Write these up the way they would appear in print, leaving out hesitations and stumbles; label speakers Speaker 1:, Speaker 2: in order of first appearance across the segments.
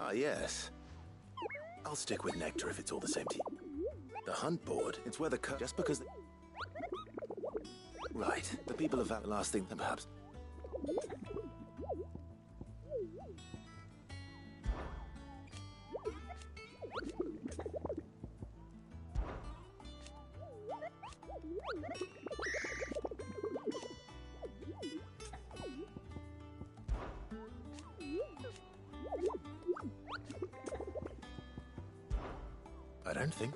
Speaker 1: Ah, yes. I'll stick with nectar if it's all the same to you. The hunt board, it's where the just because Right, the people of that last thing, then perhaps. I don't think.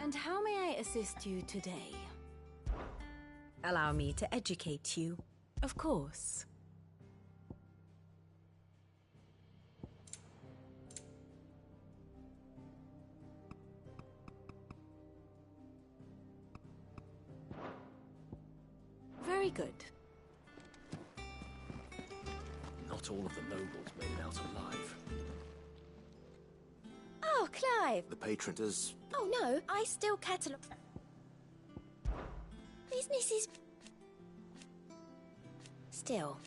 Speaker 2: And how may I assist you today? Allow me to educate you, of course. Very good.
Speaker 1: Not all of the nobles made it out alive.
Speaker 3: Oh, Clive!
Speaker 1: The patron does...
Speaker 3: Oh no, I still catalogue... Business is... Still.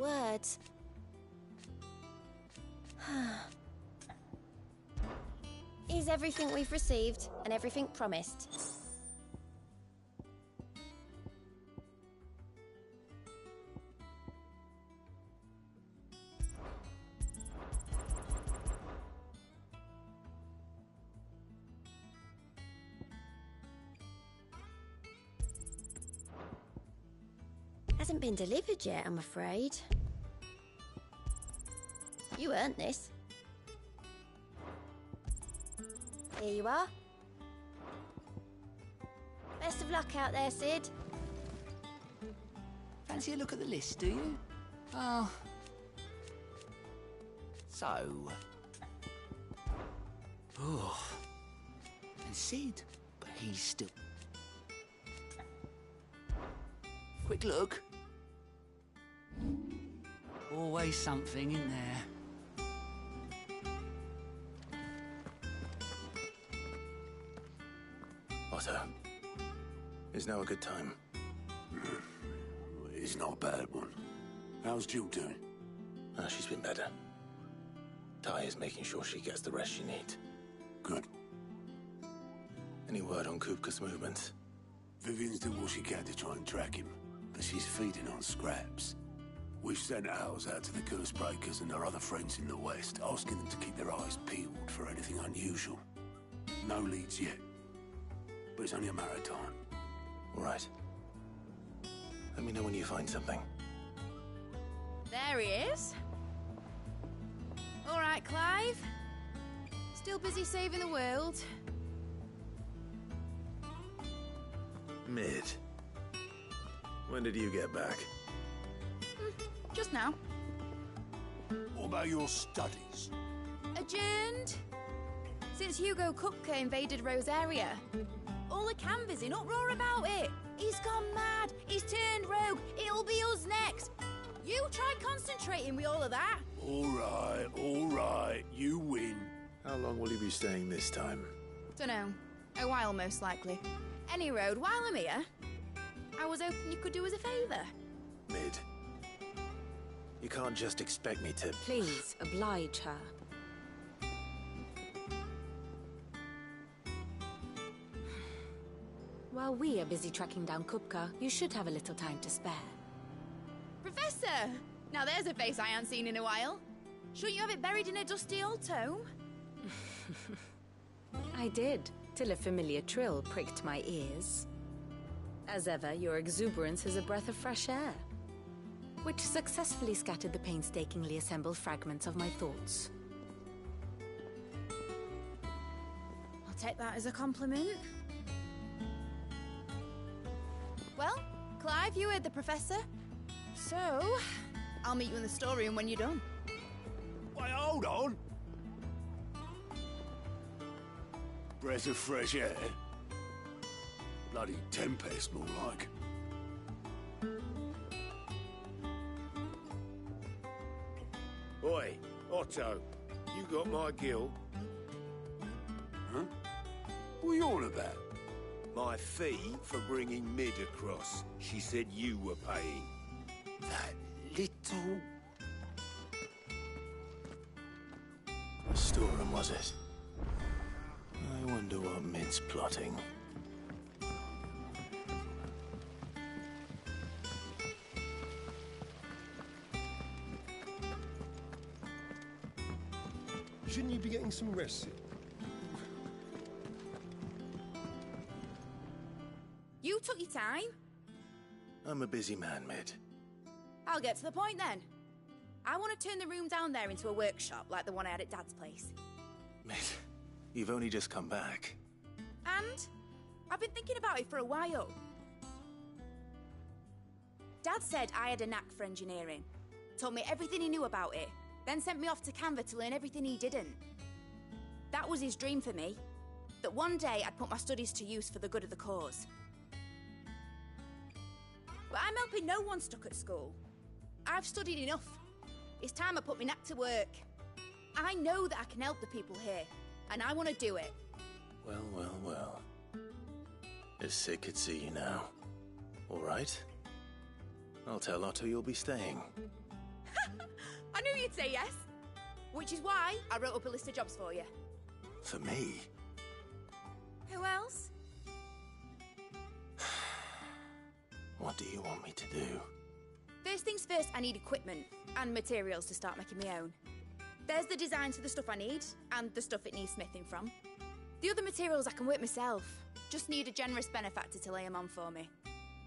Speaker 3: Words. Is everything we've received and everything promised? Hasn't been delivered yet, I'm afraid. You earned this. Here you are. Best of luck out there, Sid.
Speaker 4: Fancy a look at the list, do you? Oh. So. Oh. And Sid, but he's still... Quick look. Always something in there.
Speaker 1: Otto, is now a good time?
Speaker 5: It's not a bad one. How's Jill doing?
Speaker 1: Ah, she's been better. Ty is making sure she gets the rest she needs.
Speaker 5: Good.
Speaker 1: Any word on Kupka's movements?
Speaker 5: Vivian's doing what she can to try and track him, but she's feeding on scraps. We've sent ours out to the curse breakers and our other friends in the west, asking them to keep their eyes peeled for anything unusual. No leads yet, but it's only a matter of time.
Speaker 1: All right. Let me know when you find something.
Speaker 6: There he is. All right, Clive. Still busy saving the world.
Speaker 1: Mid. When did you get back?
Speaker 6: Just now.
Speaker 5: What about your studies?
Speaker 6: Adjourned. Since Hugo Kupka invaded Rosaria. All the canvass in uproar about it. He's gone mad. He's turned rogue. It'll be us next. You try concentrating with all of that.
Speaker 5: All right. You win.
Speaker 1: How long will you be staying this time?
Speaker 6: Dunno. A while, most likely. Any road, while I'm here, I was hoping you could do us a favour.
Speaker 1: Mid. You can't just expect me to...
Speaker 2: Please, oblige her. While we are busy tracking down Kupka, you should have a little time to spare.
Speaker 6: Professor! Now there's a face I haven't seen in a while. Shouldn't you have it buried in a dusty old tome?
Speaker 2: I did, till a familiar trill pricked my ears. As ever, your exuberance is a breath of fresh air, which successfully scattered the painstakingly assembled fragments of my thoughts.
Speaker 6: I'll take that as a compliment. Well, Clive, you heard the professor. So, I'll meet you in the storeroom when you're done.
Speaker 5: Wait, hold on. Breath of fresh air. Bloody tempest, more like. Otto, you got my gill? Huh? What are you on about? My fee for bringing Mid across. She said you were paying. That little...
Speaker 1: Storeroom, was it? I wonder what Mid's plotting.
Speaker 7: Shouldn't you be getting some rest?
Speaker 6: You took your time.
Speaker 1: I'm a busy man, Mid.
Speaker 6: I'll get to the point then. I want to turn the room down there into a workshop like the one I had at Dad's place.
Speaker 1: Mid, you've only just come back.
Speaker 6: And I've been thinking about it for a while. Dad said I had a knack for engineering. Told me everything he knew about it. Then sent me off to Canva to learn everything he didn't. That was his dream for me. That one day I'd put my studies to use for the good of the cause. But I'm helping no one stuck at school. I've studied enough. It's time I put my knack to work. I know that I can help the people here, and I want to do it.
Speaker 1: Well, well, well. As Sid could see you now. All right. I'll tell Otto you'll be staying.
Speaker 6: I knew you'd say yes. Which is why I wrote up a list of jobs for you.
Speaker 1: For me?
Speaker 6: Who else?
Speaker 1: What do you want me to do?
Speaker 6: First things first, I need equipment and materials to start making my own. There's the designs for the stuff I need, and the stuff it needs smithing from. The other materials I can work myself. Just need a generous benefactor to lay them on for me.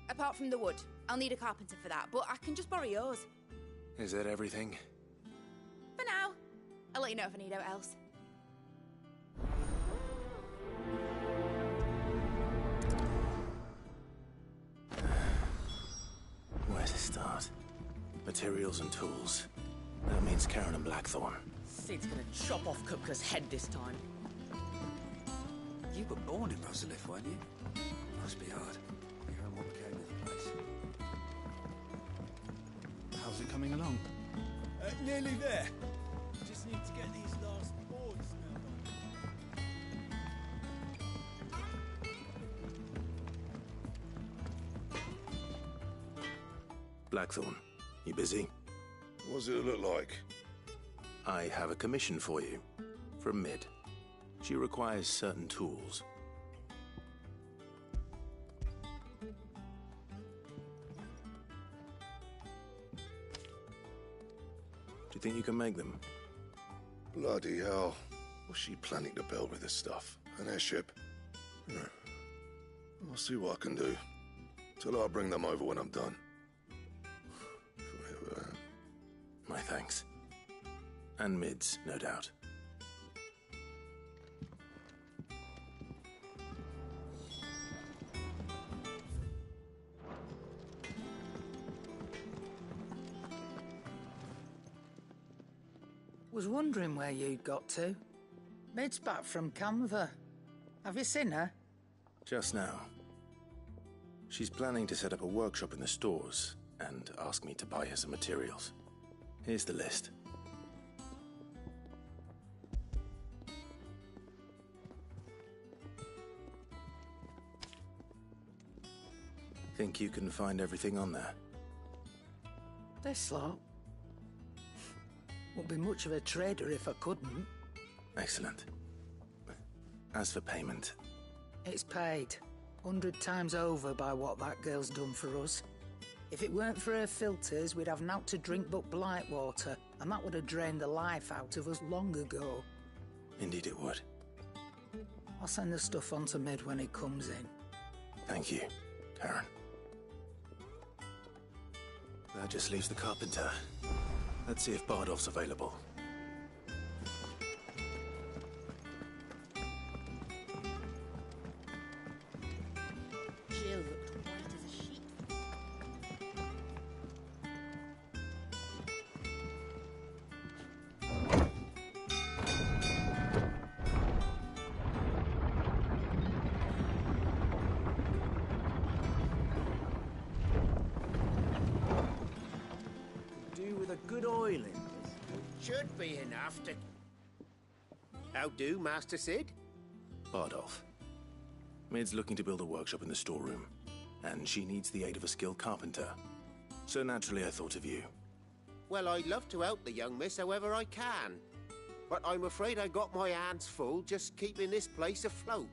Speaker 6: Apart from the wood, I'll need a carpenter for that, but I can just borrow yours.
Speaker 1: Is that everything?
Speaker 6: For now. I'll let you know if I need out else.
Speaker 1: Where to start? Materials and tools. That means Karen and Blackthorn.
Speaker 4: Sid's gonna chop off Kupka's head this time.
Speaker 5: You were born in Rosalith, weren't you? Must be hard. Hearing what became of the place.
Speaker 4: How's it coming along?
Speaker 7: Nearly there. Just need to get these last boards now.
Speaker 1: Blackthorn, you busy?
Speaker 7: What does it look like?
Speaker 1: I have a commission for you. From Mid. She requires certain tools. Do you think you can make them?
Speaker 7: Bloody hell. What's she planning to build with this stuff? An airship? I'll see what I can do. Till I bring them over when I'm done.
Speaker 1: My thanks. And Mid's, no doubt.
Speaker 8: Was wondering where you'd got to. Mid's back from Canva. Have you seen her?
Speaker 1: Just now. She's planning to set up a workshop in the stores and ask me to buy her some materials. Here's the list. Think you can find everything on there?
Speaker 8: This lot. Wouldn't be much of a trader if I couldn't.
Speaker 1: Excellent. As for payment...
Speaker 8: It's paid. 100 times over by what that girl's done for us. If it weren't for her filters, we'd have naught to drink but blight water, and that would have drained the life out of us long ago.
Speaker 1: Indeed it would.
Speaker 8: I'll send the stuff on to Mid when he comes in.
Speaker 1: Thank you, Karen. That just leaves the carpenter. Let's see if Bardolph's available.
Speaker 4: Jill looked white as a sheet.
Speaker 9: Do with a good oiling.
Speaker 7: Chew
Speaker 4: should be enough to... How do, Master Sid?
Speaker 1: Bardolph. Mid's looking to build a workshop in the storeroom, and she needs the aid of a skilled carpenter. So naturally I thought of you.
Speaker 4: Well, I'd love to help the young miss however I can. But I'm afraid I got my hands full just keeping this place afloat.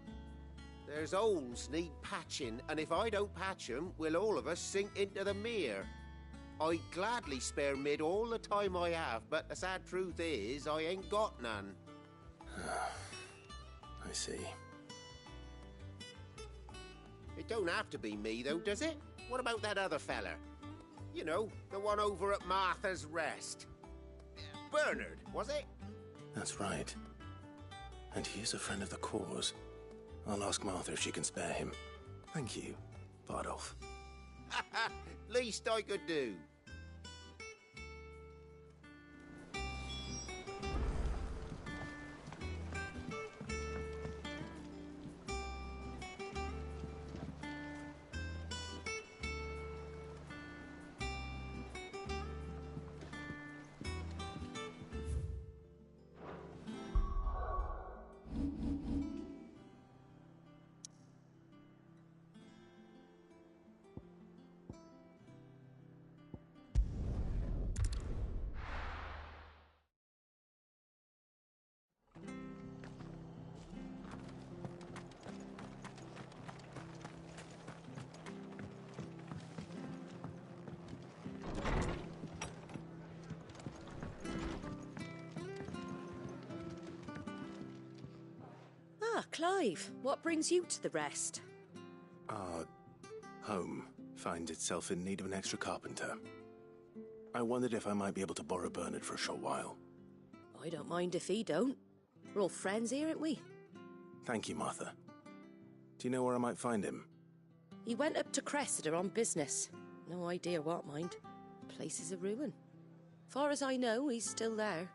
Speaker 4: There's holes need patching, and if I don't patch them, we'll all of us sink into the mere. I'd gladly spare Mid all the time I have, but the sad truth is, I ain't got none.
Speaker 1: I see.
Speaker 4: It don't have to be me, though, does it? What about that other fella? You know, the one over at Martha's Rest. Bernard, was it?
Speaker 1: That's right. And he is a friend of the cause. I'll ask Martha if she can spare him. Thank you, Bardolph.
Speaker 4: Least I could do.
Speaker 9: Ah, Clive, what brings you to the rest?
Speaker 1: Our home finds itself in need of an extra carpenter. I wondered if I might be able to borrow Bernard for a short while.
Speaker 9: I don't mind if he don't. We're all friends here, aren't we?
Speaker 1: Thank you, Martha. Do you know where I might find him?
Speaker 9: He went up to Cressida on business. No idea what, mind. Place is a ruin. Far as I know, he's still there.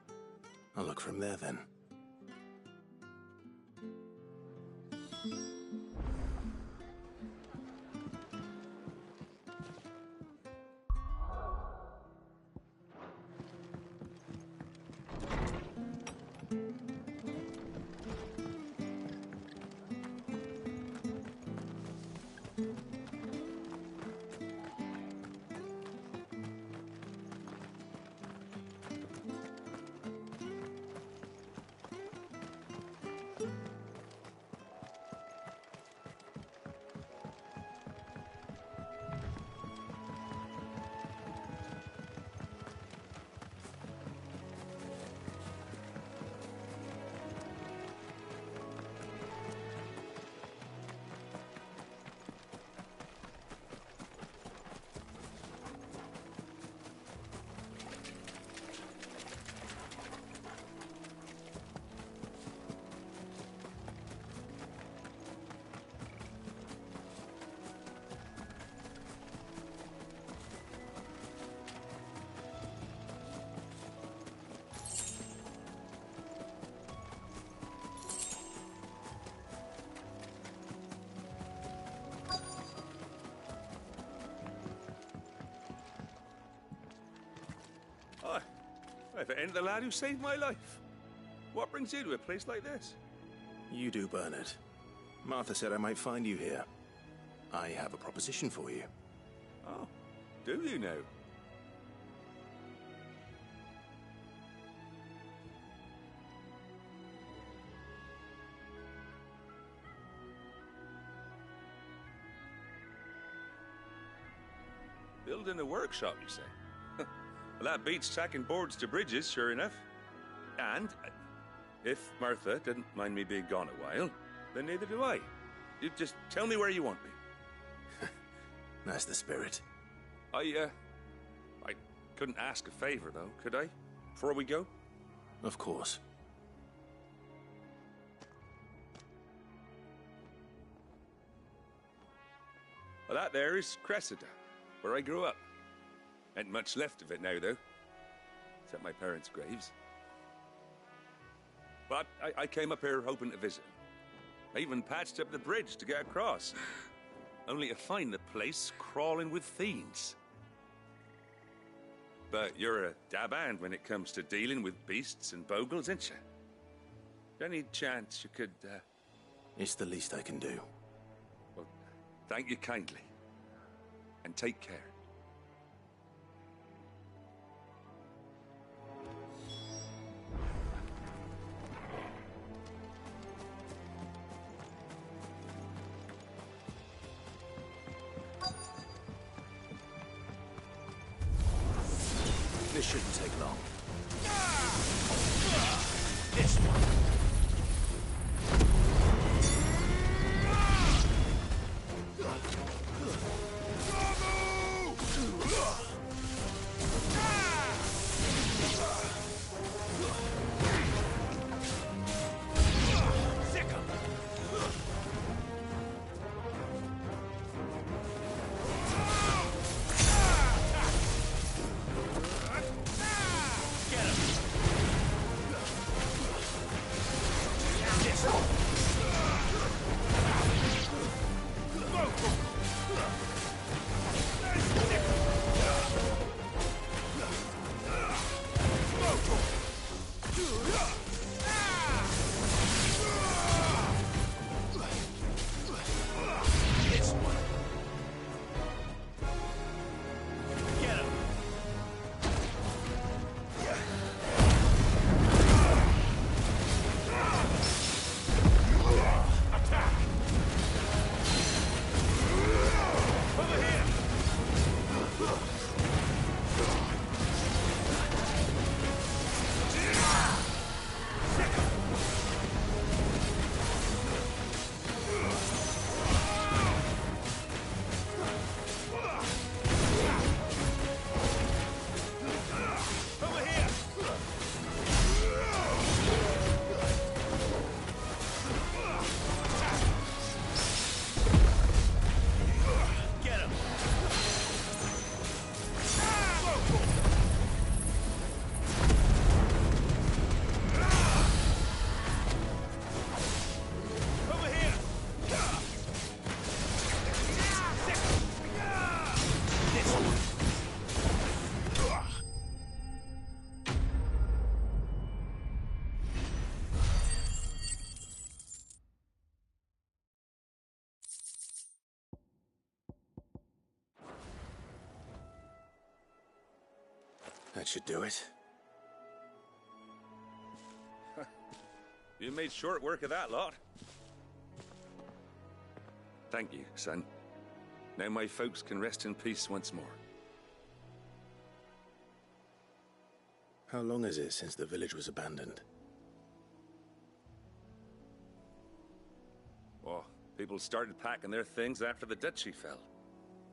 Speaker 1: I'll look for him there, then.
Speaker 10: If it ain't the lad who saved my life. What brings you to a place like this?
Speaker 1: You do, Bernard. Martha said I might find you here. I have a proposition for you.
Speaker 10: Oh, do you now? Building a workshop, you say? Well, that beats tacking boards to bridges, sure enough. And if Martha didn't mind me being gone a while, then neither do I. You just tell me where you want me.
Speaker 1: That's the spirit.
Speaker 10: I couldn't ask a favor, though, could I? Before we go?
Speaker 1: Of course.
Speaker 10: Well, that there is Cressida, where I grew up. Ain't much left of it now, though. Except my parents' graves. But I came up here hoping to visit. I even patched up the bridge to get across. Only to find the place crawling with fiends. But you're a dab hand when it comes to dealing with beasts and bogles, ain't you? Any chance you could,
Speaker 1: It's the least I can do.
Speaker 10: Well, thank you kindly. And take care.
Speaker 1: This shouldn't take long.
Speaker 5: This one.
Speaker 1: That should do it.
Speaker 10: You made short work of that lot. Thank you, son. Now my folks can rest in peace once more.
Speaker 1: How long is it since the village was abandoned?
Speaker 10: Oh, people started packing their things after the duchy fell.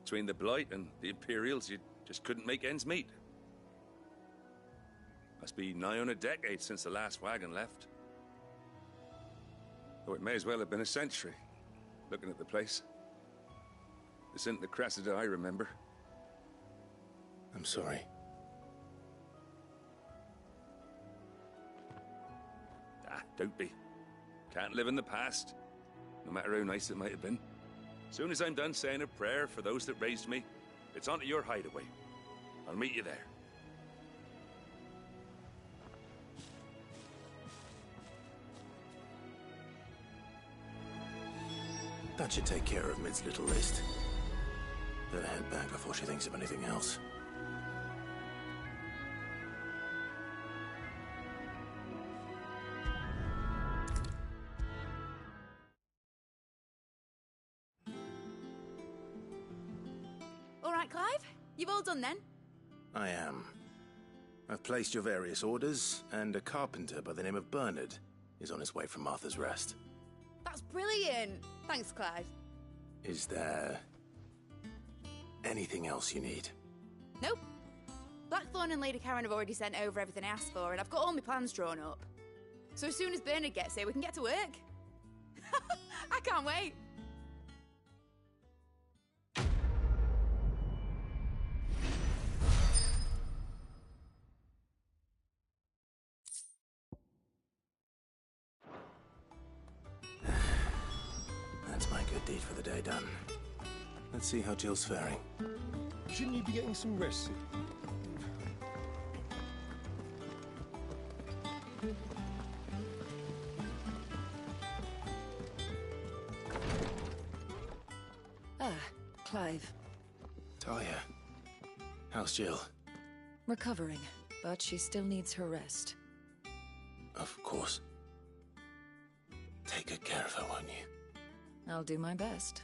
Speaker 10: Between the Blight and the Imperials, you just couldn't make ends meet. Must be nigh on a decade since the last wagon left. Though it may as well have been a century, looking at the place. This isn't the Cressida I remember.
Speaker 1: I'm sorry.
Speaker 10: Ah, don't be. Can't live in the past, no matter how nice it might have been. Soon as I'm done saying a prayer for those that raised me, it's on to your hideaway. I'll meet you there.
Speaker 1: That should take care of Mid's little list. Better head back before she thinks of anything else.
Speaker 6: All right, Clive? You've all done then?
Speaker 1: I am. I've placed your various orders, and a carpenter by the name of Bernard is on his way from Martha's Rest.
Speaker 6: That's brilliant. Thanks, Clive.
Speaker 1: Is there anything else you need?
Speaker 6: Nope. Blackthorn and Lady Karen have already sent over everything I asked for, and I've got all my plans drawn up. So as soon as Bernard gets here, we can get to work. I can't wait.
Speaker 1: That's my good deed for the day done. Let's see how Jill's faring.
Speaker 11: Shouldn't you be getting some rest? Clive.
Speaker 1: Talia. How's Jill?
Speaker 11: Recovering, but she still needs her rest.
Speaker 1: Of course. Take good care of her, won't you?
Speaker 11: I'll do my best.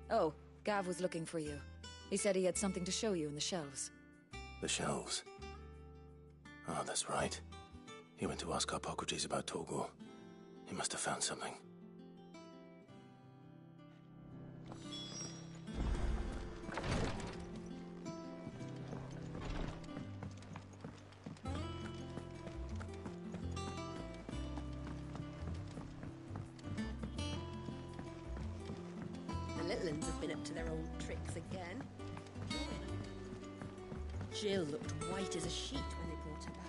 Speaker 11: Oh, Gav was looking for you. He said he had something to show you in the shelves.
Speaker 1: The shelves? Oh, that's right. He went to ask Hippocrates about Torgal. He must have found something.
Speaker 9: The little uns have been up to their old tricks again. Jill looked white as a sheet when they brought her back.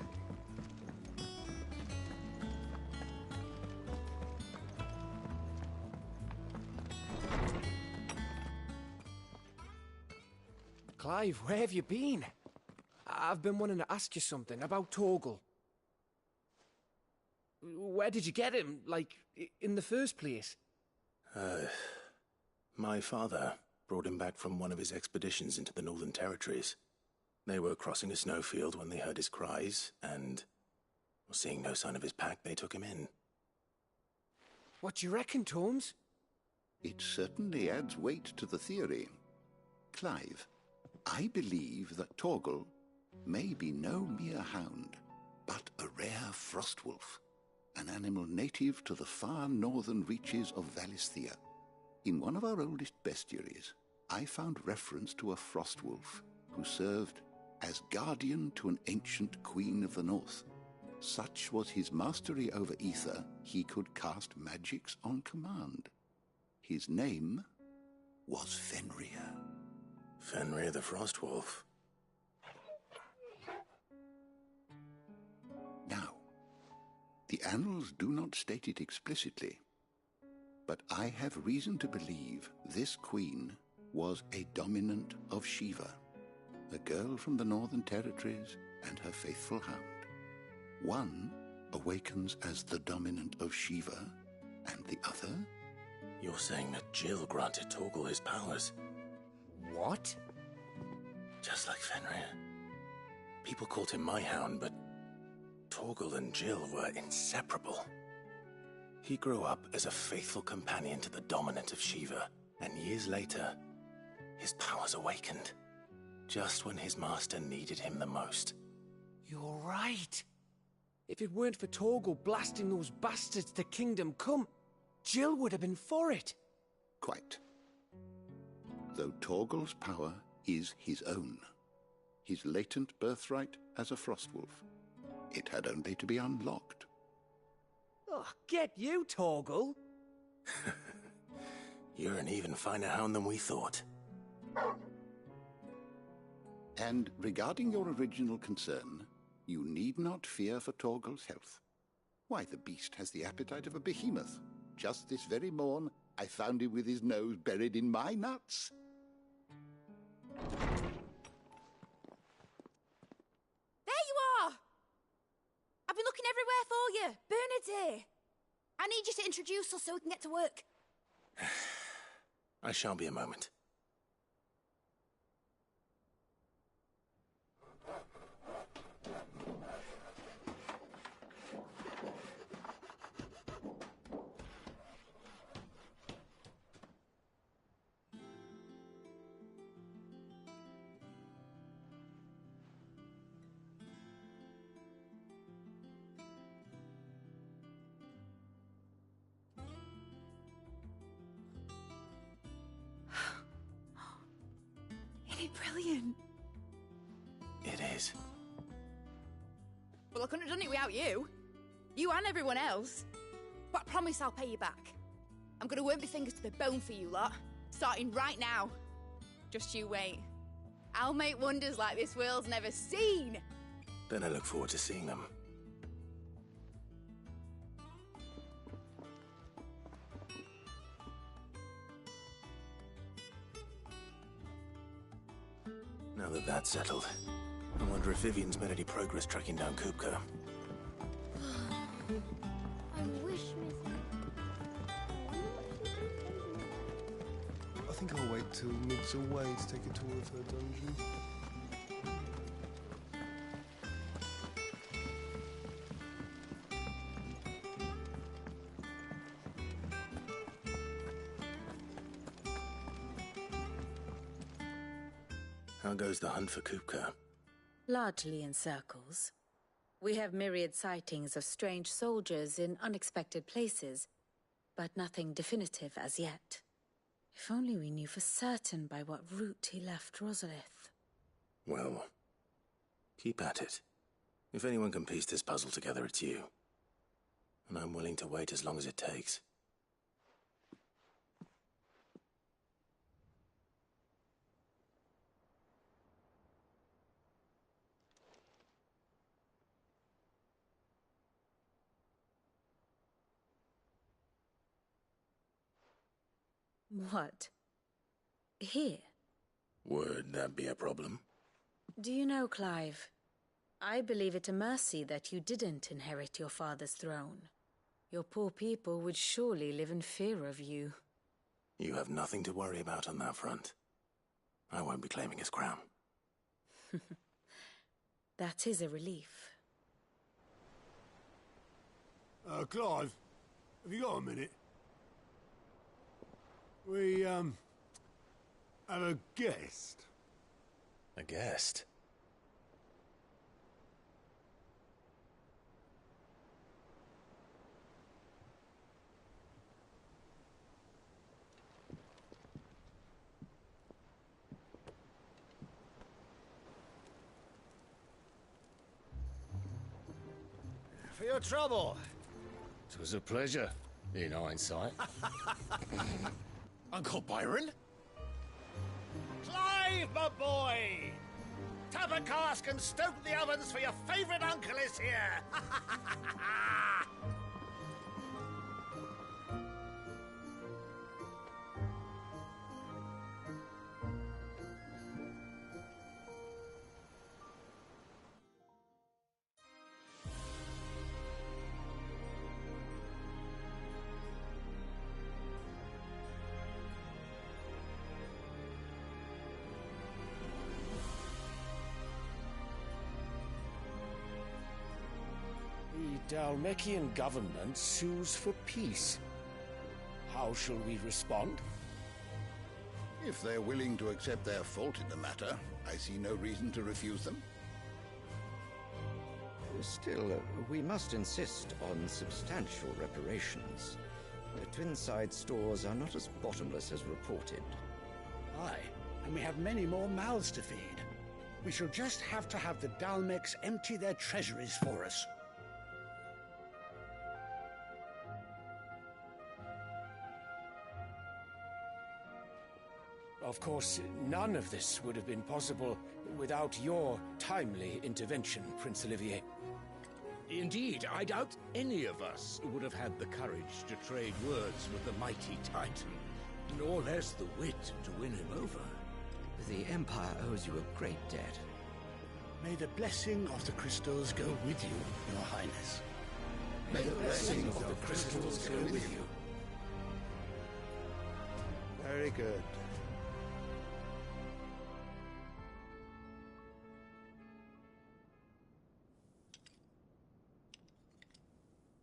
Speaker 12: Clive, where have you been? I've been wanting to ask you something about Torgal. Where did you get him, like, in the first place?
Speaker 1: My father brought him back from one of his expeditions into the Northern Territories. They were crossing a snowfield when they heard his cries, and, seeing no sign of his pack, they took him in.
Speaker 12: What do you reckon, Tomes?
Speaker 13: It certainly adds weight to the theory. Clive, I believe that Torgal may be no mere hound, but a rare frostwolf, an animal native to the far northern reaches of Valisthea. In one of our oldest bestiaries, I found reference to a frostwolf who served as guardian to an ancient queen of the north. Such was his mastery over ether, he could cast magics on command. His name was Fenrir.
Speaker 1: Fenrir the Frostwolf.
Speaker 13: Now, the annals do not state it explicitly, but I have reason to believe this queen was a dominant of Shiva, a girl from the Northern Territories and her faithful hound. One awakens as the dominant of Shiva, and the other?
Speaker 1: You're saying that Jill granted Torgal his powers?
Speaker 12: What?
Speaker 1: Just like Fenrir. People called him my hound, but Torgal and Jill were inseparable. He grew up as a faithful companion to the dominant of Shiva, and years later, his powers awakened. Just when his master needed him the most.
Speaker 12: You're right. If it weren't for Torgal blasting those bastards to Kingdom Come, Jill would have been for it.
Speaker 13: Quite. Though Torgal's power is his own, his latent birthright as a frostwolf, it had only to be unlocked.
Speaker 12: Oh, get you, Torgal!
Speaker 1: You're an even finer hound than we thought.
Speaker 13: And regarding your original concern, you need not fear for Torgal's health. Why, the beast has the appetite of a behemoth. Just this very morn, I found him with his nose buried in my nuts.
Speaker 6: There you are! I've been looking everywhere for you. Bernard's here. I need you to introduce us so we can get to work.
Speaker 1: I shan't be a moment.
Speaker 6: Isn't it brilliant?
Speaker 1: It is.
Speaker 6: Well, I couldn't have done it without you. You and everyone else. But I promise I'll pay you back. I'm gonna work my fingers to the bone for you lot. Starting right now. Just you wait. I'll make wonders like this world's never seen.
Speaker 1: Then I look forward to seeing them. Now that that's settled, I wonder if Vivian's made any progress tracking down Kupka.
Speaker 3: I wish, Miss.
Speaker 12: I
Speaker 14: think I'll wait till Mid's away to take a tour of her dungeon.
Speaker 1: How goes the hunt for Kupka?
Speaker 2: Largely in circles. We have myriad sightings of strange soldiers in unexpected places, but nothing definitive as yet. If only we knew for certain by what route he left Rosalith.
Speaker 1: Well, keep at it. If anyone can piece this puzzle together, it's you. And I'm willing to wait as long as it takes.
Speaker 2: What? Here?
Speaker 1: Would that be a problem?
Speaker 2: Do you know, Clive, I believe it a mercy that you didn't inherit your father's throne. Your poor people would surely live in fear of you.
Speaker 1: You have nothing to worry about on that front. I won't be claiming his crown.
Speaker 2: That is a relief.
Speaker 5: Clive, have you got a minute? We, have a guest.
Speaker 1: A guest?
Speaker 15: For your trouble. It was a pleasure, in hindsight.
Speaker 16: Uncle Byron?
Speaker 15: Clive, my boy! Tap a cask and stoke the ovens for your favourite uncle is here!
Speaker 12: The Dalmekian government sues for peace. How shall we respond?
Speaker 13: If they're willing to accept their fault in the matter, I see no reason to refuse them.
Speaker 17: Still, we must insist on substantial reparations. The Twinside stores are not as bottomless as reported.
Speaker 18: Aye, and we have many more mouths to feed. We shall just have to have the Dalmecs empty their treasuries for us.
Speaker 12: Of course, none of this would have been possible without your timely intervention, Prince Olivier.
Speaker 16: Indeed, I doubt any of us would have had the courage to trade words with the mighty Titan, nor less the wit to win him over.
Speaker 17: The Empire owes you a great debt.
Speaker 18: May the blessing of the crystals go with you, Your Highness.
Speaker 16: May the blessing of the crystals go with you.
Speaker 14: Very good.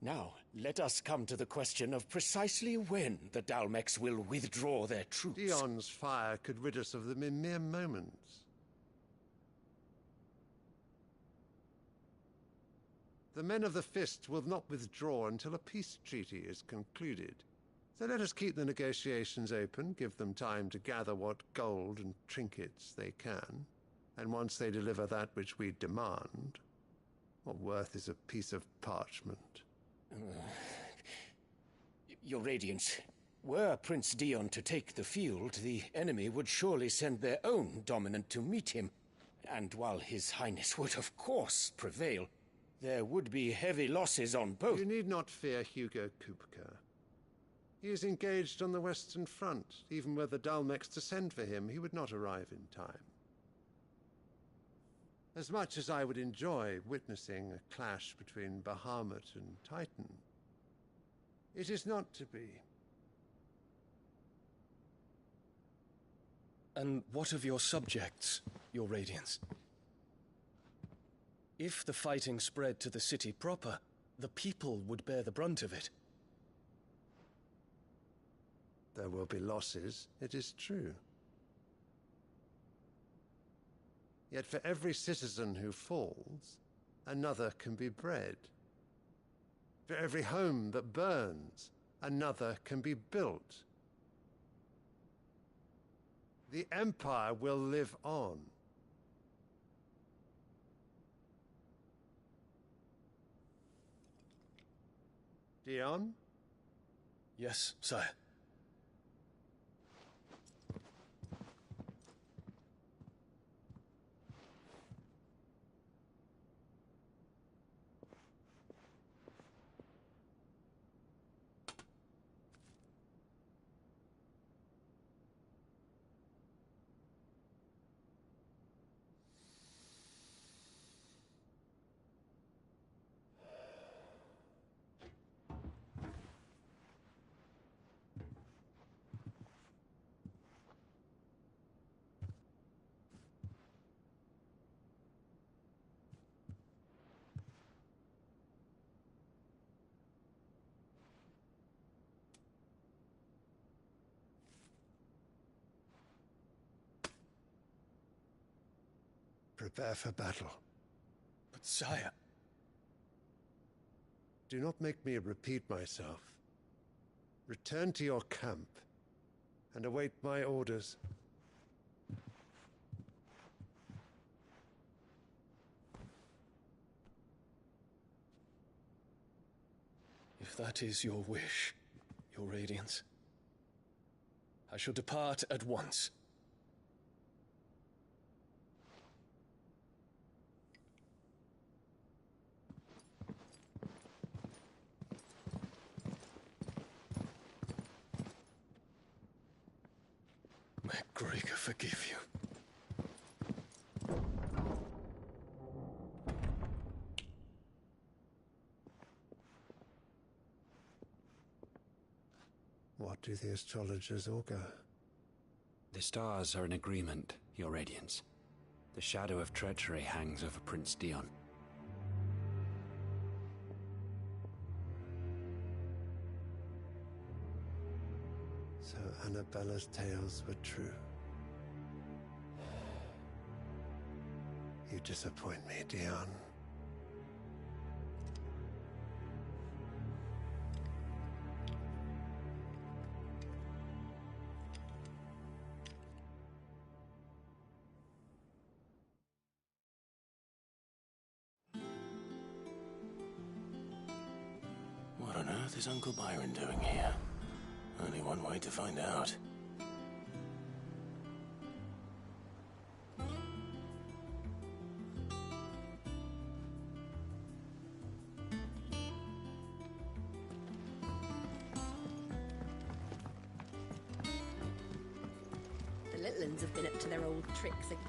Speaker 12: Now, let us come to the question of precisely when the Dalmecs will withdraw their troops.
Speaker 14: Dion's fire could rid us of them in mere moments. The men of the Fist will not withdraw until a peace treaty is concluded. So let us keep the negotiations open, give them time to gather what gold and trinkets they can, and once they deliver that which we demand, what worth is a piece of parchment?
Speaker 12: Your Radiance, were Prince Dion to take the field, the enemy would surely send their own dominant to meet him. And while His Highness would of course prevail, there would be heavy losses on both.
Speaker 14: You need not fear Hugo Kupka. He is engaged on the Western Front. Even were the Dalmecs to send for him, he would not arrive in time. As much as I would enjoy witnessing a clash between Bahamut and Titan, it is not to be.
Speaker 19: And what of your subjects, your Radiance? If the fighting spread to the city proper, the people would bear the brunt of it.
Speaker 14: There will be losses, it is true. Yet for every citizen who falls, another can be bred. For every home that burns, another can be built. The Empire will live on. Dion?
Speaker 19: Yes, sire.
Speaker 14: Prepare for battle.
Speaker 19: But sire...
Speaker 14: Do not make me repeat myself. Return to your camp and await my orders.
Speaker 19: If that is your wish, your Radiance, I shall depart at once. May Gregor forgive you.
Speaker 14: What do the astrologers augur?
Speaker 20: The stars are in agreement, your Radiance. The shadow of treachery hangs over Prince Dion.
Speaker 14: So Annabella's tales were true. You disappoint me, Dion.
Speaker 1: What on earth is Uncle Byron doing here? Only one way to find out.
Speaker 6: The little uns have been up to their old tricks again.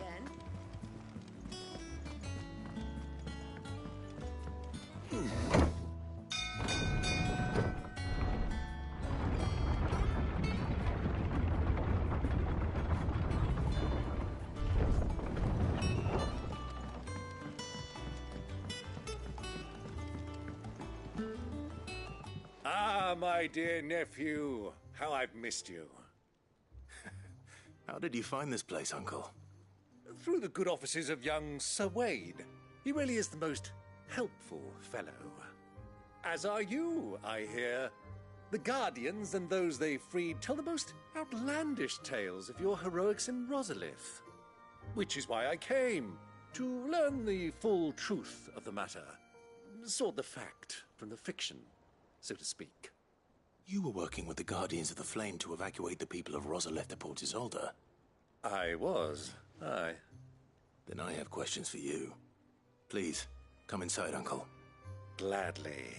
Speaker 15: Ah, my dear nephew, how I've missed you.
Speaker 1: How did you find this place, Uncle?
Speaker 15: Through the good offices of young Sir Wade. He really is the most helpful fellow. As are you, I hear. The Guardians and those they freed tell the most outlandish tales of your heroics in Rosalith. Which is why I came, to learn the full truth of the matter. Sort the fact from the fiction, so to speak.
Speaker 1: You were working with the Guardians of the Flame to evacuate the people of Rosalith to Port Isolde.
Speaker 15: I was, aye.
Speaker 1: Then I have questions for you. Please, come inside, Uncle.
Speaker 15: Gladly.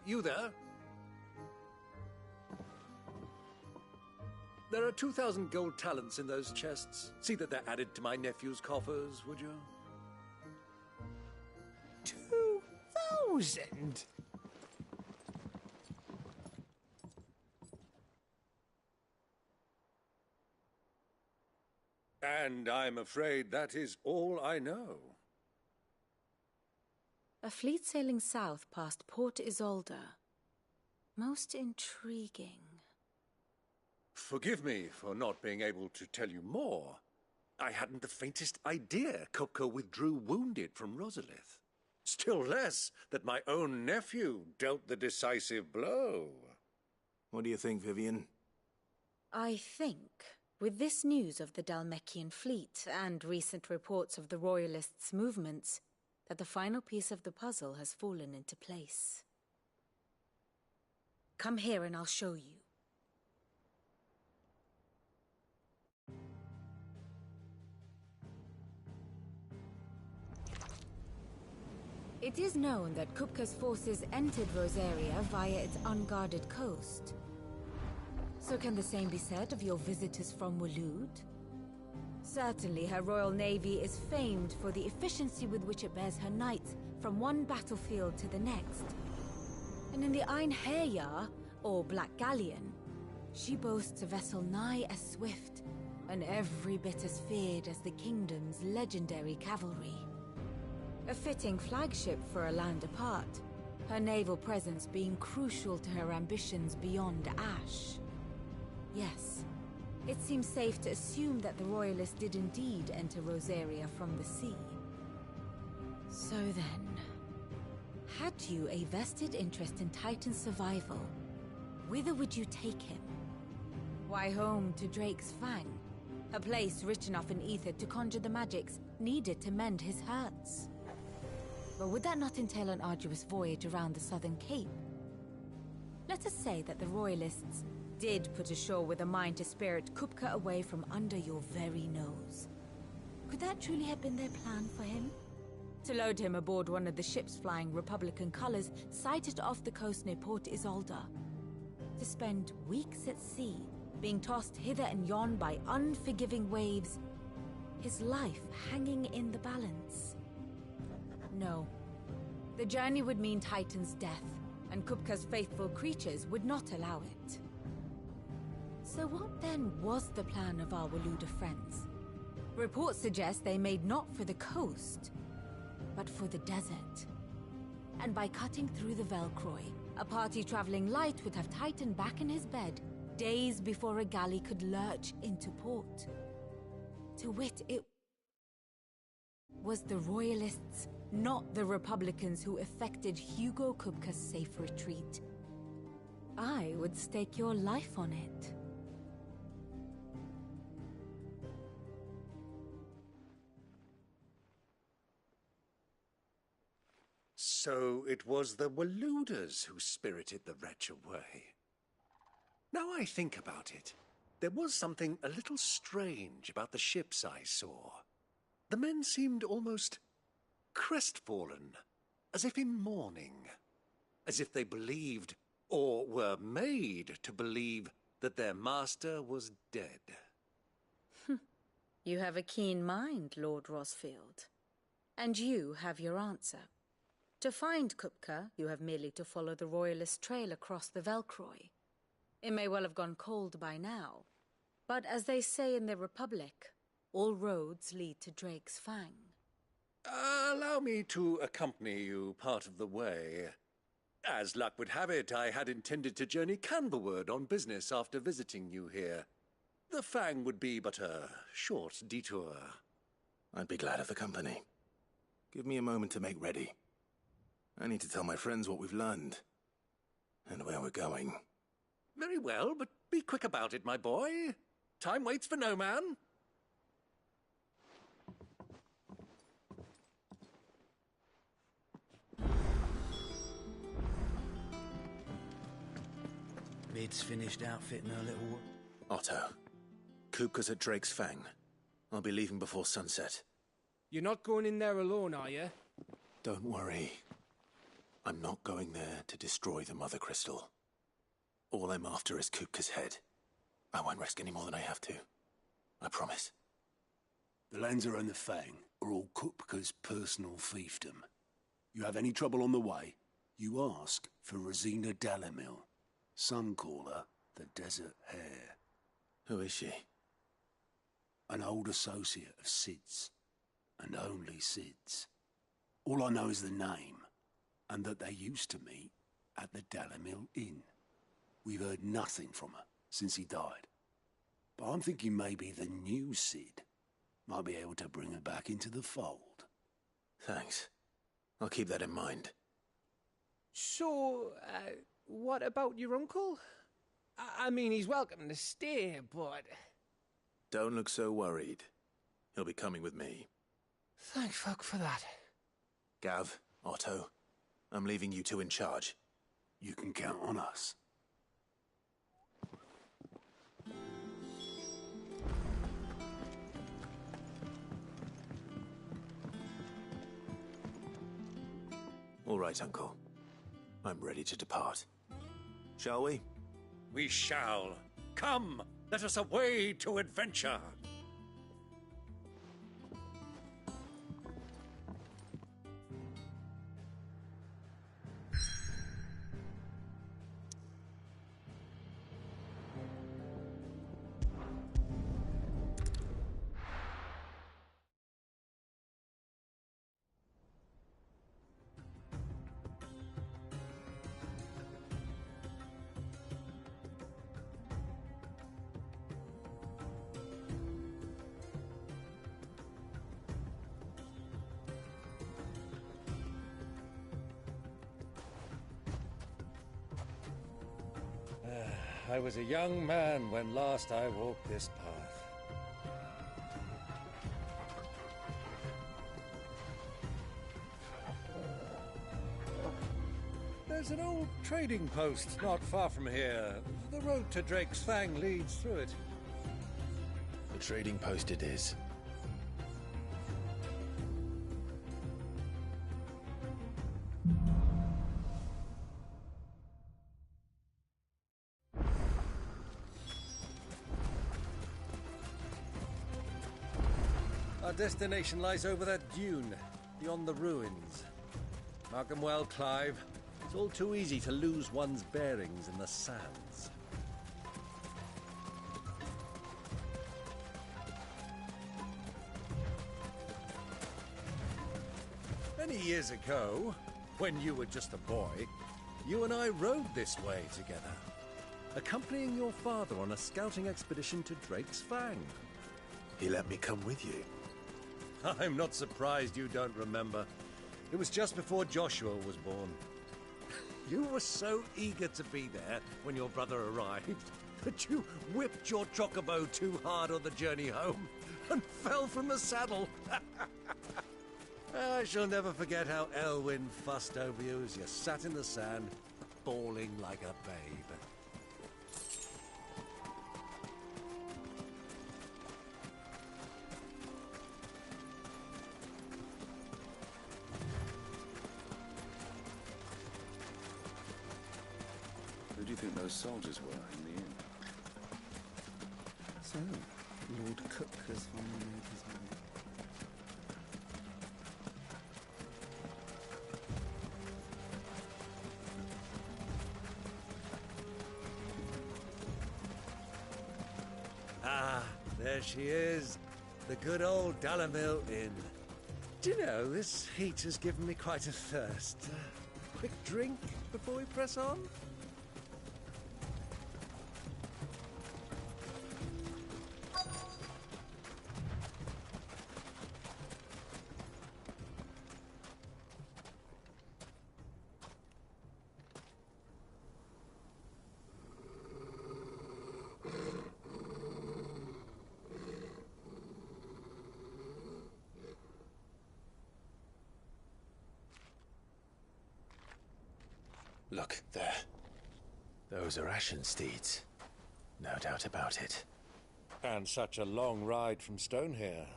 Speaker 15: You there? There are 2,000 gold talents in those chests. See that they're added to my nephew's coffers, would you?
Speaker 18: 2,000?
Speaker 15: And I'm afraid that is all I know.
Speaker 2: A fleet sailing south past Port Isolde. Most intriguing.
Speaker 15: Forgive me for not being able to tell you more. I hadn't the faintest idea Kupka withdrew wounded from Rosalith. Still less that my own nephew dealt the decisive blow.
Speaker 1: What do you think, Vivian?
Speaker 2: I think, with this news of the Dhalmekian fleet and recent reports of the Royalists' movements, that the final piece of the puzzle has fallen into place. Come here and I'll show you. It is known that Kupka's forces entered Rosaria via its unguarded coast. So can the same be said of your visitors from Waloed? Certainly her Royal Navy is famed for the efficiency with which it bears her knights from one battlefield to the next. And in the Einherjar, or Black Galleon, she boasts a vessel nigh as swift and every bit as feared as the kingdom's legendary cavalry. A fitting flagship for a land apart, her naval presence being crucial to her ambitions beyond Ash. Yes, it seems safe to assume that the Royalists did indeed enter Rosaria from the sea. So then, had you a vested interest in Titan's survival, whither would you take him? Why, home to Drake's Fang, a place rich enough in ether to conjure the magics needed to mend his hurts. But would that not entail an arduous voyage around the southern cape? Let us say that the Royalists did put ashore with a mind to spirit Kupka away from under your very nose. Could that truly have been their plan for him? To load him aboard one of the ships flying Republican colors sighted off the coast near Port Isolde. To spend weeks at sea, being tossed hither and yon by unforgiving waves, his life hanging in the balance. No. The journey would mean Titan's death, and Kupka's faithful creatures would not allow it. So what then was the plan of our Waluda friends? Reports suggest they made not for the coast, but for the desert. And by cutting through the Velcroy, a party traveling light would have Titan back in his bed days before a galley could lurch into port. To wit, it was the Royalists, not the Republicans, who effected Hugo Kupka's safe retreat. I would stake your life on it.
Speaker 15: So it was the Waluders who spirited the wretch away. Now I think about it, there was something a little strange about the ships I saw. The men seemed almost crestfallen, as if in mourning, as if they believed, or were made to believe, that their master was dead.
Speaker 2: You have a keen mind, Lord Rosfield. And you have your answer. To find Kupka, you have merely to follow the Royalist trail across the Velcroy. It may well have gone cold by now, but as they say in the Republic, all roads lead to Drake's Fang.
Speaker 15: Allow me to accompany you part of the way. As luck would have it, I had intended to journey Canberward on business after visiting you here. The Fang would be but a short detour.
Speaker 1: I'd be glad of the company. Give me a moment to make ready. I need to tell my friends what we've learned, and where we're going.
Speaker 15: Very well, but be quick about it, my boy. Time waits for no man.
Speaker 17: Mid's finished outfitting her little...
Speaker 1: Otto, Kupka's at Drake's Fang. I'll be leaving before sunset.
Speaker 21: You're not going in there alone, are you?
Speaker 1: Don't worry. I'm not going there to destroy the Mother Crystal. All I'm after is Kupka's head. I won't risk any more than I have to. I promise.
Speaker 5: The Lanza and the Fang are all Kupka's personal fiefdom. You have any trouble on the way, you ask for Rosina Dalamil. Some call her the Desert Hare.
Speaker 1: Who is she?
Speaker 5: An old associate of Sid's, and only Sid's. All I know is the name, and that they used to meet at the Dalamil Inn. We've heard nothing from her since he died. But I'm thinking maybe the new Sid might be able to bring her back into the fold.
Speaker 1: Thanks. I'll keep that in mind.
Speaker 21: So, what about your uncle? I mean, he's welcome to stay, but...
Speaker 1: Don't look so worried. He'll be coming with me.
Speaker 21: Thank fuck for that.
Speaker 1: Gav, Otto, I'm leaving you two in charge.
Speaker 5: You can count on us.
Speaker 1: All right, Uncle. I'm ready to depart. Shall we?
Speaker 15: We shall. Come, let us away to adventure. I was a young man when last I walked this path. There's an old trading post not far from here. The road to Drake's Fang leads through it.
Speaker 1: The trading post it is.
Speaker 15: Our destination lies over that dune, beyond the ruins. Mark 'em well, Clive. It's all too easy to lose one's bearings in the sands. Many years ago, when you were just a boy, you and I rode this way together, accompanying your father on a scouting expedition to Drake's Fang.
Speaker 1: He let me come with you.
Speaker 15: I'm not surprised you don't remember. It was just before Joshua was born. You were so eager to be there when your brother arrived that you whipped your chocobo too hard on the journey home and fell from the saddle. I shall never forget how Elwyn fussed over you as you sat in the sand, bawling like a babe.
Speaker 8: Who do you think those soldiers were in the inn?
Speaker 22: So, Lord Cook has finally made his way.
Speaker 15: Ah, there she is. The good old Dalamil Inn. Do you know, this heat has given me quite a thirst. Quick drink before we press on?
Speaker 1: Look, there. Those are ashen steeds. No doubt about it.
Speaker 15: And such a long ride from Stone here.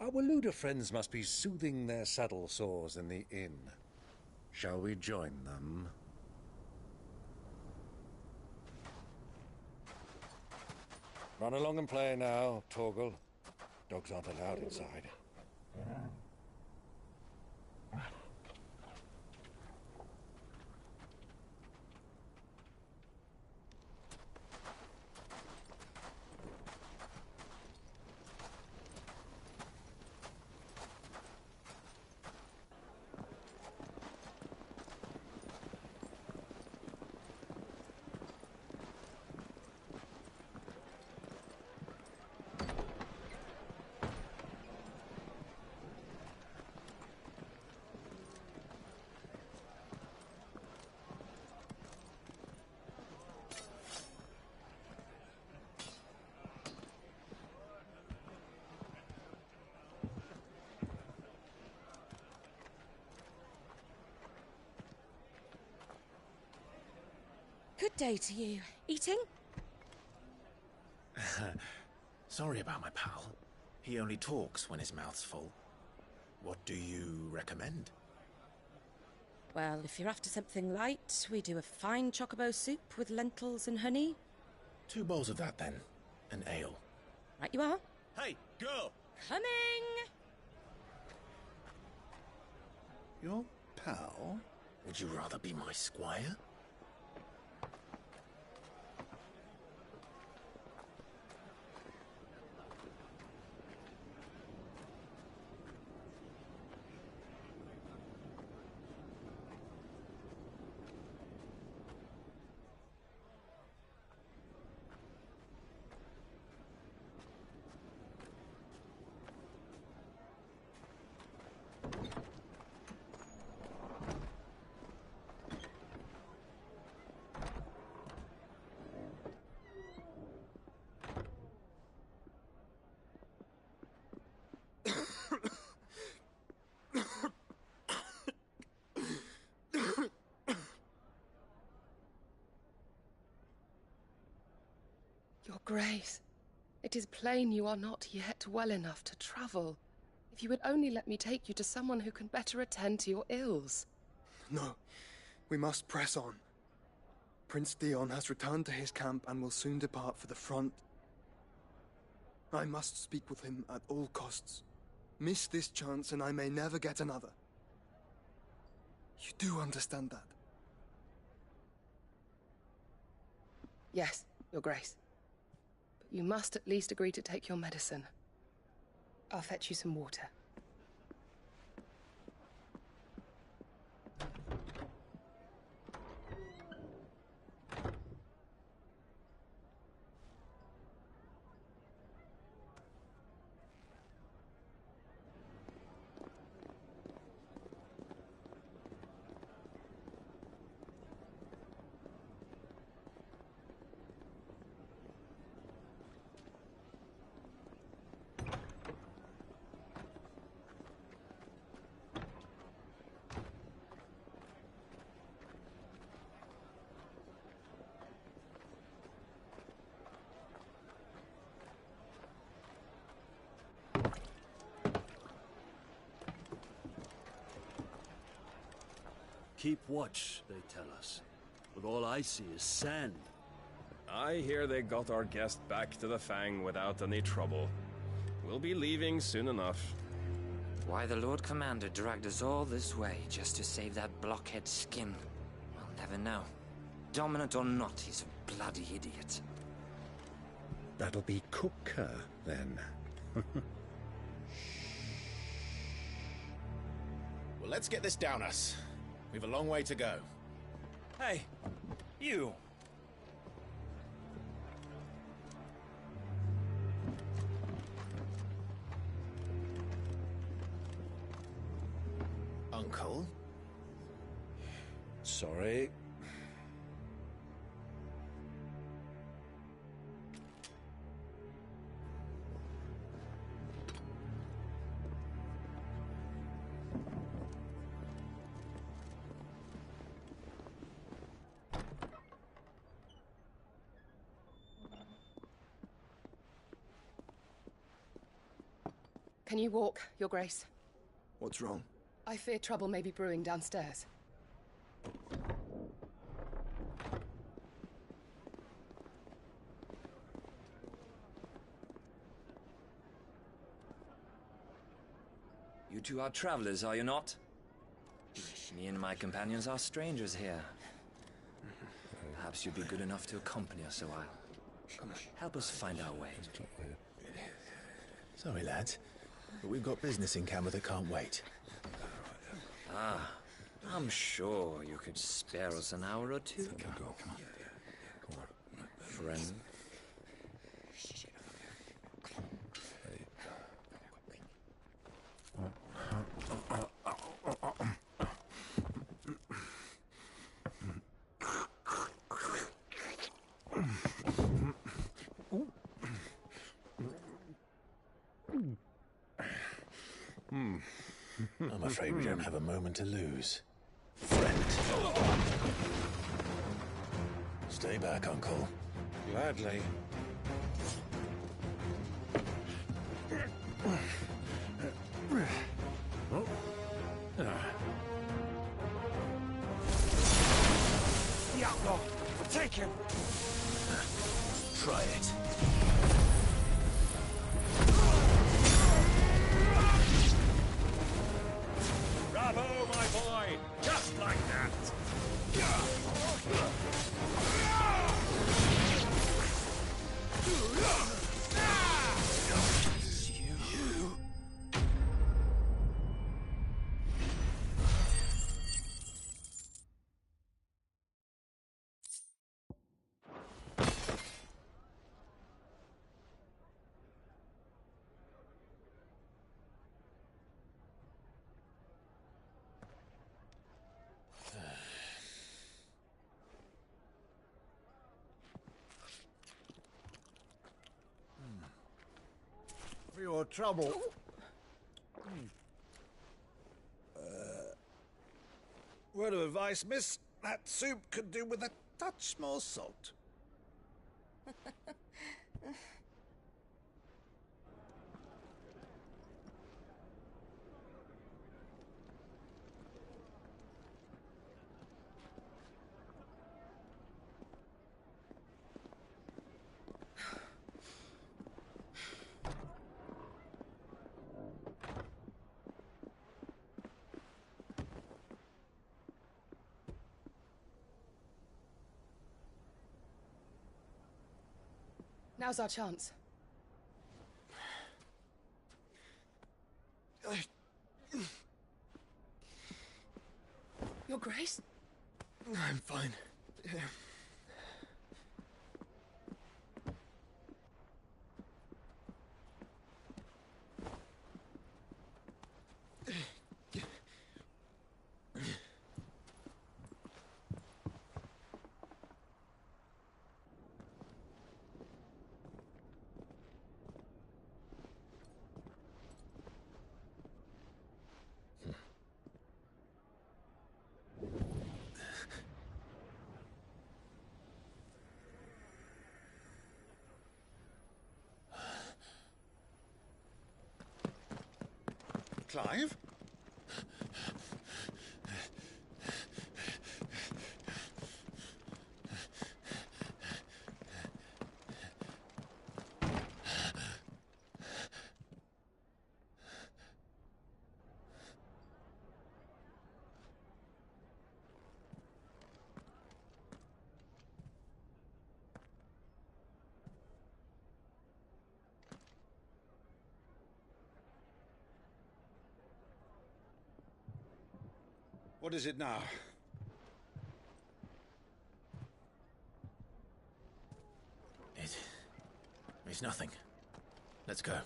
Speaker 15: Our Waluda friends must be soothing their saddle sores in the inn. Shall we join them? Run along and play now, Torgal. Dogs aren't allowed inside.
Speaker 9: Good day to you. Eating?
Speaker 1: Sorry about my pal. He only talks when his mouth's full. What do you recommend?
Speaker 9: Well, if you're after something light, we do a fine chocobo soup with lentils and honey.
Speaker 1: 2 bowls of that, then. An ale.
Speaker 9: Right you are.
Speaker 1: Hey, girl!
Speaker 9: Coming!
Speaker 1: Your pal? Would you rather be my squire?
Speaker 4: Your Grace, it is plain you are not yet well enough to travel. If you would only let me take you to someone who can better attend to your ills.
Speaker 7: No, we must press on. Prince Dion has returned to his camp and will soon depart for the front. I must speak with him at all costs. Miss this chance and I may never get another. You do understand that?
Speaker 4: Yes, Your Grace. But you must at least agree to take your medicine. I'll fetch you some water.
Speaker 23: Keep watch, they tell us. But all I see is sand.
Speaker 24: I hear they got our guest back to the Fang without any trouble. We'll be leaving soon enough.
Speaker 25: Why the Lord Commander dragged us all this way just to save that blockhead skin, we'll never know. Dominant or not, he's a bloody idiot.
Speaker 26: That'll be Cooker, then.
Speaker 1: Well, let's get this down us. We've a long way to go.
Speaker 27: Hey, you!
Speaker 1: Uncle?
Speaker 26: Sorry.
Speaker 4: Can you walk, Your Grace?
Speaker 7: What's wrong?
Speaker 4: I fear trouble may be brewing downstairs.
Speaker 25: You two are travelers, are you not? Me and my companions are strangers here. Perhaps you'd be good enough to accompany us a while. Help us find our way.
Speaker 1: Sorry, lads, but we've got business in camera that can't wait.
Speaker 25: Ah, I'm sure you could spare us an hour or two.
Speaker 26: Come on.
Speaker 25: Friend.
Speaker 1: I'm afraid we don't have a moment to lose. Friend. Stay back, Uncle.
Speaker 14: Gladly.
Speaker 18: The outlaw! Take him!
Speaker 1: Try it.
Speaker 15: Bravo, my boy! Just like that!
Speaker 14: For your trouble.
Speaker 15: Word of advice, miss. That soup could do with a touch more salt.
Speaker 4: Now's our chance. Your Grace?
Speaker 7: I'm fine.
Speaker 15: Clive?
Speaker 18: What is it now?
Speaker 1: It's nothing. Let's go.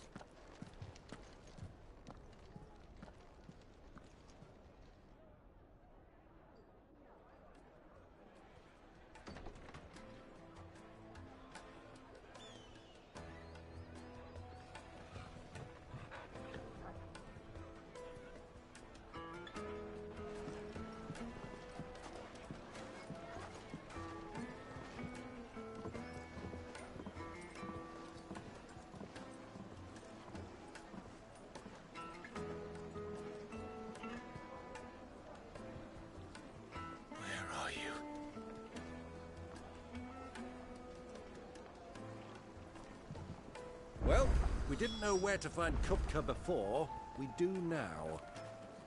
Speaker 14: Well, we didn't know where to find Kupka before. We do now.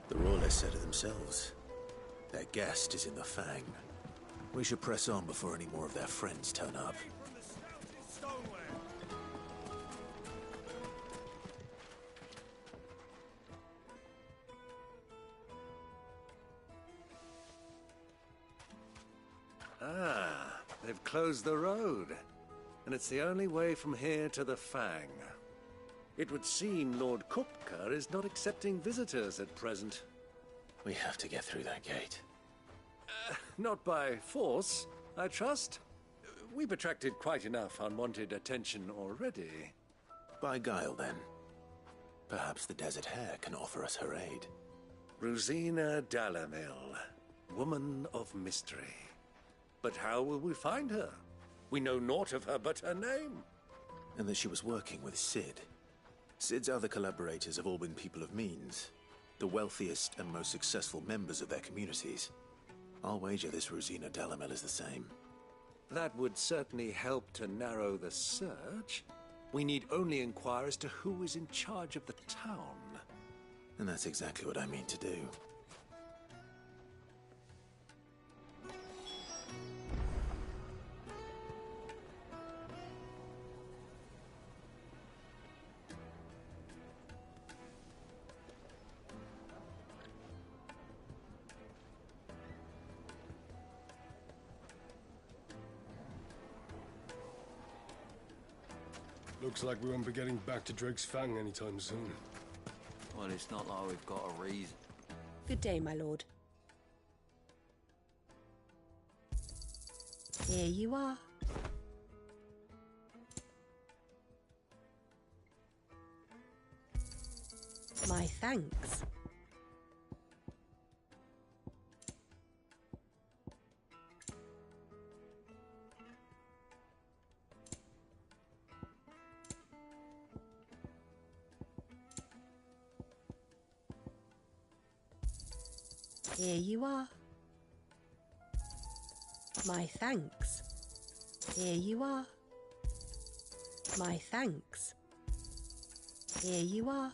Speaker 1: The Royalists said it themselves. Their guest is in the Fang. We should press on before any more of their friends turn up.
Speaker 14: Ah, they've closed the road. And it's the only way from here to the Fang. It would seem Lord Kupka is not accepting visitors at present.
Speaker 1: We have to get through that gate.
Speaker 14: Not by force, I trust. We've attracted quite enough unwanted attention already.
Speaker 1: By guile, then. Perhaps the Desert Hare can offer us her aid.
Speaker 14: Rosina Dalamil, woman of mystery.
Speaker 15: But how will we find her? We know naught of her but her name.
Speaker 1: And that she was working with Cid. Cid's other collaborators have all been people of means, the wealthiest and most successful members of their communities. I'll wager this Rosina Dalamel is the same.
Speaker 15: That would certainly help to narrow the search. We need only inquire as to who is in charge of the town.
Speaker 1: And that's exactly what I mean to do.
Speaker 3: Looks like we won't be getting back to Drake's Fang anytime soon.
Speaker 25: Well, it's not like we've got a reason.
Speaker 9: Good day, my lord. Here you are. My thanks. Here you are. My thanks. Here you are. My thanks. Here you are.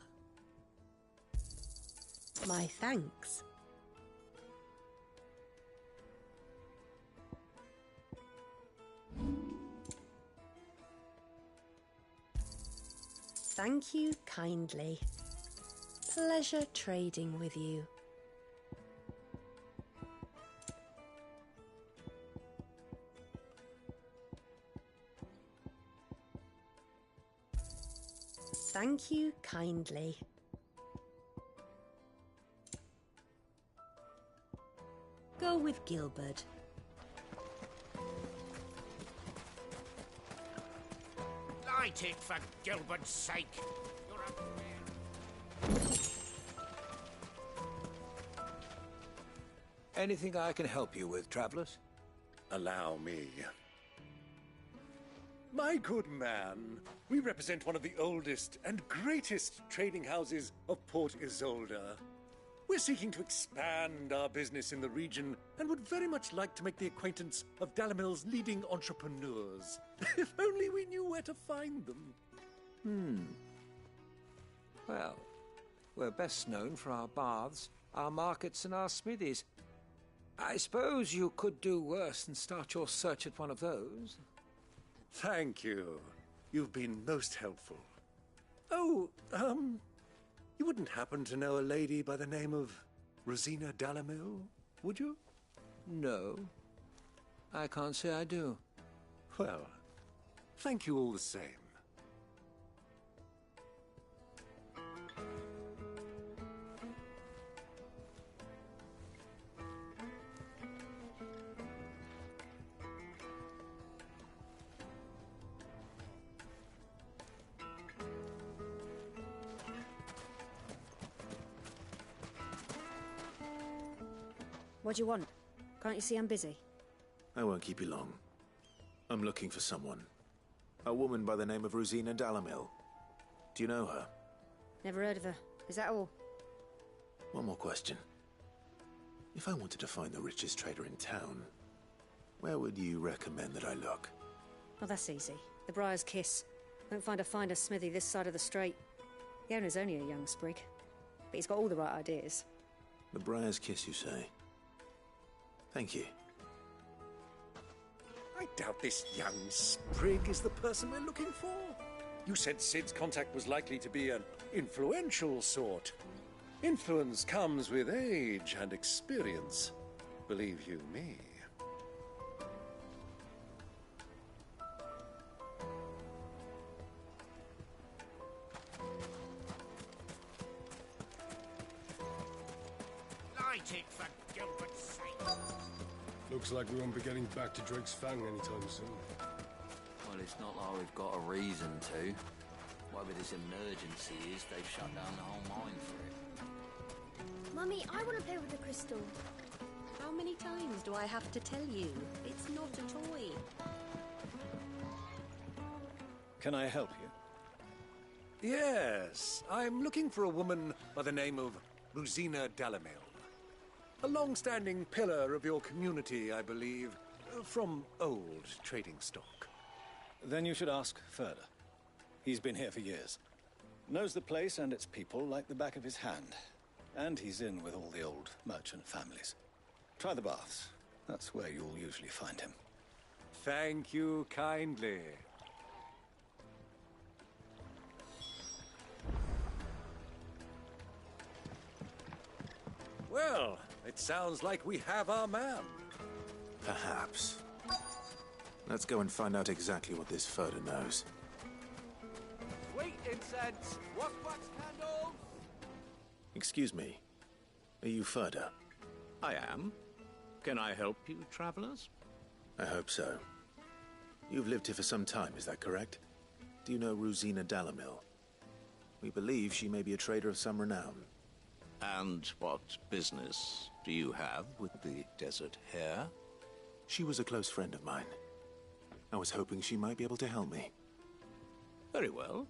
Speaker 9: My thanks. Thank you kindly. Pleasure trading with you. Thank you kindly. Go with Gilbert.
Speaker 10: Light it for Gilbert's sake.
Speaker 15: Anything I can help you with, travelers? Allow me. My good man, we represent one of the oldest and greatest trading houses of Port Isolde. We're seeking to expand our business in the region and would very much like to make the acquaintance of Dalamel's leading entrepreneurs. If only we knew where to find them.
Speaker 11: Well, we're best known for our baths, our markets, and our smithies. I suppose you could do worse than start your search at one of those.
Speaker 15: Thank you. You've been most helpful. Oh, you wouldn't happen to know a lady by the name of Rosina Dalamel, would you?
Speaker 11: No. I can't say I do.
Speaker 15: Well, thank you all the same.
Speaker 12: What do you want? Can't you see I'm busy?
Speaker 1: I won't keep you long. I'm looking for someone. A woman by the name of Rosina Dalamel. Do you know her?
Speaker 12: Never heard of her. Is that all?
Speaker 1: One more question. If I wanted to find the richest trader in town, where would you recommend that I look?
Speaker 12: Oh, that's easy. The Briar's Kiss. Won't find a finer smithy this side of the strait. The owner's only a young sprig, but he's got all the right ideas.
Speaker 1: The Briar's Kiss, you say? Thank you.
Speaker 15: I doubt this young sprig is the person we're looking for. You said Cid's contact was likely to be an influential sort. Influence comes with age and experience, believe you me.
Speaker 10: Light it for Gilbert's sake.
Speaker 3: Looks like we won't be getting back to Drake's Fang anytime soon.
Speaker 25: Well, it's not like we've got a reason to. Whatever this emergency is, they've shut down the whole mine for it.
Speaker 13: Mummy, I want to play with the crystal.
Speaker 9: How
Speaker 12: How many times do I have to tell you? It's not a toy.
Speaker 2: Can I help you?
Speaker 15: Yes, I'm looking for a woman by the name of Rosina Dalamil. A long-standing pillar of your community, I believe, from old trading stock.
Speaker 2: Then you should ask further. He's been here for years. Knows the place and its people like the back of his hand. And he's in with all the old merchant families. Try the baths. That's where you'll usually find him.
Speaker 15: Thank you kindly. Well, it sounds like we have our man.
Speaker 1: Perhaps. Let's go and find out exactly what this Furder knows.
Speaker 15: Sweet incense, wax candles.
Speaker 1: Excuse me. Are you Furder?
Speaker 6: I am. Can I help you, travelers?
Speaker 1: I hope so. You've lived here for some time, is that correct? Do you know Rosina Dalamil? We believe she may be a trader of some renown.
Speaker 6: And what business do you have with the desert hare?
Speaker 1: She was a close friend of mine. I was hoping she might be able to help me.
Speaker 6: Very well.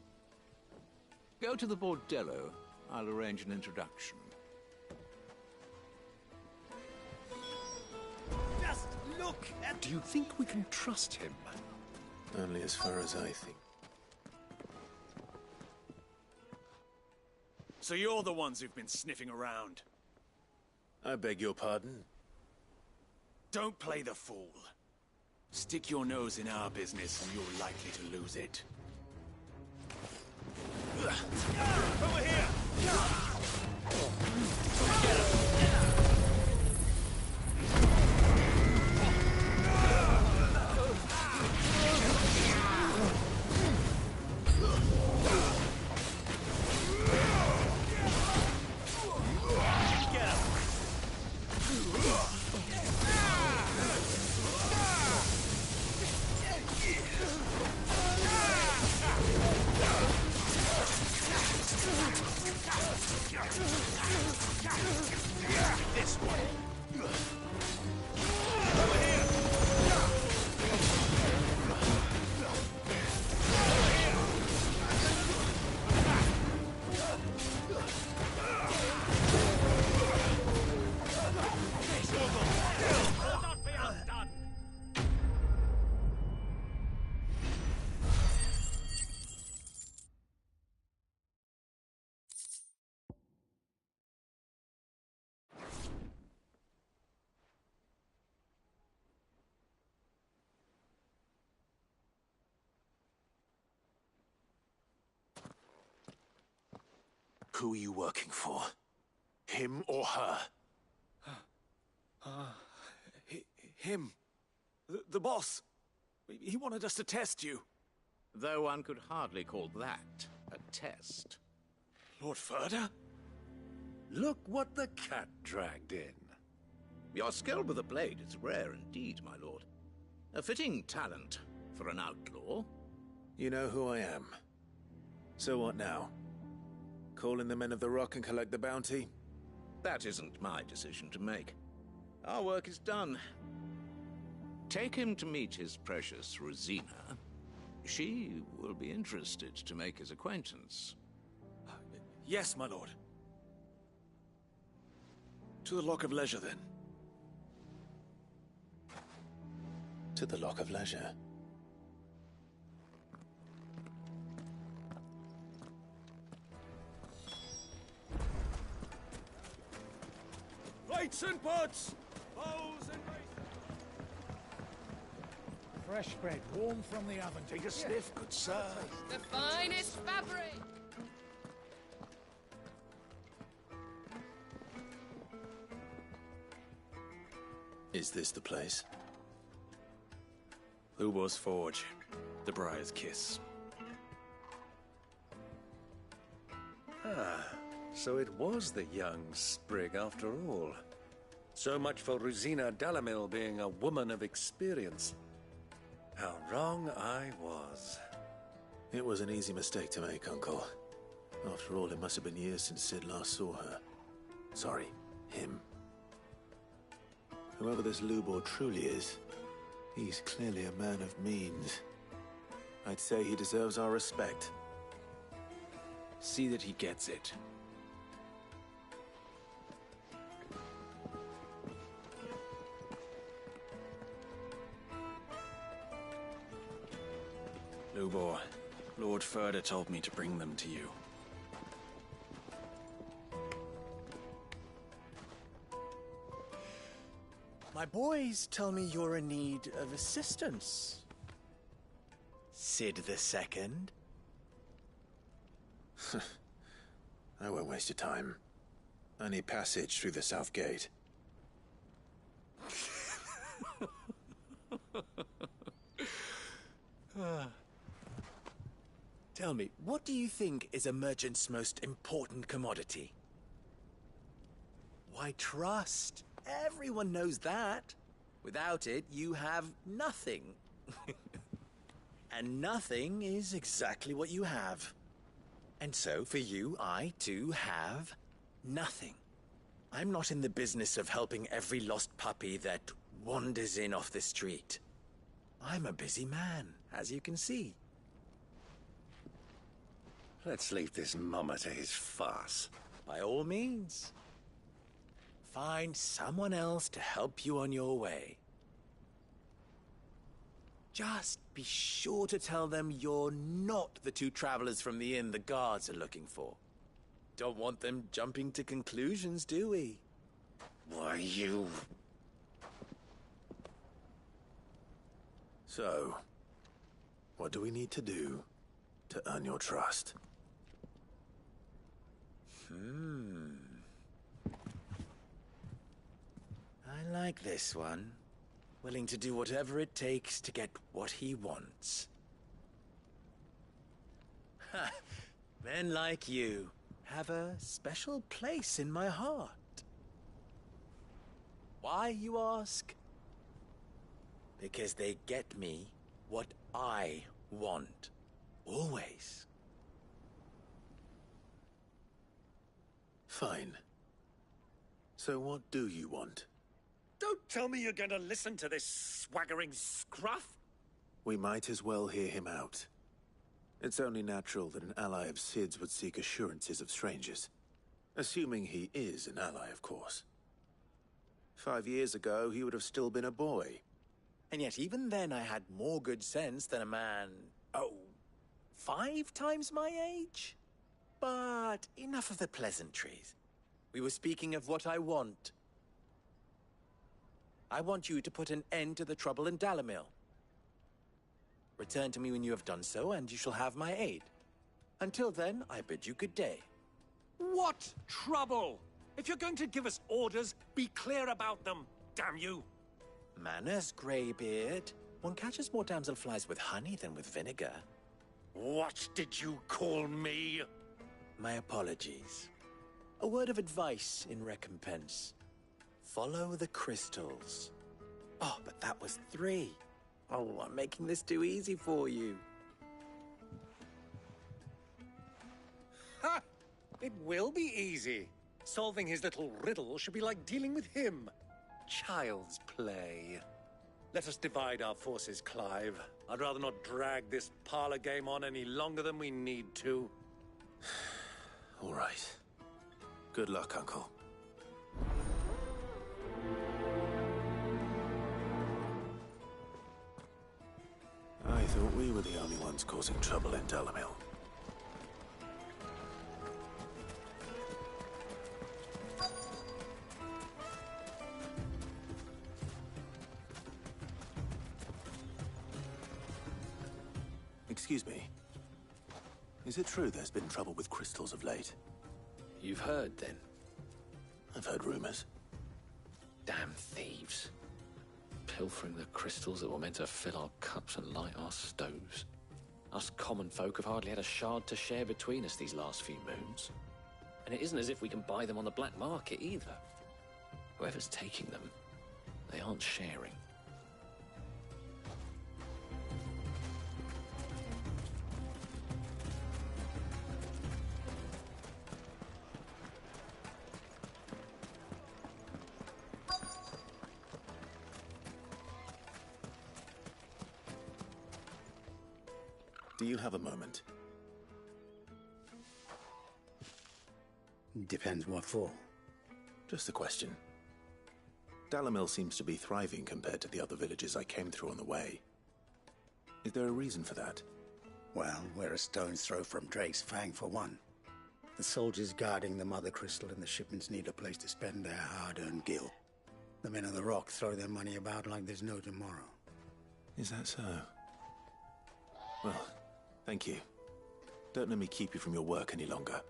Speaker 6: Go to the bordello. I'll arrange an introduction.
Speaker 15: Just look at... Do you think we can trust him?
Speaker 1: Only as far as I think.
Speaker 15: So you're the ones who've been sniffing around?
Speaker 1: I beg your pardon?
Speaker 15: Don't play the fool. Stick your nose in our business and you're likely to lose it. Over here! This way. Over here. Not be undone.
Speaker 1: Who are you working for? Him or her?
Speaker 15: Him. The boss. He wanted us to test you.
Speaker 6: Though one could hardly call that a test.
Speaker 15: Lord Furder? Look what the cat dragged in.
Speaker 6: Your skill with the blade is rare indeed, my lord. A fitting talent for an outlaw.
Speaker 1: You know who I am. So what now? Call in the Men of the Rock and collect the bounty?
Speaker 6: That isn't my decision to make. Our work is done. Take him to meet his precious Rosina. She will be interested to make his acquaintance.
Speaker 15: Yes, my lord. To the Lock of Leisure, then.
Speaker 1: To the Lock of Leisure.
Speaker 15: Plates and pots! Bowls and
Speaker 18: Fresh bread, warm from the oven.
Speaker 15: Take a sniff, good sir.
Speaker 4: The finest fabric!
Speaker 1: Is this the place?
Speaker 15: Ubor's Forge. The Briar's Kiss. Ah, so it was the young sprig after all. So much for Rosina Dalamil being a woman of experience. How wrong I was.
Speaker 1: It was an easy mistake to make, Uncle. After all, it must have been years since Sid last saw her. Sorry, him. Whoever this Lubor truly is, he's clearly a man of means. I'd say he deserves our respect.
Speaker 6: See that he gets it.
Speaker 5: Lubor, Lord Furder told me to bring them to you.
Speaker 13: My boys tell me you're in need of assistance. Sid the Second?
Speaker 1: I won't waste your time. I need passage through the south gate.
Speaker 13: Tell me, what do you think is a merchant's most important commodity? Why, trust. Everyone knows that. Without it, you have nothing. And nothing is exactly what you have. And so, for you, I, too, have nothing. I'm not in the business of helping every lost puppy that wanders in off the street. I'm a busy man, as you can see.
Speaker 15: Let's leave this mummer to his farce.
Speaker 13: By all means. Find someone else to help you on your way. Just be sure to tell them you're not the two travelers from the inn the guards are looking for. Don't want them jumping to conclusions, do we?
Speaker 15: Why, you...
Speaker 1: So, what do we need to do to earn your trust?
Speaker 13: I like this one. Willing to do whatever it takes to get what he wants. Ha! Men like you have a special place in my heart. Why, you ask? Because they get me what I want. Always.
Speaker 1: Fine. So what do you want?
Speaker 15: Don't tell me you're going to listen to this swaggering scruff!
Speaker 1: We might as well hear him out. It's only natural that an ally of Sid's would seek assurances of strangers. Assuming he is an ally, of course. 5 years ago, he would have still been a boy.
Speaker 13: And yet even then I had more good sense than a man... 5 times my age? But enough of the pleasantries. We were speaking of what I want. I want you to put an end to the trouble in Dalamil. Return to me when you have done so, and you shall have my aid. Until then, I bid you good day.
Speaker 15: What trouble? If you're going to give us orders, be clear about them, damn you!
Speaker 13: Manners, Greybeard. One catches more damselflies with honey than with vinegar.
Speaker 15: What did you call me?
Speaker 13: My apologies. A word of advice in recompense. Follow the crystals. Oh, but that was 3. Oh, I'm making this too easy for you.
Speaker 15: Ha! It will be easy. Solving his little riddle should be like dealing with him. Child's play. Let us divide our forces, Clive. I'd rather not drag this parlor game on any longer than we need to.
Speaker 1: All right. Good luck, Uncle. I thought we were the only ones causing trouble in Dalamil. Excuse me. Is it true there's been trouble with crystals of late?
Speaker 2: You've heard, then?
Speaker 1: I've heard rumors.
Speaker 2: Damn thieves. Pilfering the crystals that were meant to fill our cups and light our stoves. Us common folk have hardly had a shard to share between us these last few moons. And it isn't as if we can buy them on the black market either. Whoever's taking them, they aren't sharing.
Speaker 1: Do you have a moment?
Speaker 18: Depends what for.
Speaker 1: Just a question. Dalamil seems to be thriving compared to the other villages I came through on the way. Is there a reason for that?
Speaker 18: Well, we're a stone's throw from Drake's Fang, for one. The soldiers guarding the Mother Crystal and the shipments need a place to spend their hard-earned gil. The men of the Rock throw their money about like there's no tomorrow.
Speaker 1: Is that so? Well, thank you. Don't let me keep you from your work any longer.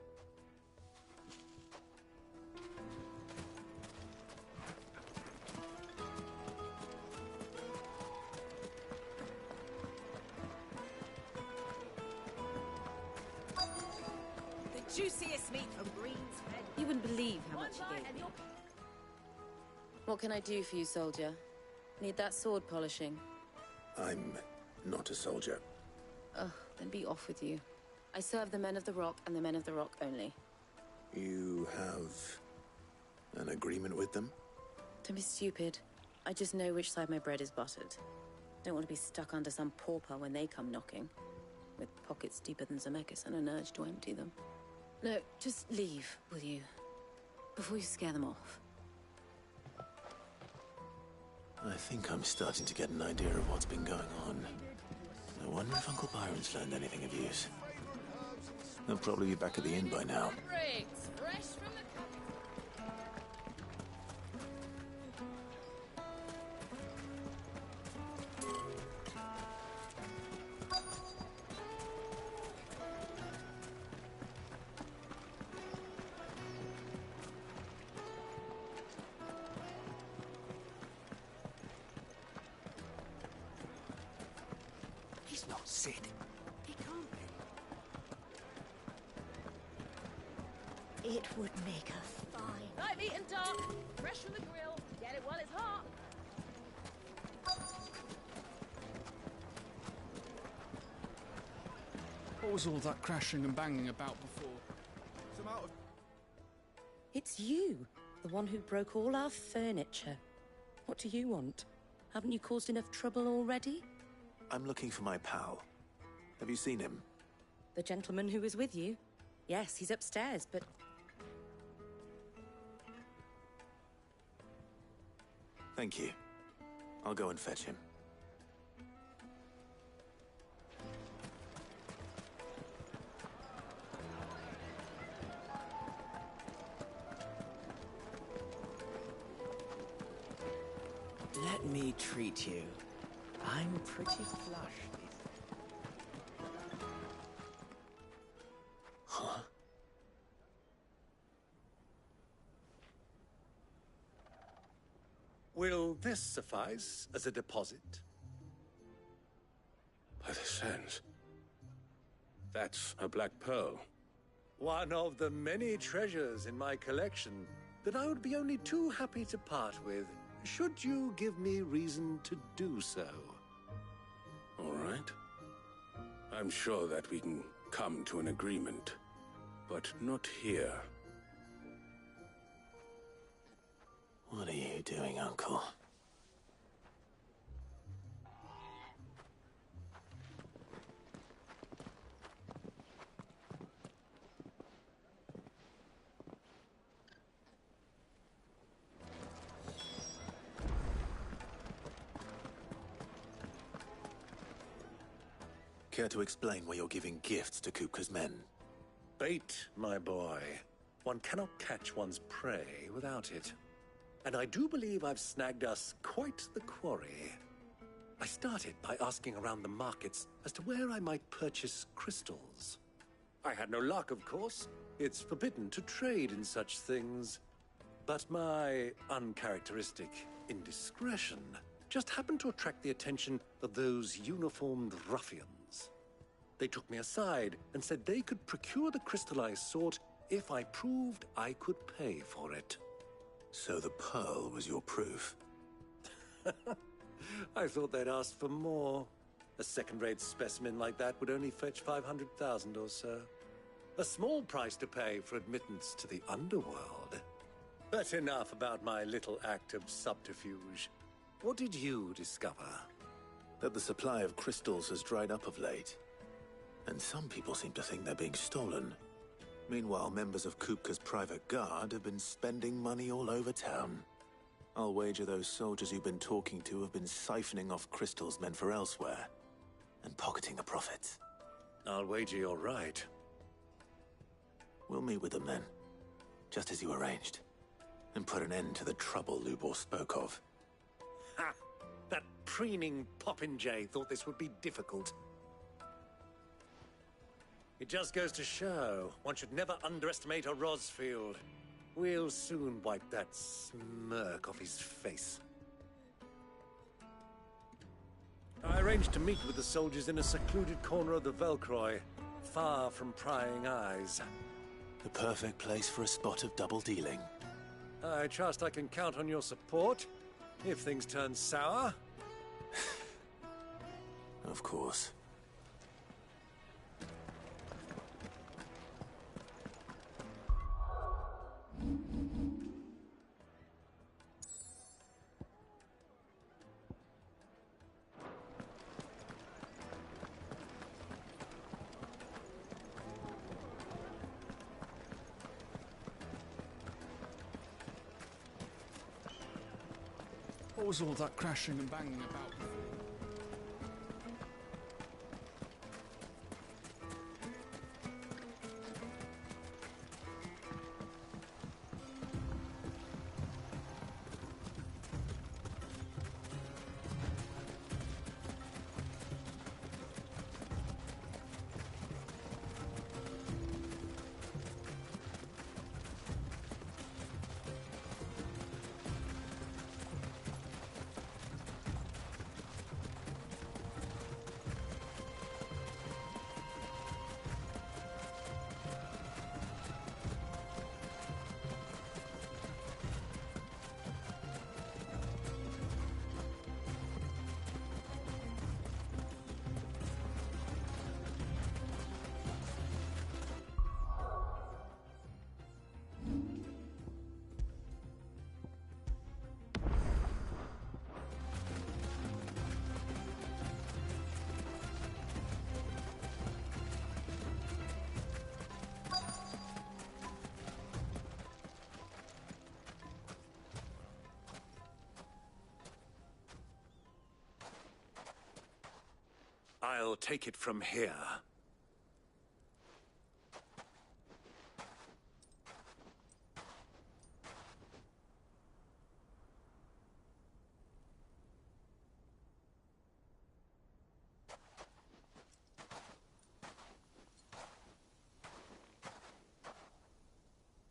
Speaker 9: Juiciest meat from Green's Head. You wouldn't believe how much he gave me. What can I do for you, soldier? Need that sword polishing?
Speaker 1: I'm not a soldier.
Speaker 9: Oh, then be off with you. I serve the men of the Rock and the men of the Rock only.
Speaker 1: You have an agreement with them?
Speaker 9: Don't be stupid. I just know which side my bread is buttered. Don't want to be stuck under some pauper when they come knocking, with pockets deeper than Zemeckis and an urge to empty them. No, just leave, will you? Before you scare them off.
Speaker 1: I think I'm starting to get an idea of what's been going on. I wonder if Uncle Byron's learned anything of use. They'll probably be back at the inn by now.
Speaker 4: Briggs, fresh from the
Speaker 18: He's not Sid. He can't be.
Speaker 12: It would make a fine.
Speaker 4: live eaten dark, fresh from the grill. Get it while it's hot.
Speaker 8: What was all that crashing and banging about before? Some out of...
Speaker 9: It's you, the one who broke all our furniture. What do you want? Haven't you caused enough trouble already?
Speaker 1: I'm looking for my pal. Have you seen him?
Speaker 9: The gentleman who was with you? Yes, he's upstairs, but...
Speaker 1: Thank you. I'll go and fetch him.
Speaker 13: Let me treat you. I'm pretty flush.
Speaker 1: Huh?
Speaker 15: Will this suffice as a deposit?
Speaker 3: By the sands. That's a black pearl.
Speaker 15: One of the many treasures in my collection that I would be only too happy to part with, should you give me reason to do so.
Speaker 3: All right. I'm sure that we can come to an agreement, but not here.
Speaker 1: What are you doing, Uncle? Care to explain why you're giving gifts to Kupka's men?
Speaker 15: Bait, my boy. One cannot catch one's prey without it. And I do believe I've snagged us quite the quarry. I started by asking around the markets as to where I might purchase crystals. I had no luck, of course. It's forbidden to trade in such things. But my uncharacteristic indiscretion just happened to attract the attention of those uniformed ruffians. They took me aside and said they could procure the crystal I sought if I proved I could pay for it.
Speaker 1: So the pearl was your proof?
Speaker 15: I thought they'd asked for more. A second-rate specimen like that would only fetch 500,000 or so. A small price to pay for admittance to the underworld. But enough about my little act of subterfuge. What did you discover?
Speaker 1: That the supply of crystals has dried up of late. And some people seem to think they're being stolen. Meanwhile, members of Kupka's private guard have been spending money all over town. I'll wager those soldiers you've been talking to have been siphoning off crystals meant for elsewhere, and pocketing the profits.
Speaker 15: I'll wager you're right.
Speaker 1: We'll meet with them then, just as you arranged, and put an end to the trouble Lubor spoke of.
Speaker 15: Ha! That preening popinjay thought this would be difficult. It just goes to show, one should never underestimate a Rosfield. We'll soon wipe that smirk off his face. I arranged to meet with the soldiers in a secluded corner of the Velcroy, far from prying eyes.
Speaker 1: The perfect place for a spot of double dealing.
Speaker 15: I trust I can count on your support, if things turn sour.
Speaker 1: Of course.
Speaker 8: What was all that crashing and banging about before?
Speaker 15: I'll take it from here.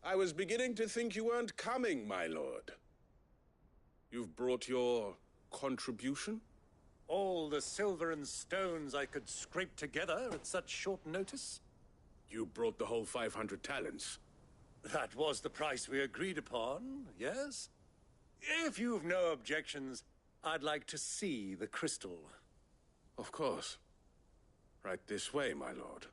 Speaker 3: I was beginning to think you weren't coming, my lord. You've brought your contribution?
Speaker 15: All the silver and stones I could scrape together at such short notice?
Speaker 3: You brought the whole 500 talents.
Speaker 15: That was the price we agreed upon, yes? If you've no objections, I'd like to see the crystal.
Speaker 3: Of course. Right this way, my lord.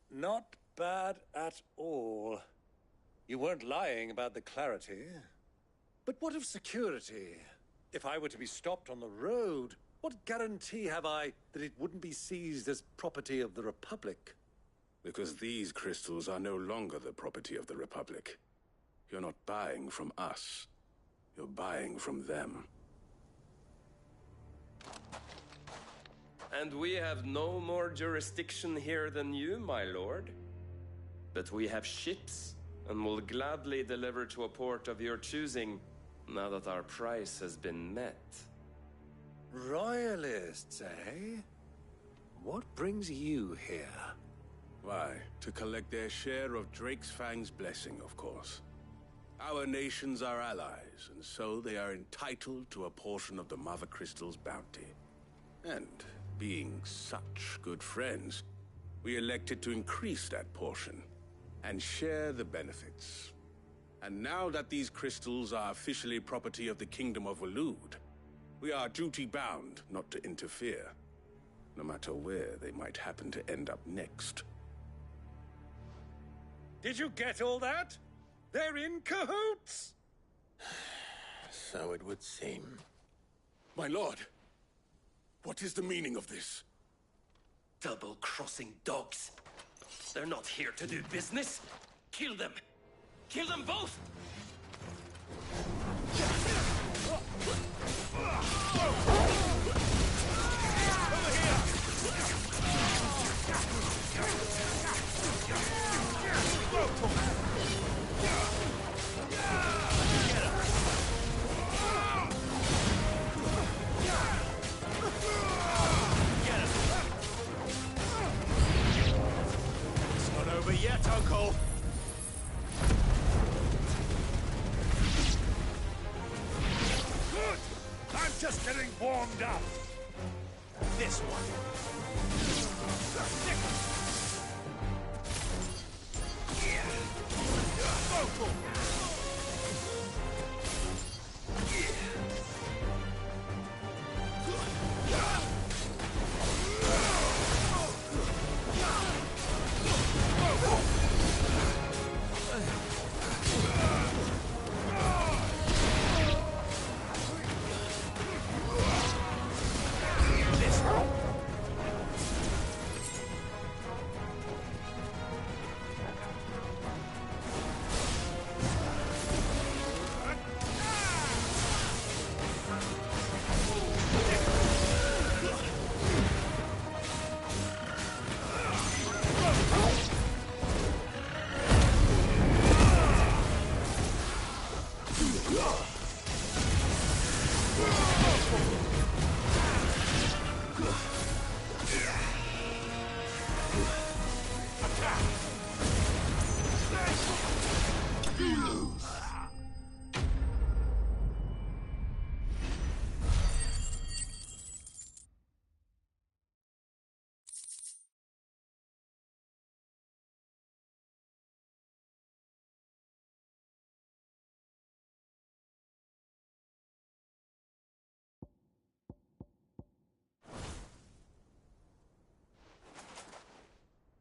Speaker 15: Not bad at all. You weren't lying about the clarity. But what of security? If I were to be stopped on the road, what guarantee have I that it wouldn't be seized as property of the Republic?
Speaker 3: Because these crystals are no longer the property of the Republic. You're not buying from us. You're buying from them.
Speaker 24: And we have no more jurisdiction here than you, my lord. But we have ships, and will gladly deliver to a port of your choosing, now that our price has been met.
Speaker 15: Royalists, eh? What brings you here?
Speaker 3: Why, to collect their share of Drakesfang's blessing, of course. Our nations are allies, and so they are entitled to a portion of the Mother Crystal's bounty. And, being such good friends, we elected to increase that portion and share the benefits. And now that these crystals are officially property of the Kingdom of Waloed, we are duty-bound not to interfere, no matter where they might happen to end up next.
Speaker 15: Did you get all that? They're in cahoots!
Speaker 1: So it would seem.
Speaker 3: My lord, what is the meaning of this?
Speaker 10: Double-crossing dogs. They're not here to do business. Kill them. Kill them both!
Speaker 13: It's not over yet, Uncle.
Speaker 10: Good! I'm just getting warmed up.
Speaker 13: This one.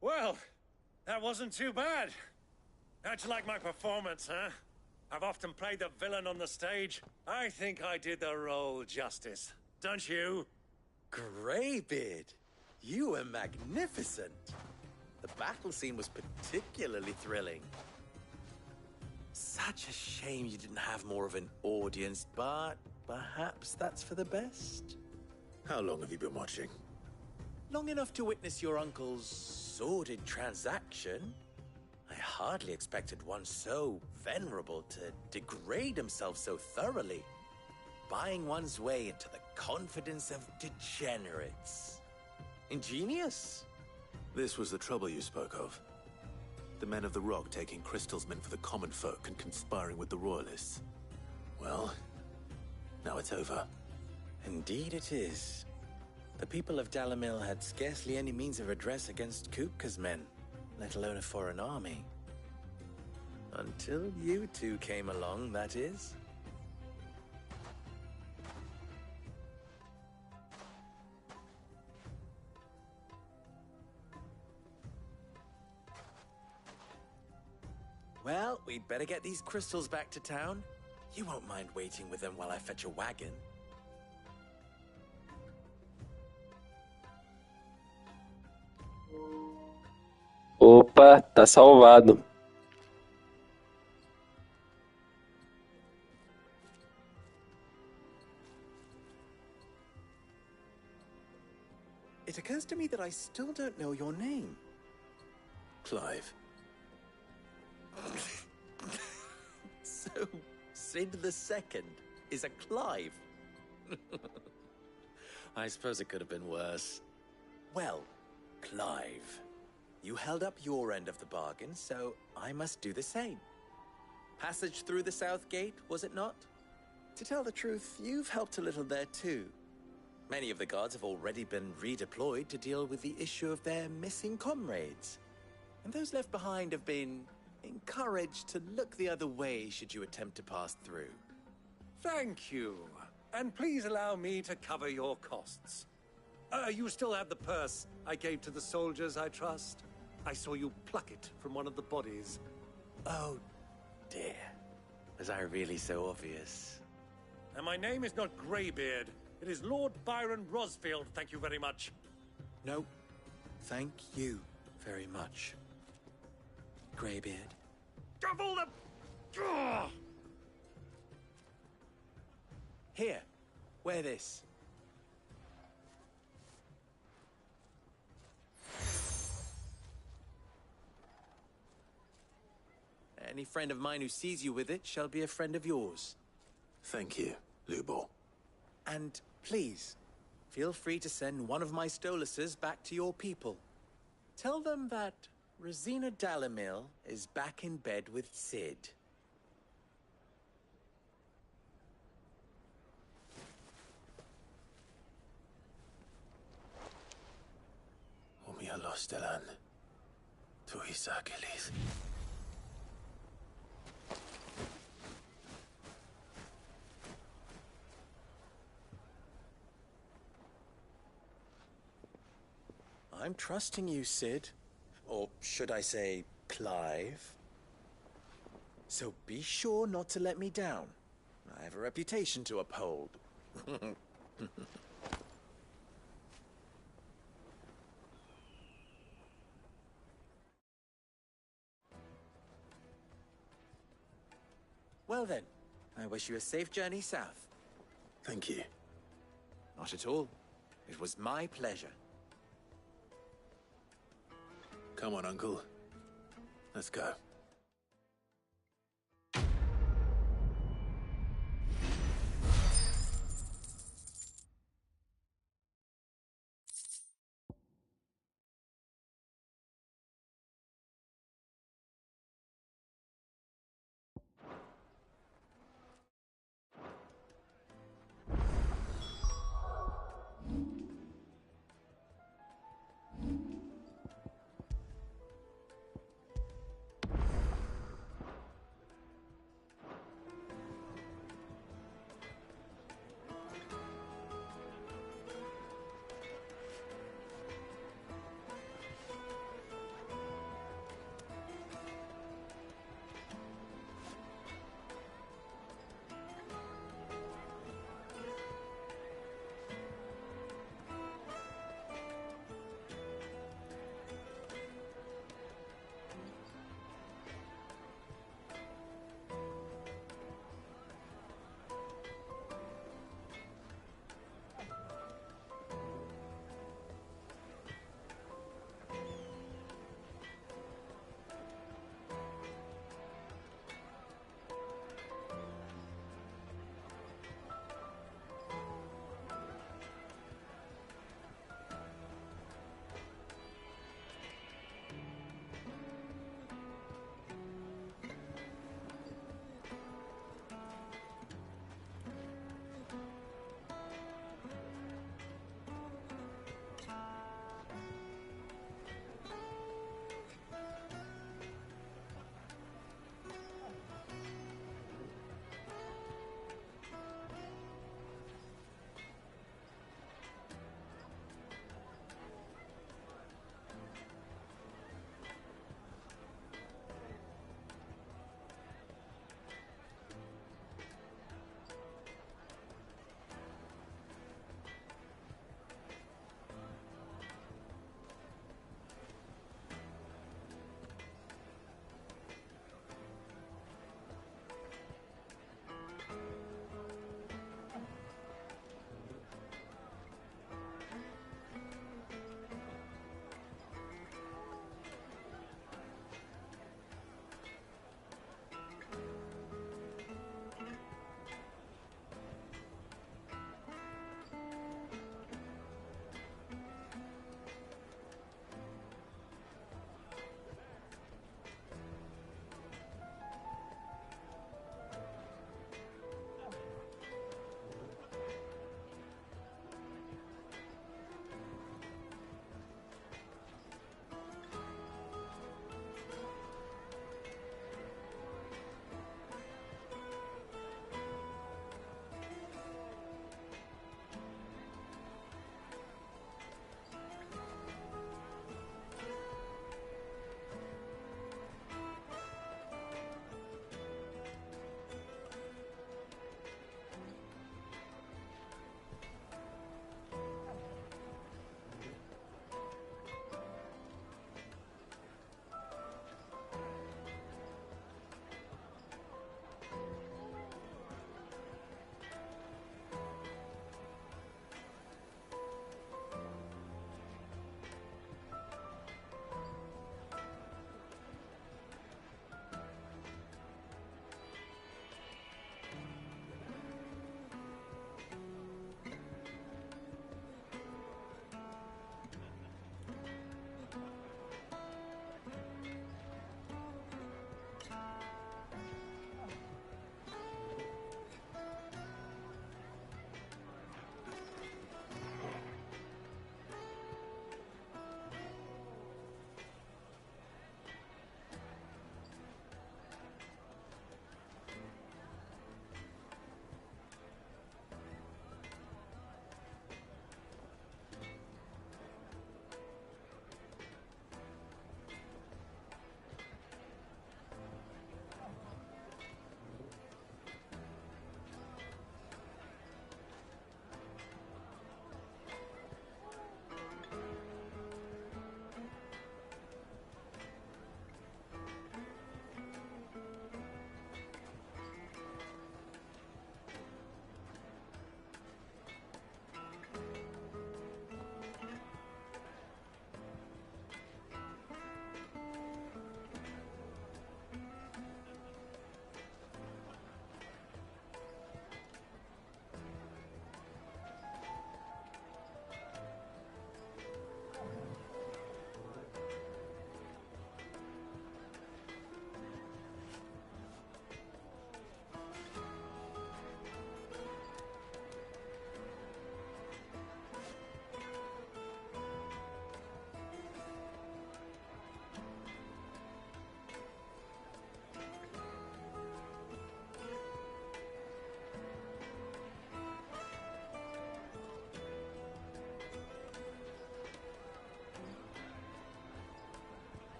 Speaker 15: Well, that wasn't too bad. How'd you like my performance, huh? I've often played the villain on the stage. I think I did the role justice. Don't you?
Speaker 13: Greybeard, you were magnificent. The battle scene was particularly thrilling. Such a shame you didn't have more of an audience, but perhaps that's for the best.
Speaker 1: How long have you been watching?
Speaker 13: Long enough to witness your uncle's sordid transaction. I hardly expected one so venerable to degrade himself so thoroughly, buying one's way into the confidence of degenerates. Ingenious.
Speaker 1: This was the trouble you spoke of. The men of the Rock taking crystals meant for the common folk and conspiring with the Royalists. Well, now it's over.
Speaker 13: Indeed it is. The people of Dalamil had scarcely any means of redress against Kupka's men, let alone a foreign army. Until you two came along, that is. Well, we'd better get these crystals back to town. You won't mind waiting with them while I fetch a wagon.
Speaker 16: Opa, tá salvado.
Speaker 13: It occurs to me that I still don't know your name.
Speaker 1: Clive.
Speaker 13: So, Sid the Second is a Clive. I suppose it could have been worse. Well, Clive, you held up your end of the bargain, so I must do the same. Passage through the South Gate, was it not? To tell the truth, you've helped a little there too. Many of the guards have already been redeployed to deal with the issue of their missing comrades. And those left behind have been encouraged to look the other way should you attempt to pass through.
Speaker 15: Thank you. And please allow me to cover your costs. You still have the purse I gave to the soldiers, I trust? I saw you pluck it from one of the bodies.
Speaker 13: Oh, dear. Was I really so obvious?
Speaker 15: And my name is not Greybeard. It is Lord Byron Rosfield, thank you very much.
Speaker 13: No, thank you very much, Greybeard.
Speaker 15: Of all the... Ugh!
Speaker 13: Here, wear this. Any friend of mine who sees you with it shall be a friend of yours.
Speaker 1: Thank you, Lubo.
Speaker 13: And please, feel free to send one of my Stoluses back to your people. Tell them that Rosina Dalamil is back in bed with Cid.
Speaker 1: Umia Lostelan. Tuisa Achilles.
Speaker 13: I'm trusting you, Cid. Or should I say, Clive? So be sure not to let me down. I have a reputation to uphold. Well then, I wish you a safe journey south.
Speaker 1: Thank you.
Speaker 13: Not at all. It was my pleasure.
Speaker 1: Come on, Uncle. Let's go.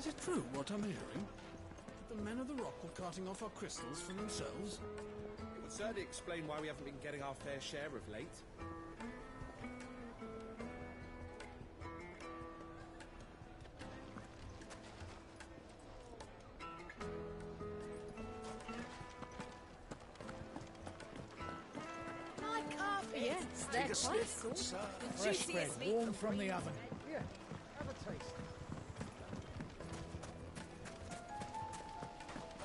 Speaker 8: Is it true what I'm hearing? That the men of the rock were carting off our crystals for themselves?
Speaker 17: It would certainly explain why we haven't been getting our fair share of late.
Speaker 19: Yes, they're quite cool. The
Speaker 20: Fresh bread,
Speaker 19: juiciest meat
Speaker 20: warm from the oven.
Speaker 11: Yeah, have a taste.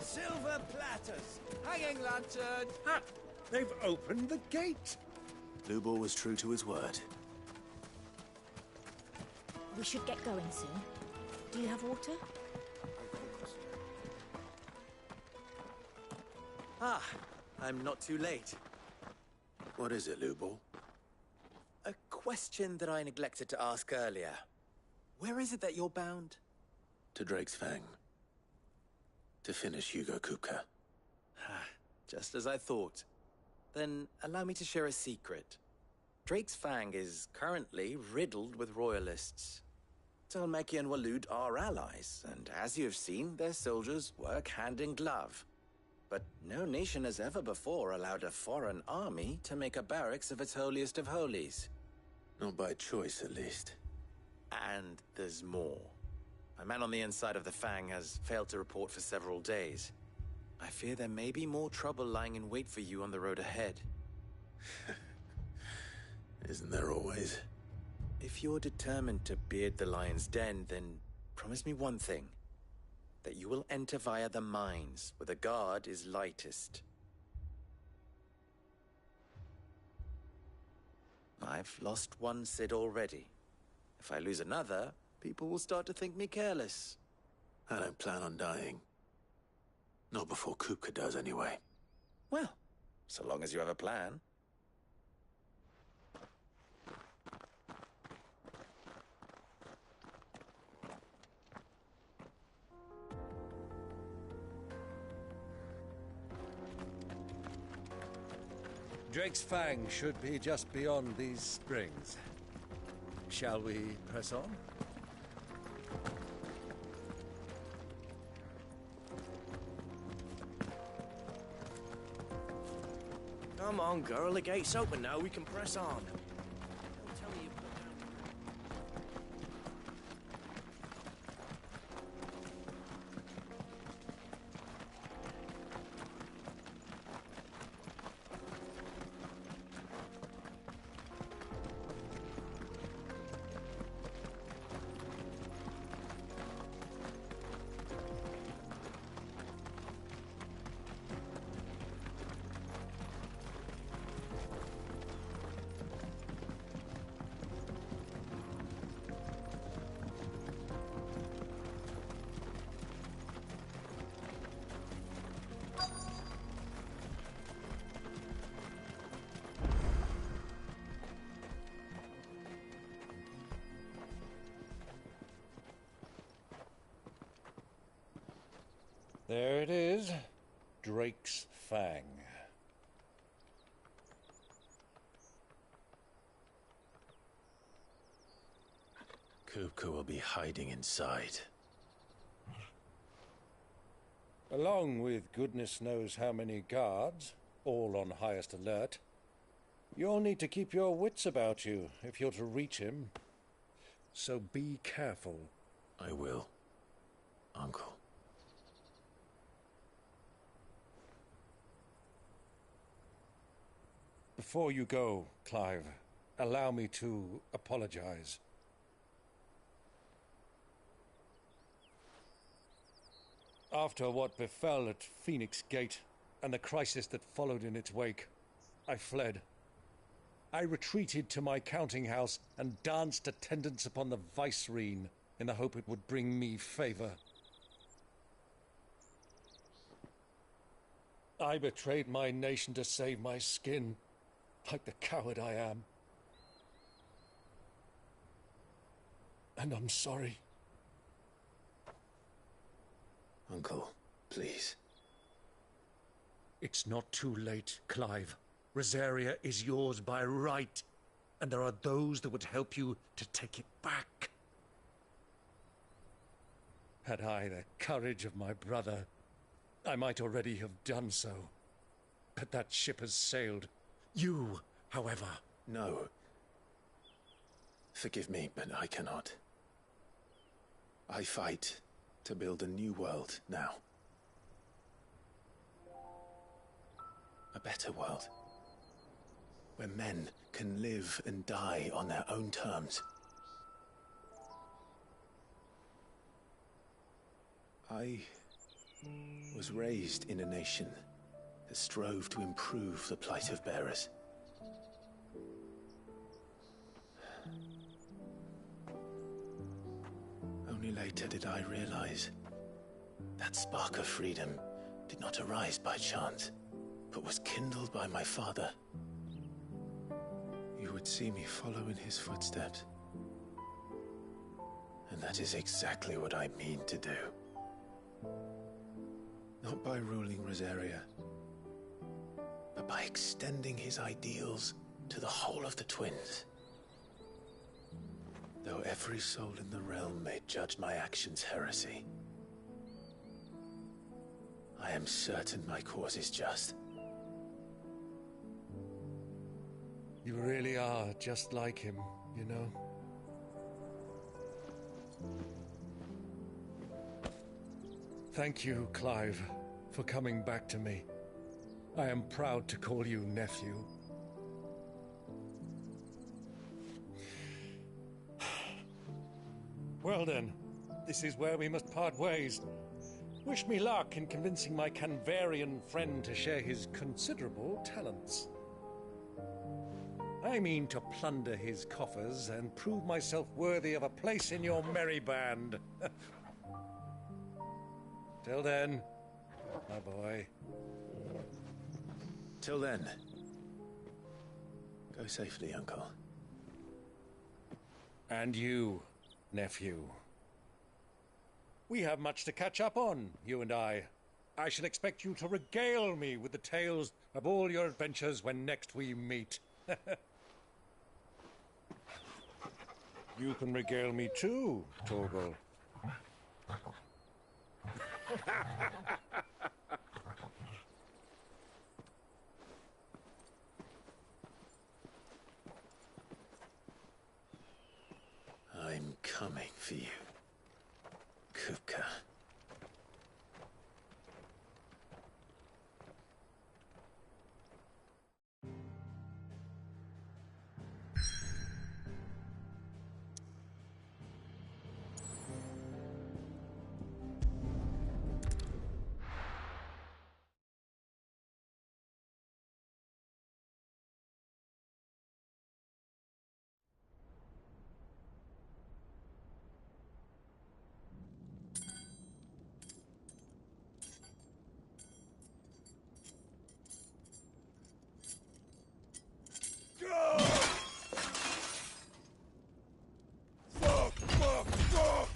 Speaker 17: Silver platters! Hanging lantern! Ha! They've opened the gate!
Speaker 1: Lubor was true to his word.
Speaker 19: We should get going soon. Do you have water?
Speaker 13: Ah, I'm not too late.
Speaker 1: What is it, Lubor?
Speaker 13: A question that I neglected to ask earlier. Where is it that you're bound?
Speaker 1: To Drake's Fang. To finish Hugo Kupka.
Speaker 13: Just as I thought. Then allow me to share a secret. Drake's Fang is currently riddled with royalists. Talmeki and Walud are allies, and as you have seen, their soldiers work hand in glove. But no nation has ever before allowed a foreign army to make a barracks of its holiest of holies.
Speaker 1: Not by choice, at least.
Speaker 13: And there's more. A man on the inside of the Fang has failed to report for several days. I fear there may be more trouble lying in wait for you on the road ahead.
Speaker 1: Isn't there always?
Speaker 13: If you're determined to beard the lion's den, then promise me one thing. That you will enter via the mines, where the guard is lightest. I've lost one Cid already. If I lose another, people will start to think me careless.
Speaker 1: I don't plan on dying. Not before Kupka does, anyway.
Speaker 13: Well, so long as you have a plan.
Speaker 15: Drake's Fang should be just beyond these springs. Shall we press on?
Speaker 5: Come on, girl, the gate's open now, we can press on.
Speaker 15: There it is. Drake's Fang.
Speaker 1: Kupka will be hiding inside.
Speaker 15: Along with goodness knows how many guards, all on highest alert. You'll need to keep your wits about you if you're to reach him. So be careful.
Speaker 1: I will, Uncle.
Speaker 15: Before you go, Clive, allow me to apologize. After what befell at Phoenix Gate and the crisis that followed in its wake, I fled. I retreated to my counting house and danced attendance upon the vicereine in the hope it would bring me favor. I betrayed my nation to save my skin, like the coward I am. And I'm sorry.
Speaker 1: Uncle, please.
Speaker 15: It's not too late, Clive. Rosaria is yours by right, and there are those that would help you to take it back. Had I the courage of my brother, I might already have done so. But that ship has sailed. You, however...
Speaker 1: No. Forgive me, but I cannot. I fight to build a new world now. A better world. Where men can live and die on their own terms. I was raised in a nation that strove to improve the plight of bearers. Only later did I realize that spark of freedom did not arise by chance, but was kindled by my father. You would see me follow in his footsteps. And that is exactly what I mean to do. Not by ruling Rosaria, but by extending his ideals to the whole of the twins. Though every soul in the realm may judge my actions heresy, I am certain my cause is just.
Speaker 15: You really are just like him, you know? Thank you, Clive, for coming back to me. I am proud to call you nephew. Well then, this is where we must part ways. Wish me luck in convincing my Canvarian friend to share his considerable talents. I mean to plunder his coffers and prove myself worthy of a place in your merry band. Till then, my boy.
Speaker 1: Till then, go safely, Uncle.
Speaker 15: And you, nephew. We have much to catch up on, you and I. I shall expect you to regale me with the tales of all your adventures when next we meet. You can regale me too, Torgal.
Speaker 1: I'm coming for you, Kupka.
Speaker 17: Fuck!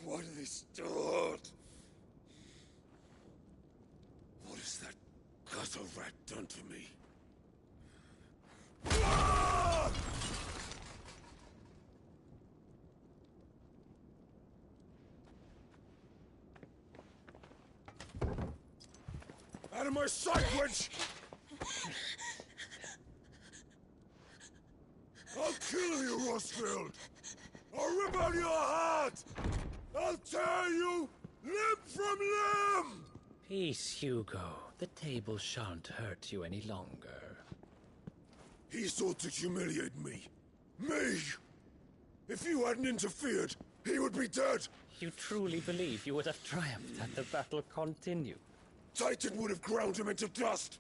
Speaker 17: What have they start? What has that gutter rat done to me? Out of my sight, wench! I'll kill you, Rosfield! I'll rip out your heart! I'll tear you limb from limb!
Speaker 7: Peace, Hugo. The table shan't hurt you any longer.
Speaker 17: He sought to humiliate me. Me! If you hadn't interfered, he would be dead!
Speaker 7: You truly believe you would have triumphed had the battle continued?
Speaker 17: Titan would have ground him into dust!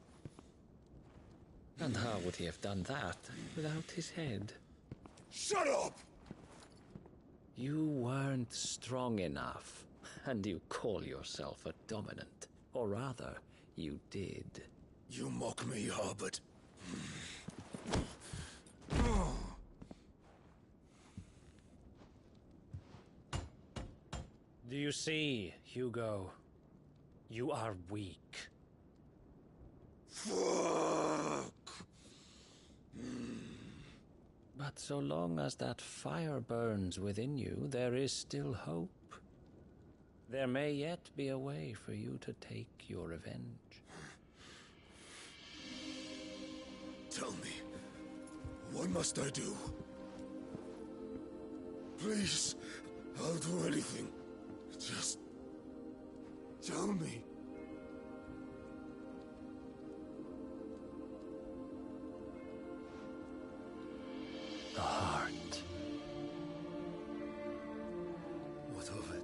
Speaker 7: And how would he have done that without his head?
Speaker 17: Shut up!
Speaker 7: You weren't strong enough, and you call yourself a dominant. Or rather, you did.
Speaker 17: You mock me, Harbert.
Speaker 7: Do you see, Hugo? You are weak.
Speaker 17: Fuck!
Speaker 7: But so long as that fire burns within you, there is still hope. There may yet be a way for you to take your revenge.
Speaker 17: Tell me, what must I do? Please, I'll do anything. Just tell me.
Speaker 7: The heart.
Speaker 17: What of it?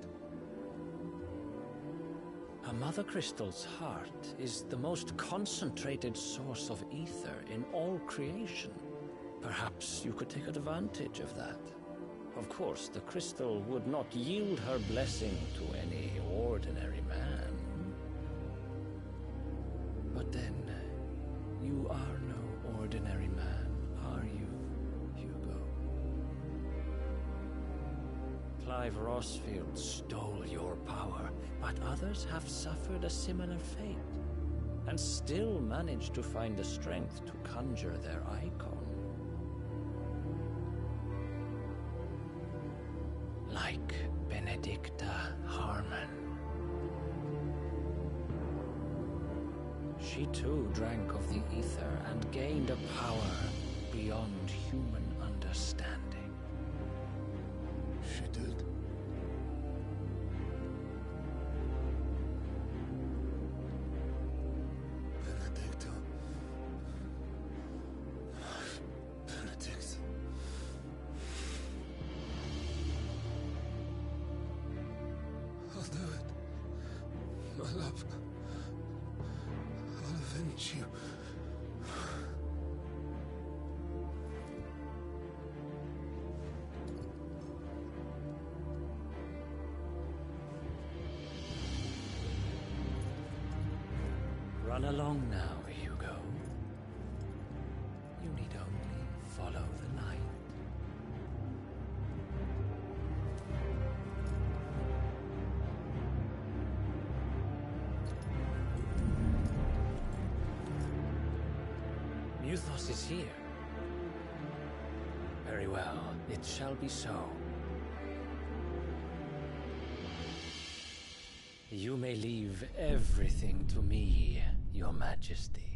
Speaker 7: A mother crystal's heart is the most concentrated source of ether in all creation. Perhaps you could take advantage of that. Of course, the crystal would not yield her blessing to any ordinary man. But then, you are no ordinary man, are you, Hugo? Clive Rosfield stole your power, but others have suffered a similar fate, and still managed to find the strength to conjure their icon. Like Benedicta Harmon. She too drank of the ether and gained a power beyond human understanding.
Speaker 17: She did? Benedicta. Benedict. I'll do it. My love. I'll avenge you.
Speaker 7: Run along now, Hugo. You need only follow the light. Muthos is here. Very well, it shall be so. You may leave everything to me, Your Majesty.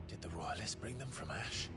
Speaker 1: Did the royalists bring them from Ash?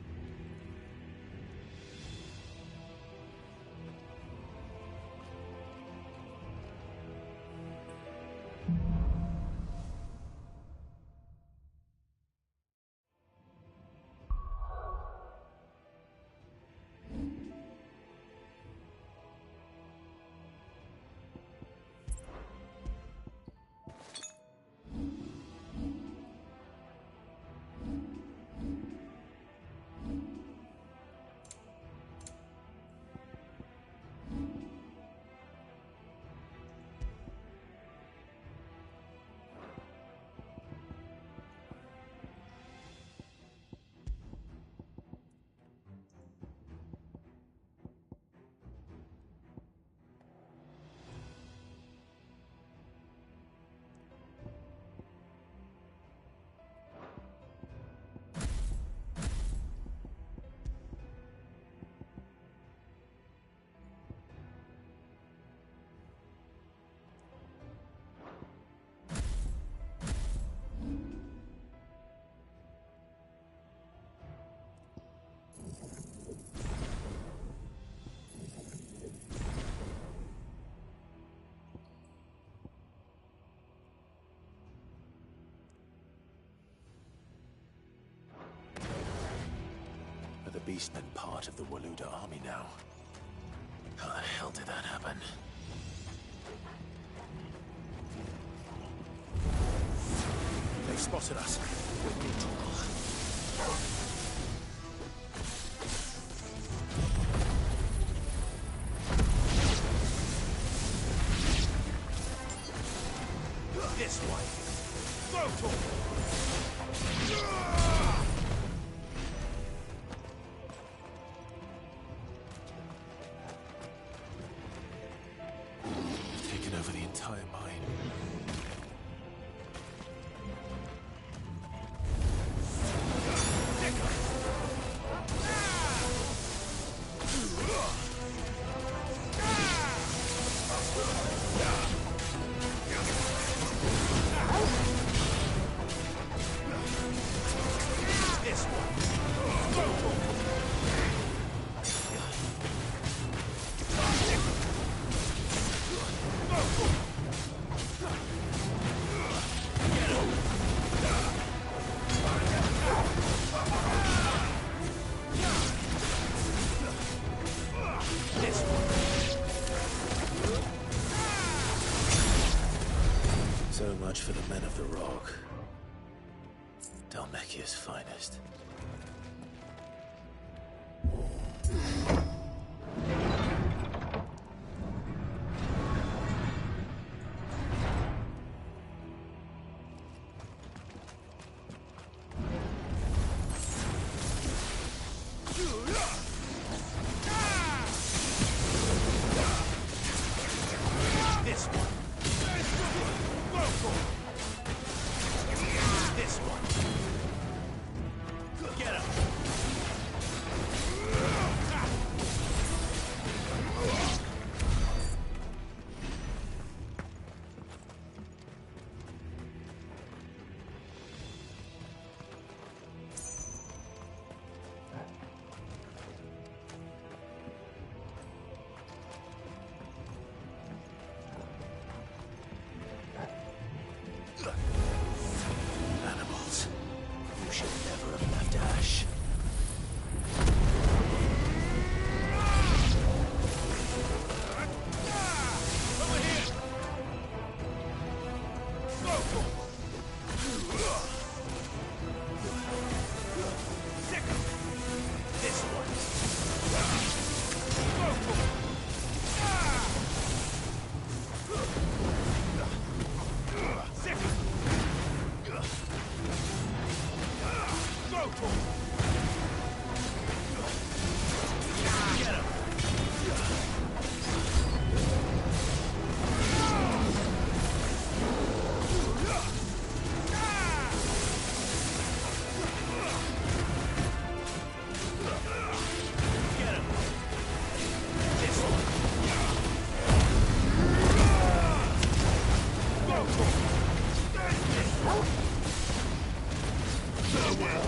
Speaker 1: The beastmen part of the Waluda army now. How the hell did that happen? They've spotted us. We need Torgal. This way. Go, Torgal! Taken over the entire mine. So much for the men of the rock. Dalmekia's finest. Animals. You should never have left Ash. Over here! Go! Second! This one! Go! Second! Go! Get him! Get him! This one! Go! Farewell!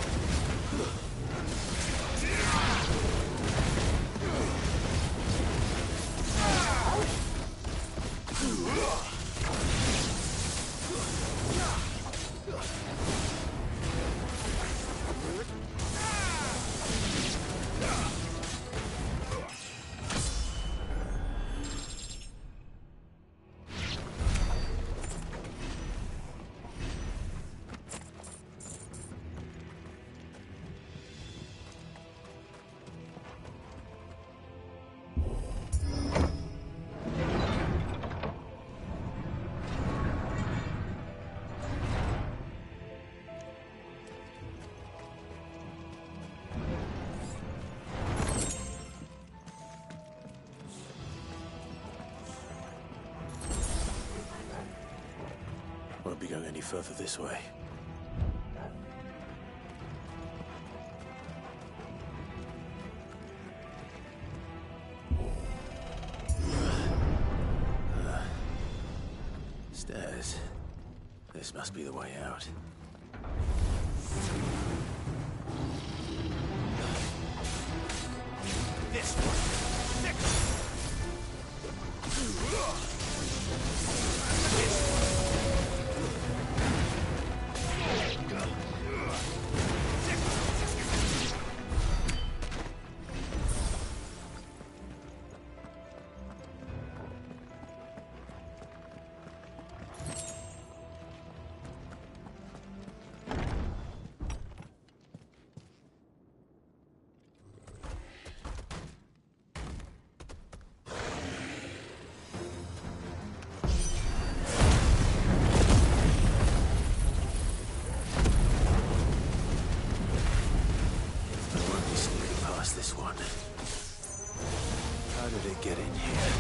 Speaker 1: Won't be going any further this way. Stairs. This must be the way out. This one. Next. get in here.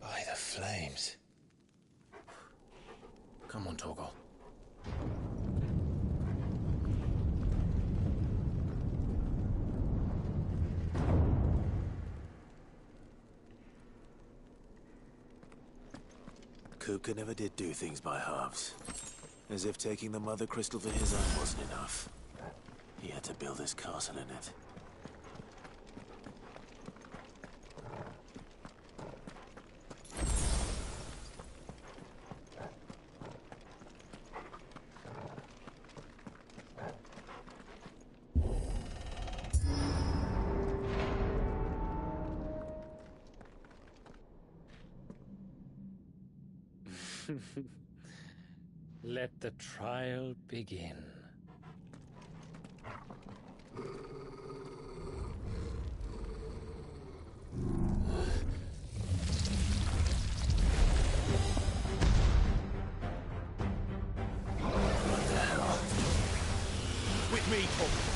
Speaker 1: By the flames. Come on, Torgal. Kupka never did do things by halves. As if taking the Mother Crystal for his own wasn't enough. He had to build his castle in it.
Speaker 7: Let the trial begin.
Speaker 1: What the hell? With me, Torgal.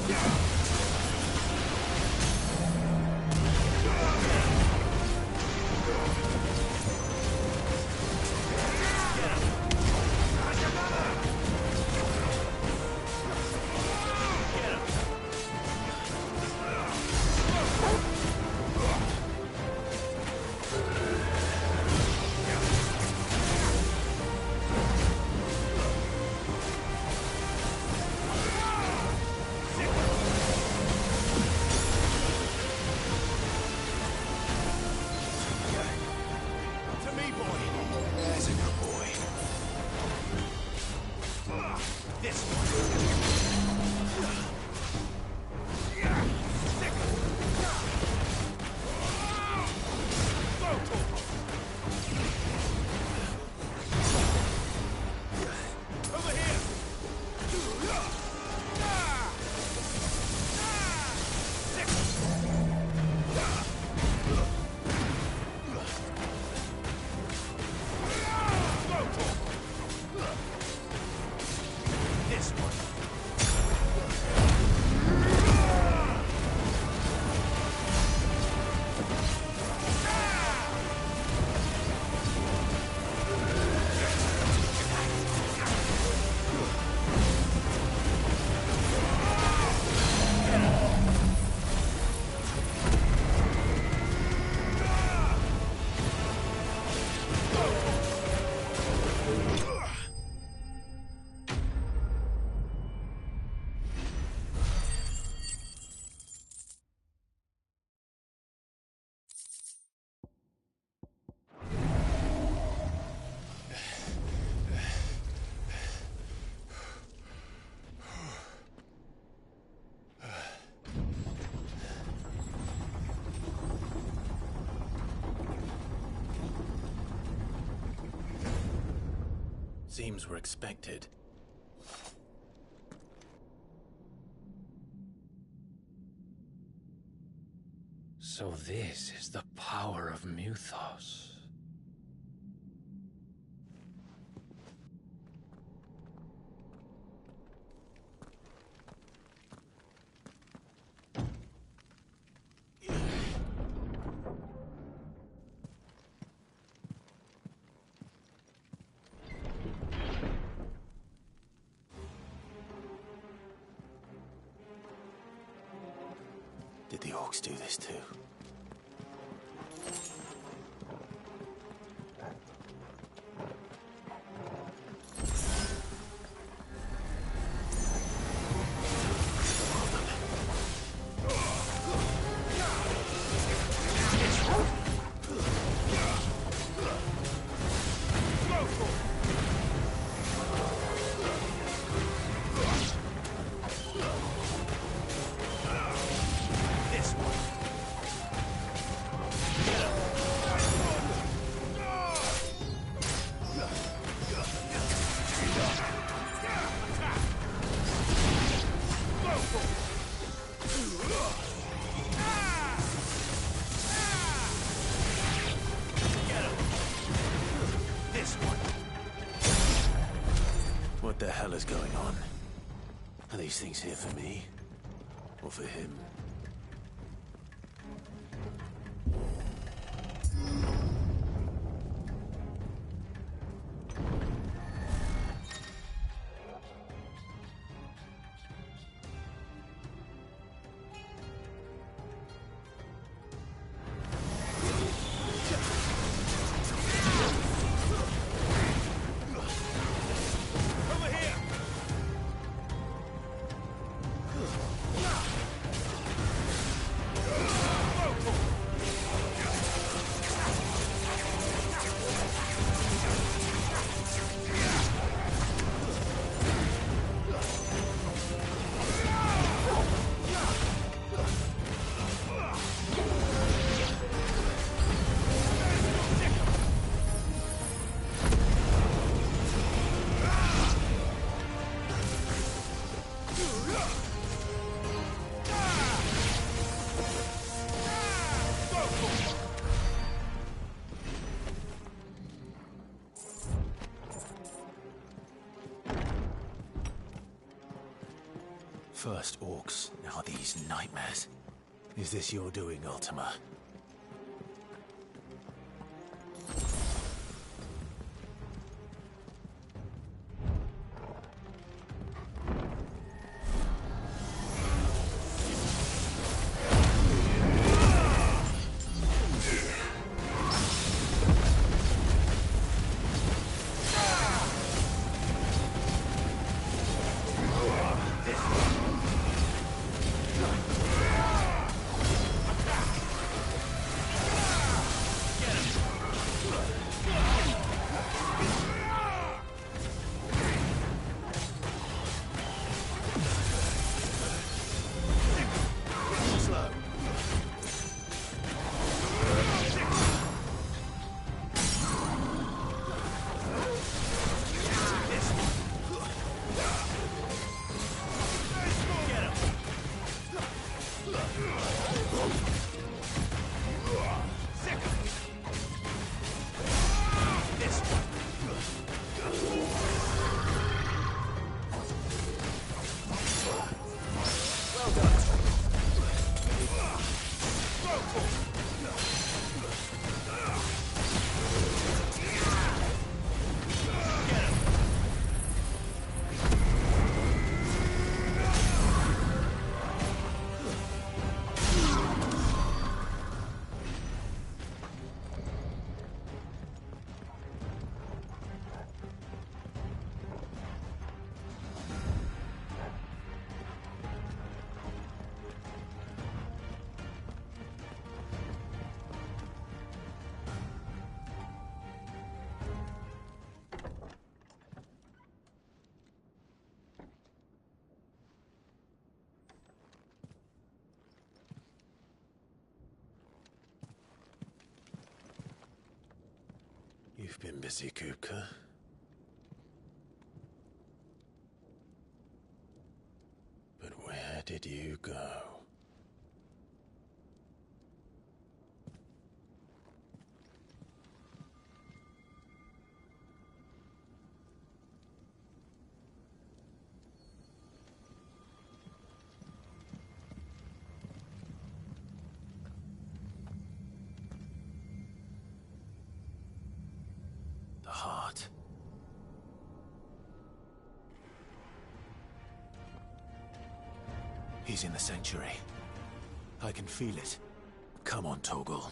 Speaker 17: Yeah!
Speaker 1: Seems we're expected.
Speaker 7: So this is the power of Mythos.
Speaker 1: Did the orcs do this too? What the hell is going on? Are these things here for me? Or for him? First orcs, now these nightmares. Is this your doing, Ultima? You've been busy, Kupka. did you go? The heart. He's in the sanctuary. I can feel it. Come on, Torgal.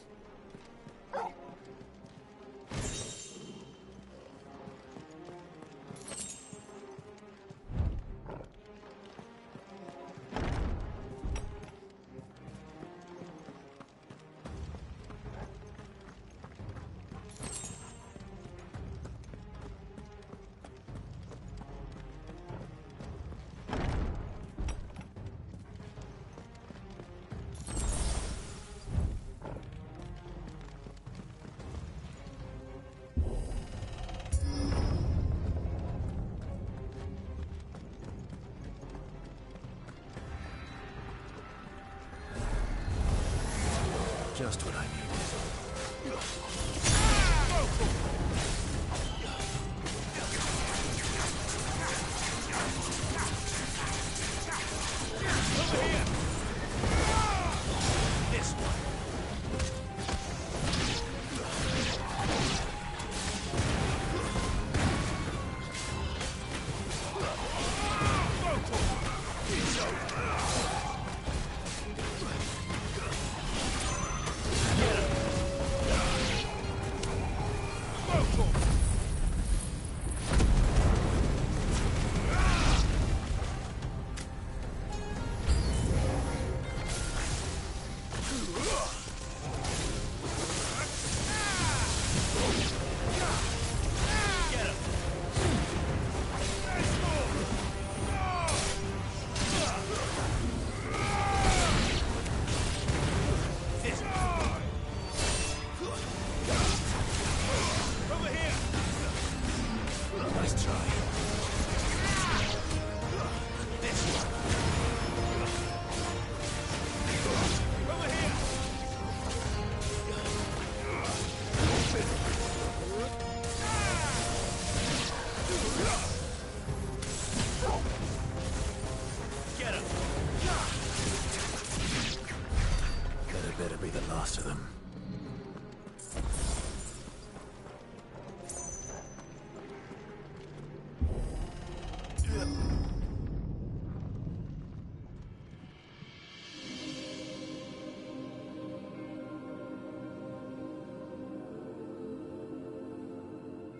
Speaker 1: Just what I needed. Over here! This one.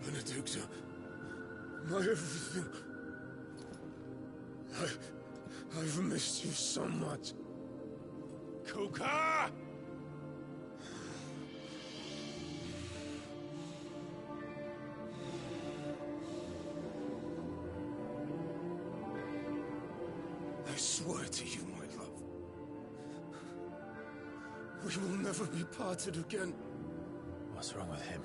Speaker 17: Benedicta, my everything. I've missed you so much. Kuka! I swear to you, my love, we will never be parted again.
Speaker 1: What's wrong with him?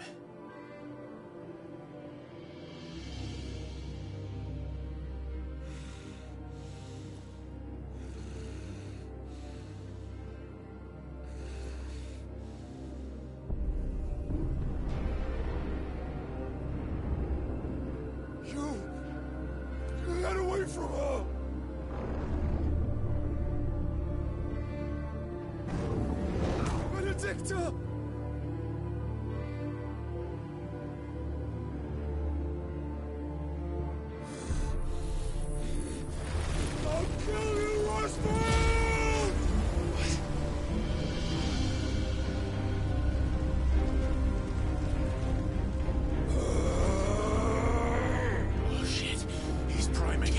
Speaker 17: Get away from her! Benedicta! I'll kill you, Rosfield!
Speaker 1: Oh shit, he's priming.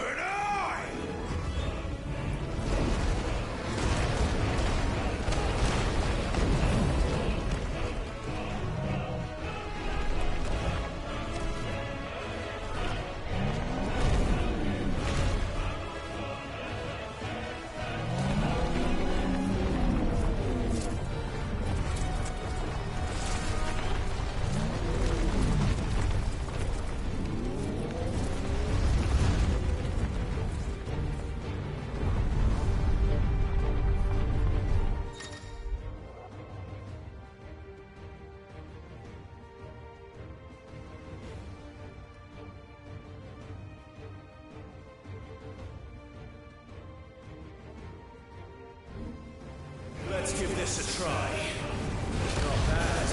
Speaker 17: third eye!
Speaker 10: Let's give this a try. Not bad.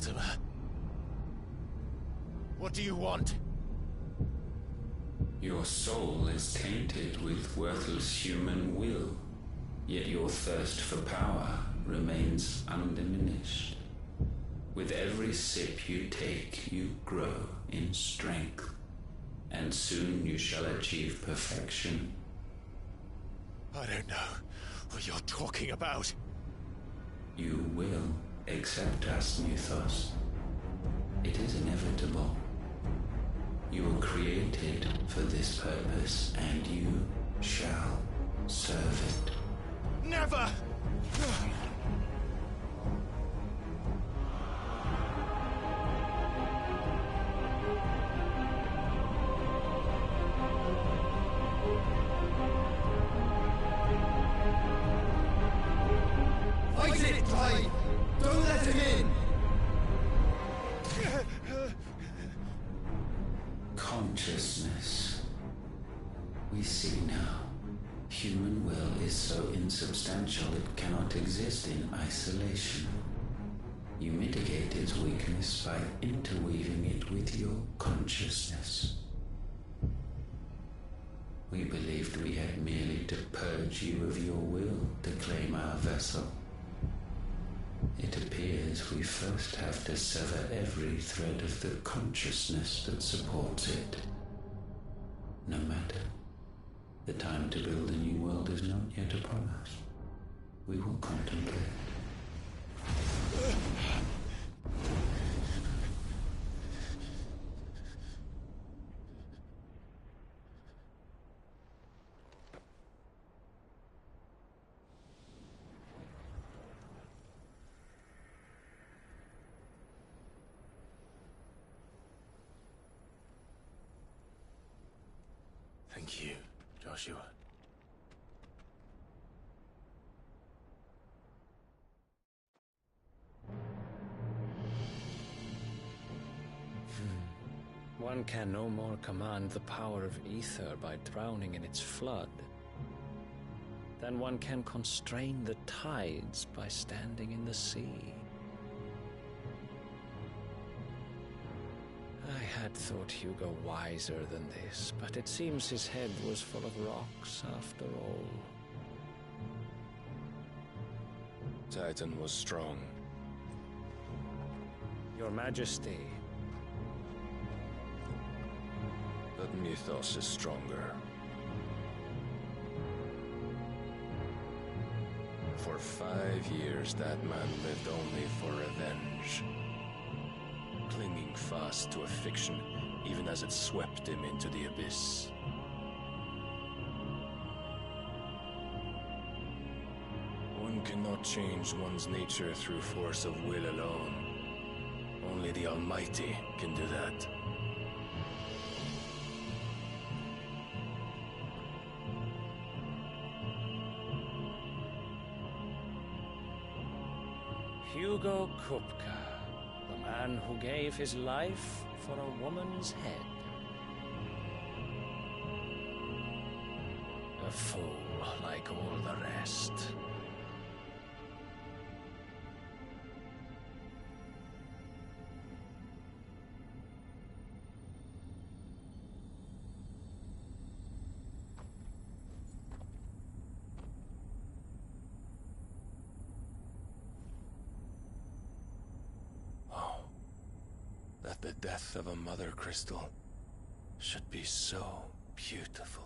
Speaker 1: Ultima. What do you want?
Speaker 14: Your soul is tainted with worthless human will, yet your thirst for power remains undiminished. With every sip you take, you grow in strength, and soon you shall achieve perfection.
Speaker 1: I don't know what you're talking about.
Speaker 14: You will accept us, Mythos. It is inevitable. You were created for this purpose, and you shall serve it.
Speaker 1: Never!
Speaker 17: Fight it, Clive! Don't let him in!
Speaker 14: Consciousness. We see now. Human will is so insubstantial it cannot exist in isolation. You mitigate its weakness by interweaving it with your consciousness. We believed we had merely to purge you of your will to claim our vessel. It appears we first have to sever every thread of the consciousness that supports it. No matter. The time to build a new world is not yet upon us. We will contemplate.
Speaker 1: Thank you, Joshua.
Speaker 7: One can no more command the power of ether by drowning in its flood than one can constrain the tides by standing in the sea. I had thought Hugo wiser than this, but it seems his head was full of rocks after all.
Speaker 20: Titan was strong.
Speaker 7: Your Majesty.
Speaker 20: But Mythos is stronger. For 5 years, that man lived only for revenge. Clinging fast to a fiction, even as it swept him into the abyss. One cannot change one's nature through force of will alone. Only the Almighty can do that.
Speaker 7: Hugo Kupka, the man who gave his life for a woman's head. A fool like all the rest.
Speaker 20: That the death of a mother crystal should be so beautiful.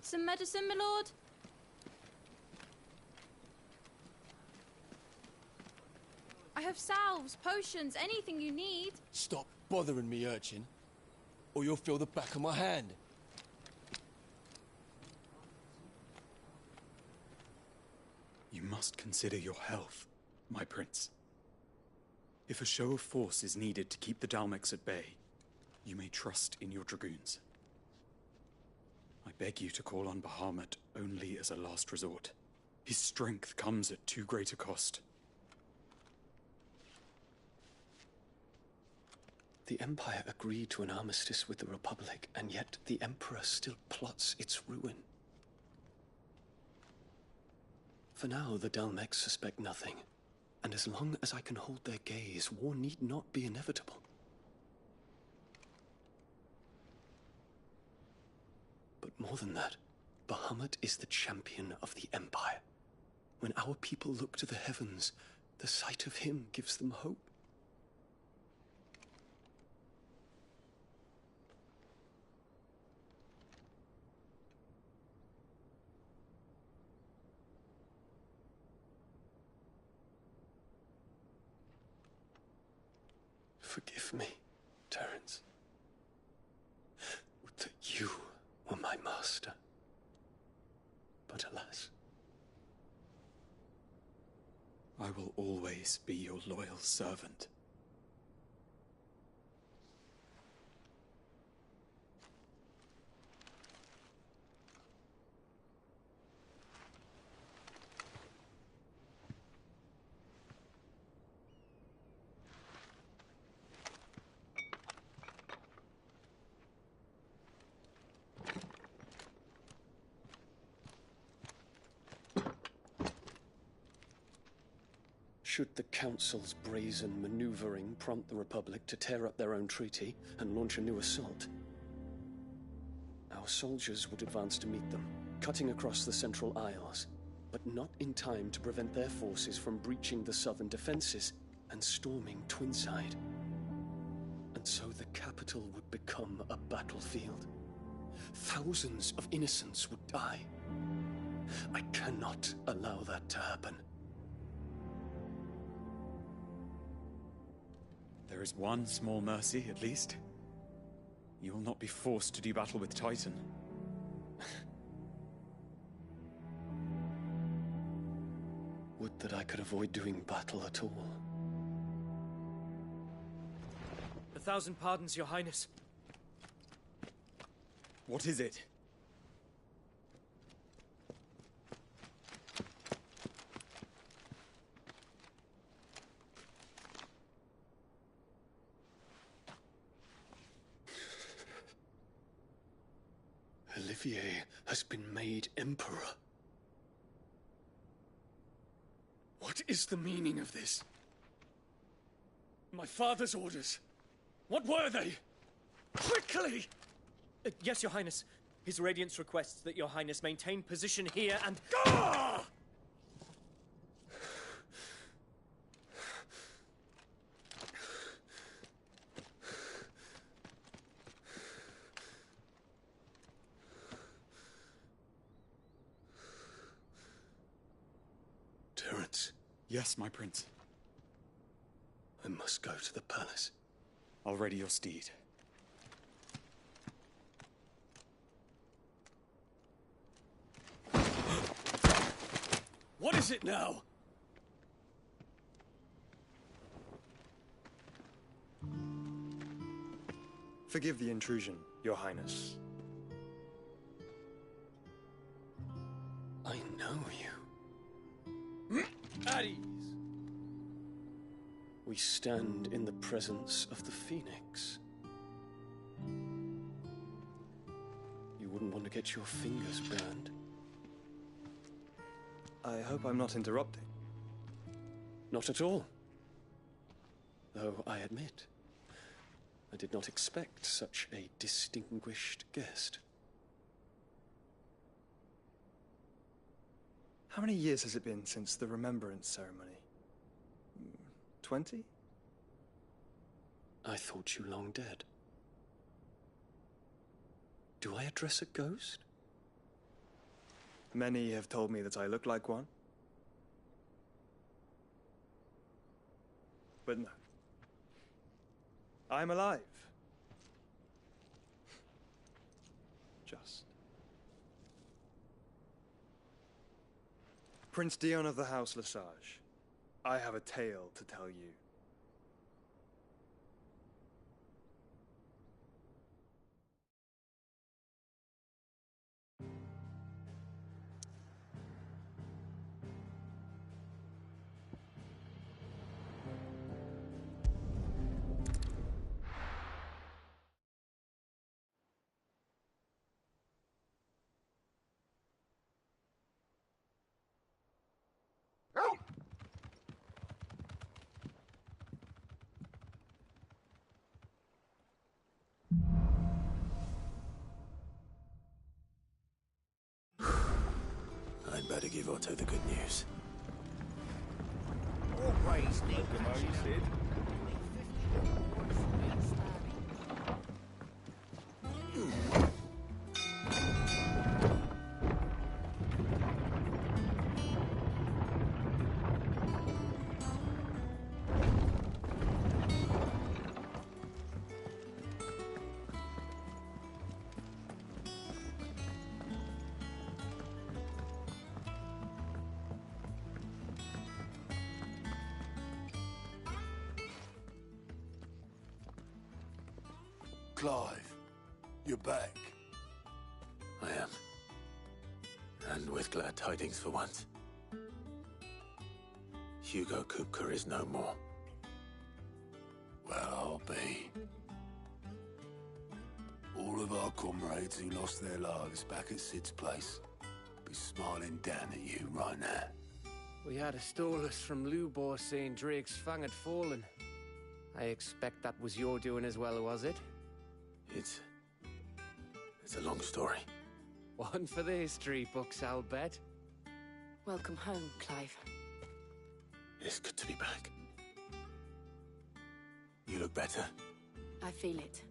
Speaker 21: Some medicine, my lord? I have salves, potions, anything you need.
Speaker 17: Stop bothering me, urchin, or you'll feel the back of my hand.
Speaker 22: You must consider your health, my prince. If a show of force is needed to keep the Dalmex at bay, you may trust in your dragoons. I beg you to call on Bahamut only as a last resort. His strength comes at too great a cost.
Speaker 1: The Empire agreed to an armistice with the Republic, and yet the Emperor still plots its ruin. For now, the Dalmecs suspect nothing, and as long as I can hold their gaze, war need not be inevitable. But more than that, Bahamut is the champion of the Empire. When our people look to the heavens, the sight of him gives them hope. Forgive me, Terence. Would that you were my master. But alas.
Speaker 22: I will always be your loyal servant.
Speaker 1: Should the Council's brazen maneuvering prompt the Republic to tear up their own treaty and launch a new assault, our soldiers would advance to meet them, cutting across the Central Isles, but not in time to prevent their forces from breaching the southern defenses and storming Twinside. And so the capital would become a battlefield. Thousands of innocents would die. I cannot allow that to happen.
Speaker 22: There is one small mercy, at least. You will not be forced to do battle with Titan.
Speaker 1: Would that I could avoid doing battle at all.
Speaker 2: 1,000 pardons, Your Highness.
Speaker 22: What is it?
Speaker 1: Olivier has been made Emperor. What is the meaning of this? My father's orders. What were they? Quickly!
Speaker 2: Yes, Your Highness. His Radiance requests that Your Highness maintain position here and...
Speaker 1: Ah! Terence.
Speaker 22: Yes, my prince.
Speaker 1: I must go to the palace.
Speaker 22: I'll ready your steed.
Speaker 1: What is it now?
Speaker 6: Forgive the intrusion, Your Highness.
Speaker 1: I know you.
Speaker 2: At ease.
Speaker 1: We stand in the presence of the Phoenix. You wouldn't want to get your fingers burned.
Speaker 6: I hope I'm not interrupting.
Speaker 1: Not at all. Though I admit, I did not expect such a distinguished guest.
Speaker 6: How many years has it been since the Remembrance ceremony? 20?
Speaker 1: I thought you long dead. Do I address a ghost?
Speaker 6: Many have told me that I look like one. But no. I'm alive. Just. Prince Dion of the House Lesage, I have a tale to tell you.
Speaker 1: better give Otto the good news.
Speaker 4: Always need Sid.
Speaker 17: Clive, you're back.
Speaker 1: I am. And with glad tidings for once. Hugo Kupka is no more.
Speaker 17: Well, I'll be. All of our comrades who lost their lives back at Sid's place be smiling down at you right now.
Speaker 4: We had a stolus from Lubor saying Drake's Fang had fallen. I expect that was your doing as well, was it?
Speaker 1: It's a long story.
Speaker 4: One for the history books, I'll bet.
Speaker 9: Welcome home, Clive.
Speaker 1: It's good to be back. You look better.
Speaker 9: I feel it.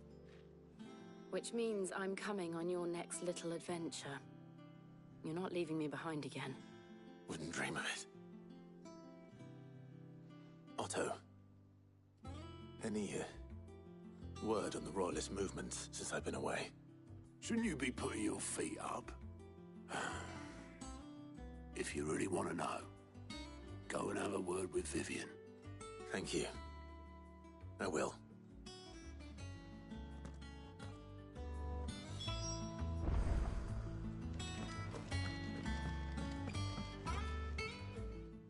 Speaker 9: Which means I'm coming on your next little adventure. You're not leaving me behind again.
Speaker 1: Wouldn't dream of it. Otto. Any word on the Royalist movements since I've been away?
Speaker 17: Shouldn't you be putting your feet up? If you really want to know, go and have a word with Vivian.
Speaker 1: Thank you. I will.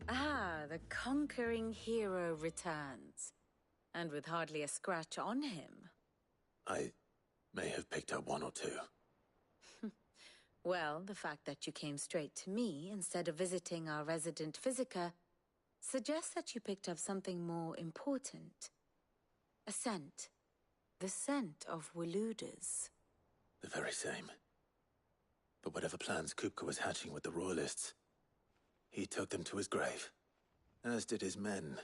Speaker 9: Ah, the conquering hero returns. And with hardly a scratch on him.
Speaker 1: I may have picked up one or two.
Speaker 9: Well, the fact that you came straight to me instead of visiting our resident physiker suggests that you picked up something more important. A scent. The scent of Waludas.
Speaker 1: The very same. But whatever plans Kupka was hatching with the Royalists, he took them to his grave. As did his men.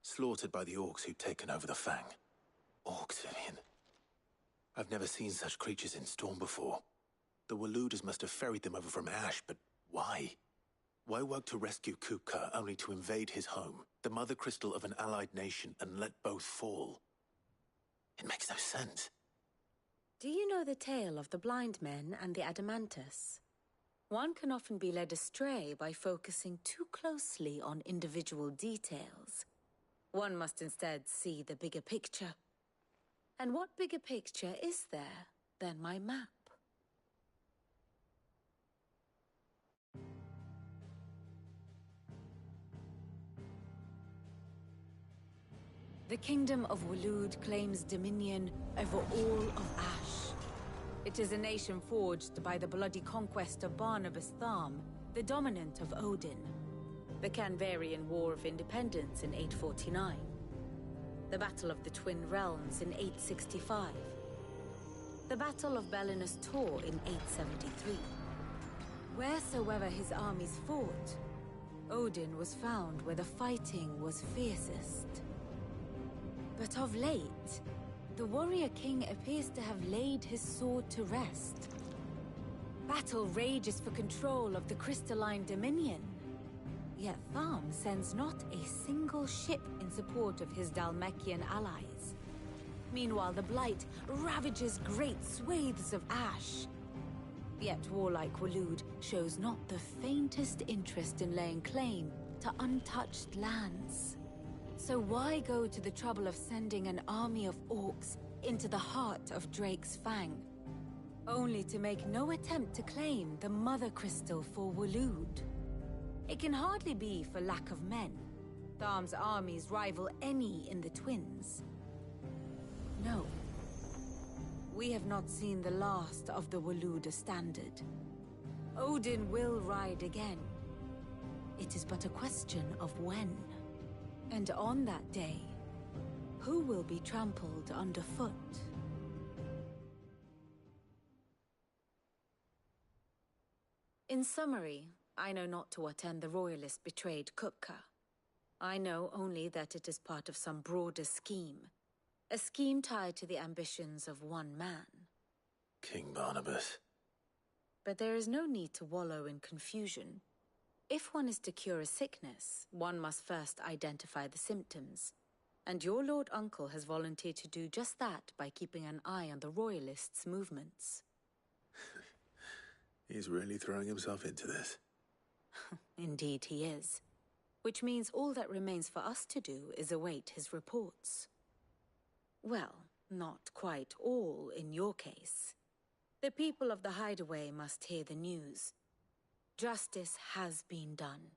Speaker 1: Slaughtered by the orcs who'd taken over the Fang. Orcs, Vivian. I've never seen such creatures in Storm before. The Waludas must have ferried them over from Ash, but why? Why work to rescue Kupka only to invade his home, the mother crystal of an allied nation, and let both fall? It makes no sense.
Speaker 9: Do you know the tale of the blind men and the Adamantus? One can often be led astray by focusing too closely on individual details. One must instead see the bigger picture. And what bigger picture is there than my map? The Kingdom of Waloed claims dominion over all of Ash. It is a nation forged by the bloody conquest of Barnabas Tharm, the dominant of Odin. The Canvarian War of Independence in 849. The Battle of the Twin Realms in 865. The Battle of Belinus Tor in 873. Wheresoever his armies fought, Odin was found where the fighting was fiercest. But of late, the warrior king appears to have laid his sword to rest. Battle rages for control of the crystalline dominion. Yet Tharm sends not a single ship in support of his Dhalmekian allies. Meanwhile, the Blight ravages great swathes of Ash. Yet warlike Waloed shows not the faintest interest in laying claim to untouched lands. So why go to the trouble of sending an army of orcs into the heart of Drake's Fang, only to make no attempt to claim the Mother Crystal for Waloed? It can hardly be for lack of men. Tharm's armies rival any in the Twins. No. We have not seen the last of the Waluda standard. Odin will ride again. It is but a question of when. And on that day, who will be trampled underfoot? In summary, I know not to what end the royalists betrayed Kupka. I know only that it is part of some broader scheme. A scheme tied to the ambitions of one man.
Speaker 1: King Barnabas.
Speaker 9: But there is no need to wallow in confusion. If one is to cure a sickness, one must first identify the symptoms. And your Lord Uncle has volunteered to do just that by keeping an eye on the royalists' movements.
Speaker 1: He's really throwing himself into this.
Speaker 9: Indeed he is. Which means all that remains for us to do is await his reports. Well, not quite all in your case. The people of the Hideaway must hear the news. Justice has been done.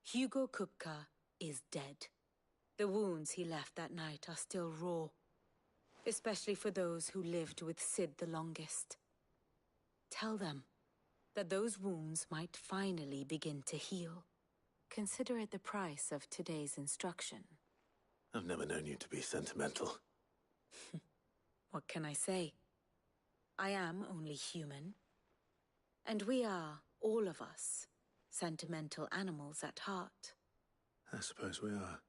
Speaker 9: Hugo Kupka is dead. The wounds he left that night are still raw, especially for those who lived with Sid the longest. Tell them that those wounds might finally begin to heal. Consider it the price of today's instruction.
Speaker 1: I've never known you to be sentimental.
Speaker 9: What can I say? I am only human. And we are, all of us, sentimental animals at heart.
Speaker 1: I suppose we are.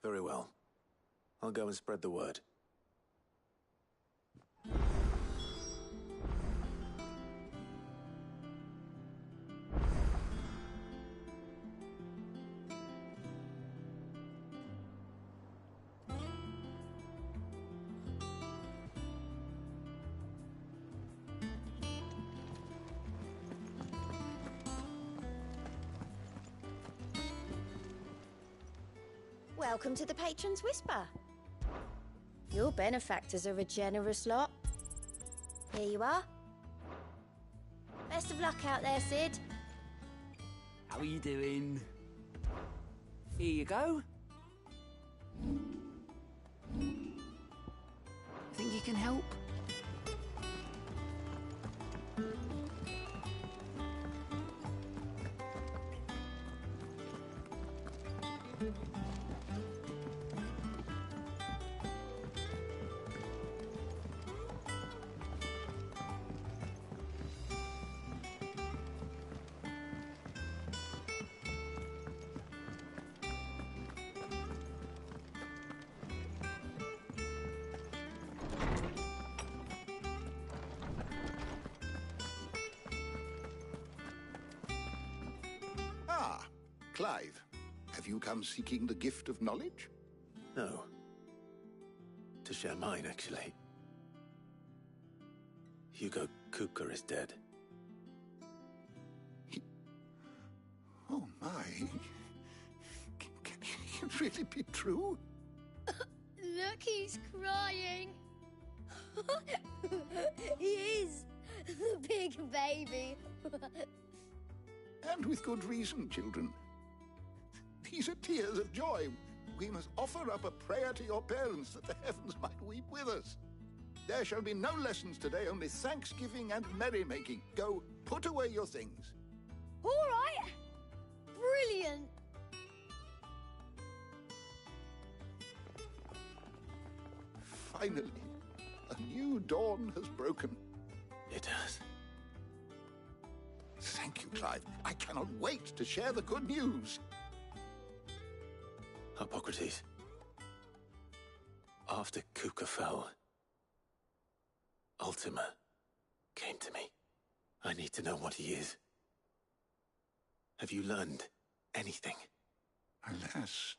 Speaker 1: Very well. I'll go and spread the word.
Speaker 12: Welcome to the Patron's Whisper. Your benefactors are a generous lot. Here you are. Best of luck out there, Sid.
Speaker 18: How are you doing? Here you go. Think you can help?
Speaker 23: Clive, have you come seeking the gift of knowledge?
Speaker 1: No. To share mine, actually. Hugo Kupka is dead.
Speaker 23: Oh my. Can it really be true?
Speaker 24: Look, he's crying. He is. The big baby.
Speaker 23: And with good reason, children. These are tears of joy. We must offer up a prayer to your parents that the heavens might weep with us. There shall be no lessons today, only thanksgiving and merrymaking. Go, put away your things.
Speaker 24: All right. Brilliant.
Speaker 23: Finally, a new dawn has broken.
Speaker 1: It has.
Speaker 23: Thank you, Clive. I cannot wait to share the good news.
Speaker 1: Hippocrates. After Kupka fell, Ultima came to me. I need to know what he is. Have you learned anything?
Speaker 23: Alas,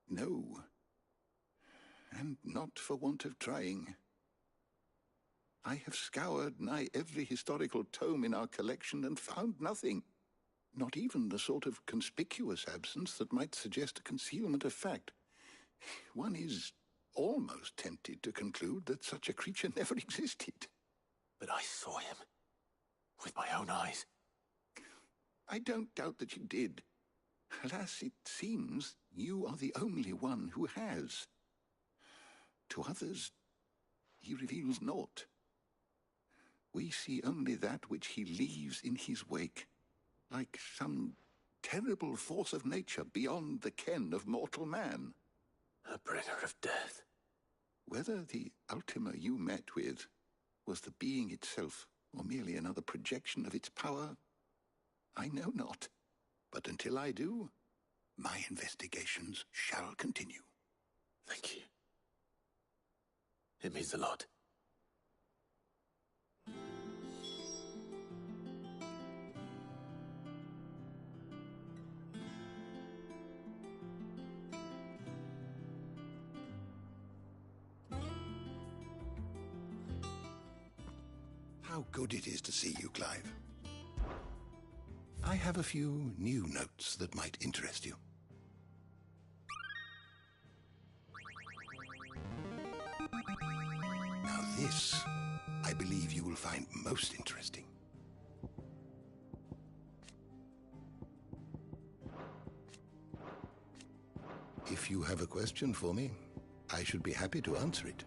Speaker 23: no. And not for want of trying. I have scoured nigh every historical tome in our collection and found nothing. Not even the sort of conspicuous absence that might suggest a concealment of fact. One is almost tempted to conclude that such a creature never existed.
Speaker 1: But I saw him. With my own eyes.
Speaker 23: I don't doubt that you did. Alas, it seems you are the only one who has. To others, he reveals naught. We see only that which he leaves in his wake, like some terrible force of nature beyond the ken of mortal man.
Speaker 1: A bringer of death.
Speaker 23: Whether the Ultima you met with was the being itself, or merely another projection of its power, I know not. But until I do, my investigations shall continue.
Speaker 1: Thank you. It means a lot.
Speaker 23: How good it is to see you, Clive. I have a few new notes that might interest you. Now this, I believe you will find most interesting. If you have a question for me, I should be happy to answer it.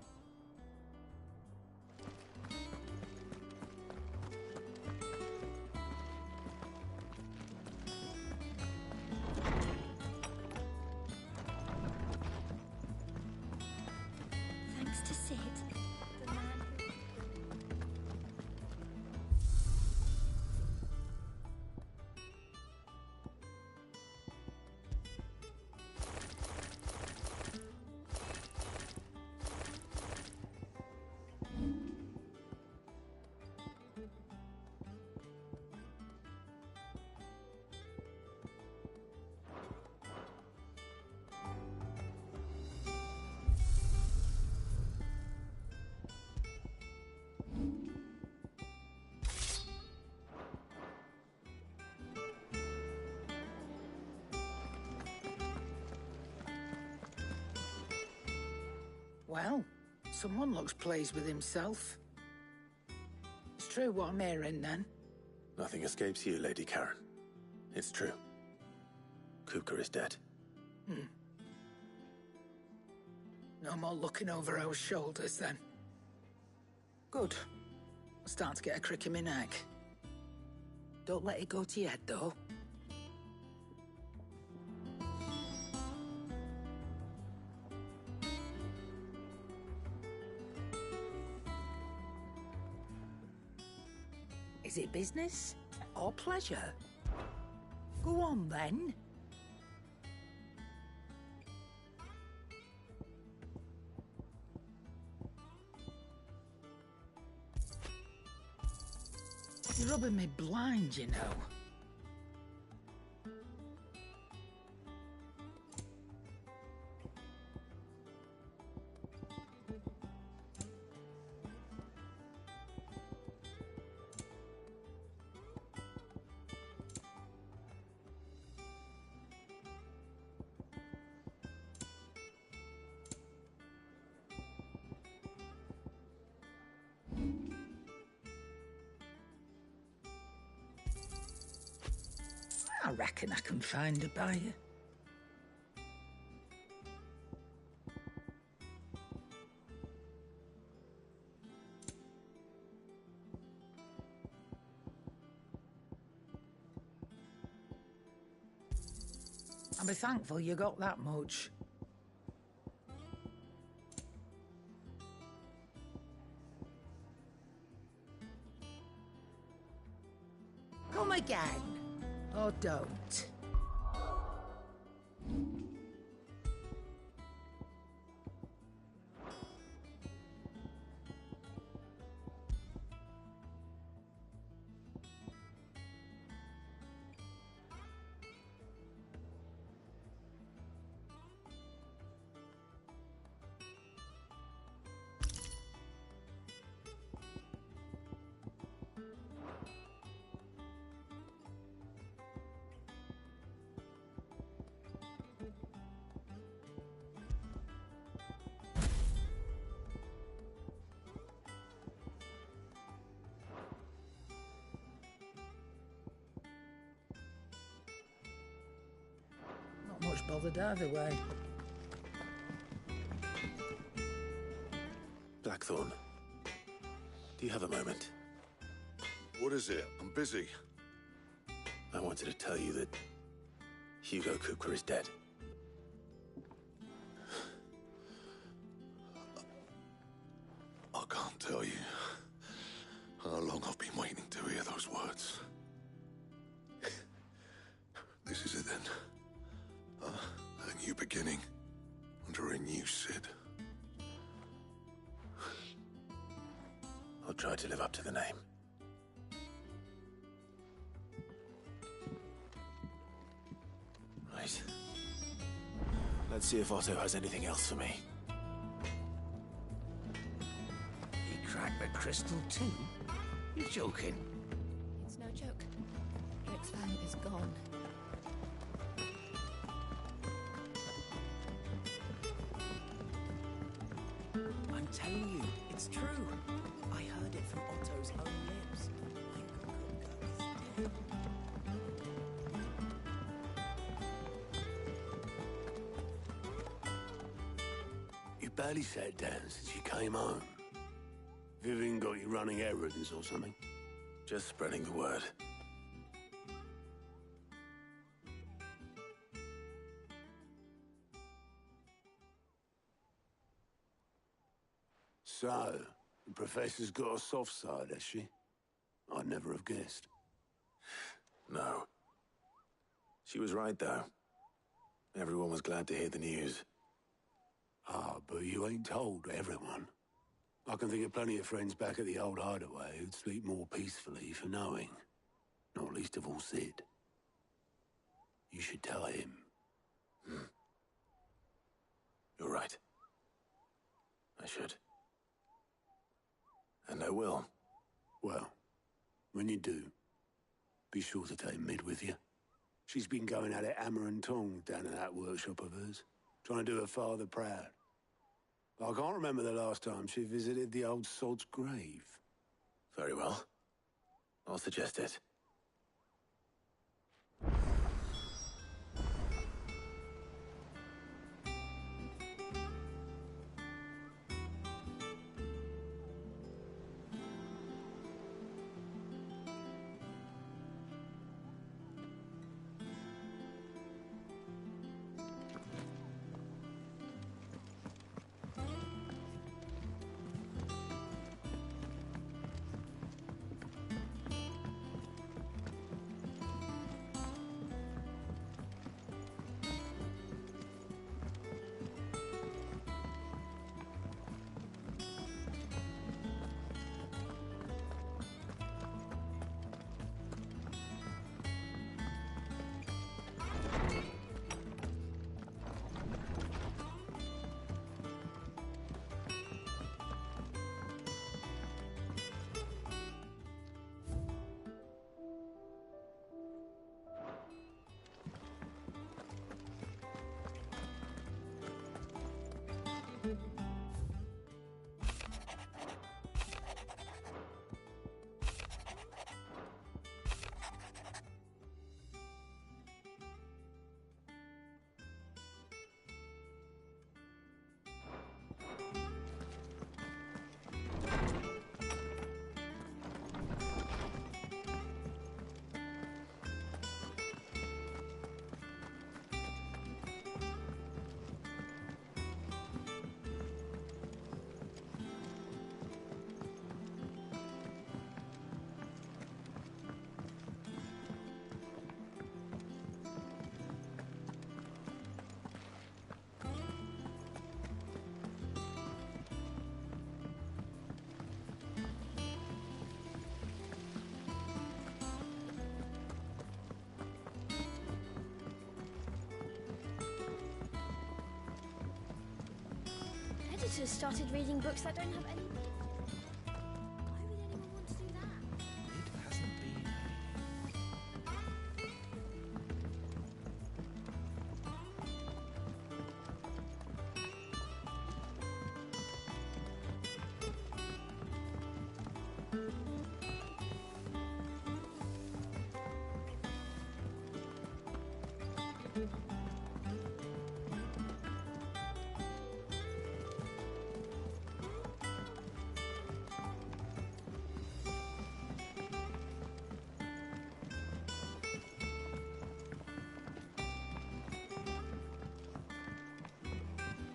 Speaker 19: Thanks to Sid, the man who...
Speaker 3: Well, someone looks pleased with himself. It's true what I'm hearing, then.
Speaker 1: Nothing escapes you, Lady Karen. It's true. Kupka is dead.
Speaker 3: No more looking over our shoulders, then. Good. I'm starting to get a crick in my neck. Don't let it go to your head, though. Is it business or pleasure? Go on, then. You're rubbing me blind, you know. I reckon I can find a buyer. I'll be thankful you got that much. Come again. Or don't. Not much bothered either way.
Speaker 1: Blackthorn, do you have a moment?
Speaker 17: What is it? I'm busy.
Speaker 1: I wanted to tell you that Hugo Kupka is dead.
Speaker 17: I can't tell you how long I've been beginning, under a new Cid.
Speaker 1: I'll try to live up to the name. Right. Let's see if Otto has anything else for me.
Speaker 8: He cracked the crystal too? You're joking.
Speaker 19: It's no joke. Rick's fang is gone.
Speaker 8: I'm telling you, it's true. I heard it from Otto's own lips.
Speaker 11: You barely sat down since you came home. Vivian got you running errands or something?
Speaker 1: Just spreading the word.
Speaker 11: So, the Professor's got a soft side, has she? I'd never have guessed.
Speaker 1: No. She was right, though. Everyone was glad to hear the news.
Speaker 11: Ah, but you ain't told everyone. I can think of plenty of friends back at the old hideaway who'd sleep more peacefully for knowing. Not least of all Cid. You should tell him.
Speaker 1: You're right. I should. And I will.
Speaker 11: Well, when you do, be sure to take Mid with you. She's been going at it hammer and tong down in that workshop of hers, trying to do her father proud. I can't remember the last time she visited the old sod's grave.
Speaker 1: Very well. I'll suggest it.
Speaker 24: Editors started reading books that don't have any. Why would anyone want to do that?
Speaker 8: It hasn't been.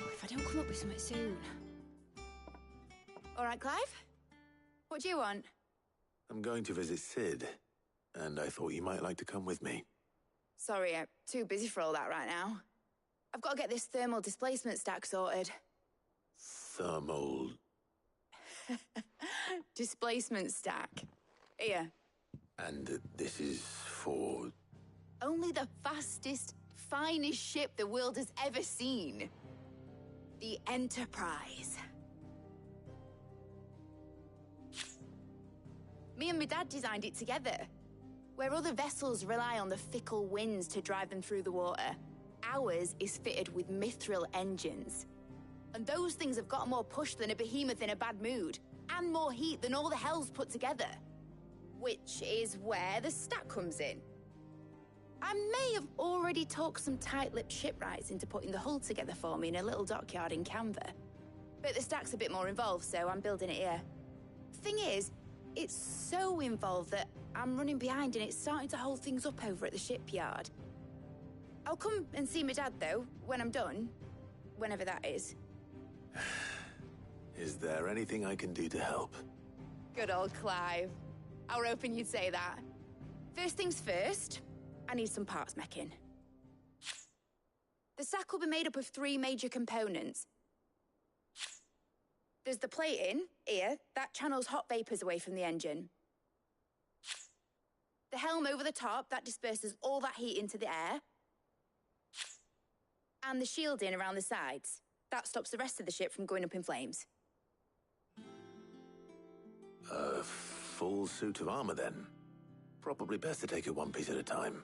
Speaker 19: If I don't come up with something soon.
Speaker 13: All right, Clive? What do you want?
Speaker 1: I'm going to visit Cid, and I thought you might like to come with me.
Speaker 13: Sorry, I'm too busy for all that right now. I've got to get this thermal displacement stack sorted.
Speaker 11: Thermal...
Speaker 13: Displacement stack. Here.
Speaker 11: And this is for...
Speaker 13: Only the fastest, finest ship the world has ever seen. The Enterprise. Me and my dad designed it together. Where other vessels rely on the fickle winds to drive them through the water, ours is fitted with mithril engines. And those things have got more push than a behemoth in a bad mood, and more heat than all the hells put together. Which is where the stack comes in. I may have already talked some tight-lipped shipwrights into putting the hull together for me in a little dockyard in Canva. But the stack's a bit more involved, so I'm building it here. Thing is, it's so involved that I'm running behind and it's starting to hold things up over at the shipyard. I'll come and see my dad, though, when I'm done. Whenever that is.
Speaker 11: Is there anything I can do to help?
Speaker 13: Good old Clive. I were hoping you'd say that. First things first, I need some parts meching. The stack will be made up of 3 major components. There's the plating, here, that channels hot vapors away from the engine. The helm over the top, that disperses all that heat into the air. And the shielding around the sides. That stops the rest of the ship from going up in flames.
Speaker 11: A full suit of armor, then? Probably best to take it one piece at a time.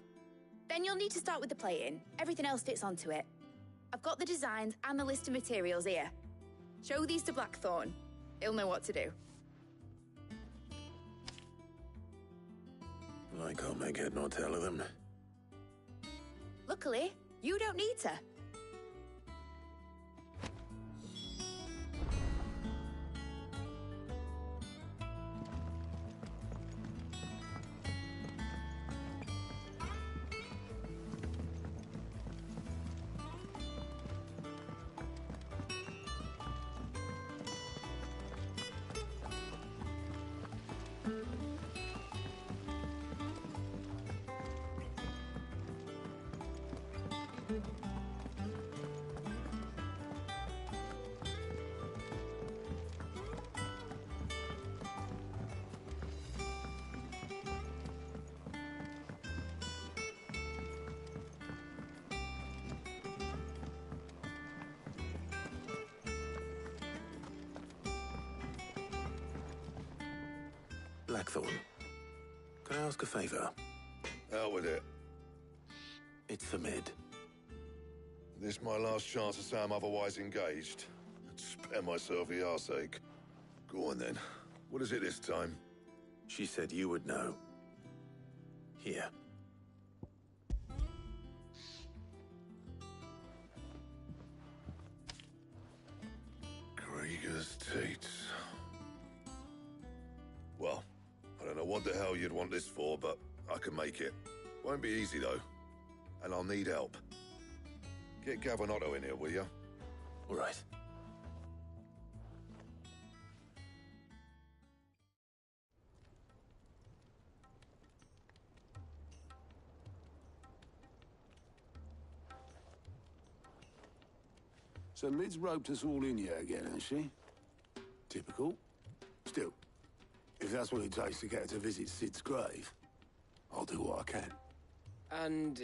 Speaker 13: Then you'll need to start with the plating. Everything else fits onto it. I've got the designs and the list of materials here. Show these to Blackthorn. He'll know what to do.
Speaker 11: I can't make head nor tail of them.
Speaker 13: Luckily, you don't need to.
Speaker 11: Blackthorn, can I ask a favor?
Speaker 17: Out with it.
Speaker 11: It's for Mid.
Speaker 17: This my last chance to say I'm otherwise engaged. I'd spare myself the arseache. Go on then. What is it this time?
Speaker 11: She said you would know. Here.
Speaker 17: Krieger's Tates. Well, I don't know what the hell you'd want this for, but I can make it. Won't be easy, though. And I'll need help. Get Gavin-Otto in here, will you?
Speaker 11: All right. So Mid's roped us all in here again, has she? Typical. Still, if that's what it takes to get her to visit Sid's grave, I'll do what I can.
Speaker 4: And,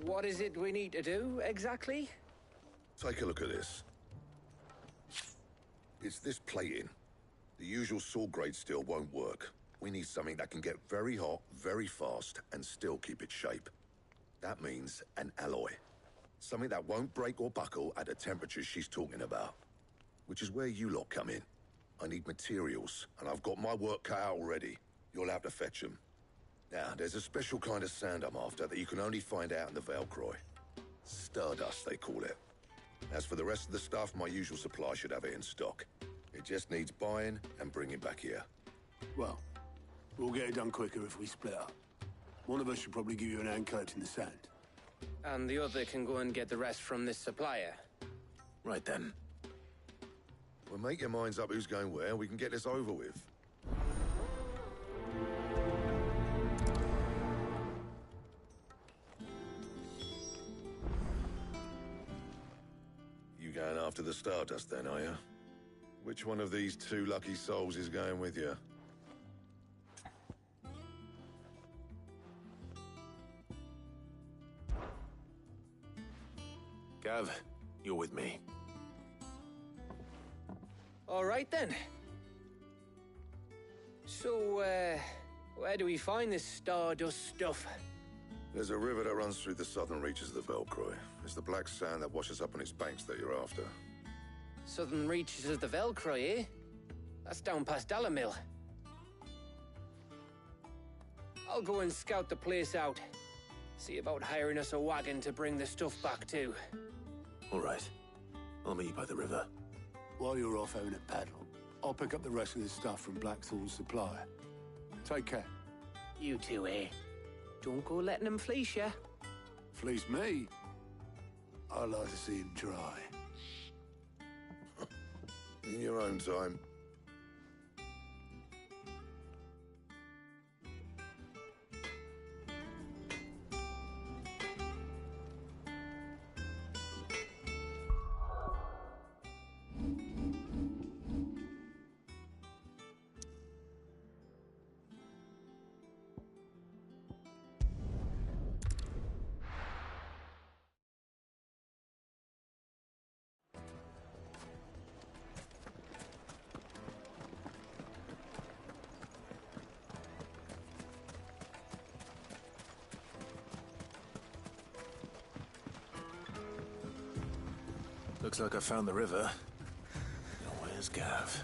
Speaker 4: what is it we need to do, exactly?
Speaker 17: Take a look at this. It's this plating. The usual saw-grade steel won't work. We need something that can get very hot, very fast, and still keep its shape. That means an alloy. Something that won't break or buckle at the temperatures she's talking about. Which is where you lot come in. I need materials, and I've got my work cut out already. You'll have to fetch them. Now, there's a special kind of sand I'm after that you can only find out in the Velcroy. Stardust, they call it. As for the rest of the stuff, my usual supply should have it in stock. It just needs buying and bringing back here.
Speaker 11: Well, we'll get it done quicker if we split up. One of us should probably give you an hand coating the sand.
Speaker 4: And the other can go and get the rest from this supplier.
Speaker 11: Right then.
Speaker 17: Well, make your minds up who's going where, and we can get this over with. after the Stardust then, are you? Which one of these two lucky souls is going with you?
Speaker 1: Gav, you're with me.
Speaker 4: All right then. So, where do we find this Stardust stuff?
Speaker 17: There's a river that runs through the southern reaches of the Velcroy. It's the black sand that washes up on its banks that you're after.
Speaker 4: Southern reaches of the Velcroy, eh? That's down past Dalamil. I'll go and scout the place out. See about hiring us a wagon to bring the stuff back to.
Speaker 1: All right. I'll meet you by the river.
Speaker 11: While you're off having a paddle, I'll pick up the rest of this stuff from Blackthorn's supplier. Take care.
Speaker 4: You two, eh? Don't go letting them fleece ya.
Speaker 11: Fleece me? I like to see him try.
Speaker 17: In your own time.
Speaker 1: Looks like I found the river. Now where's Gav?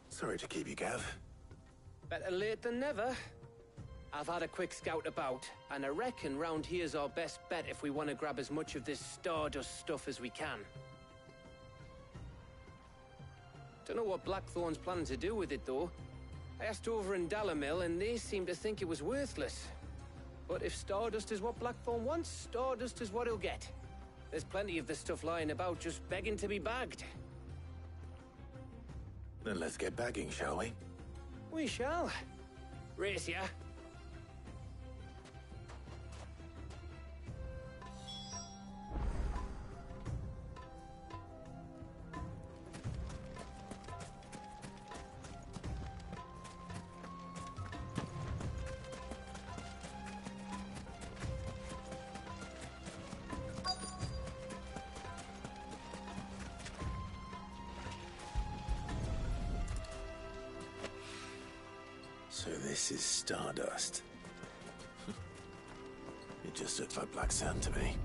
Speaker 1: Sorry to keep you, Gav.
Speaker 4: Better late than never. I've had a quick scout about, and I reckon round here's our best bet if we want to grab as much of this Stardust stuff as we can. Don't know what Blackthorn's planning to do with it, though. I asked over in Dalamil, and they seem to think it was worthless. But if Stardust is what Blackthorn wants, Stardust is what he'll get. There's plenty of this stuff lying about, just begging to be bagged.
Speaker 1: Then let's get bagging, shall we?
Speaker 4: We shall. Race ya.
Speaker 1: So this is Stardust. It just looks like black sand to me.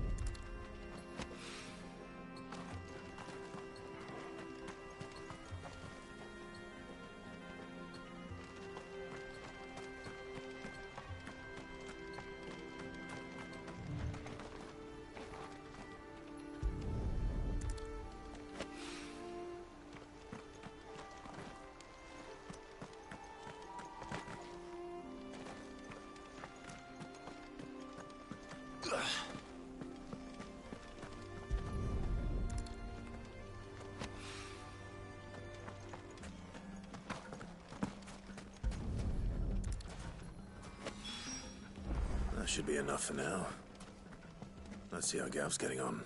Speaker 1: That should be enough for now. Let's see how Gav's getting on.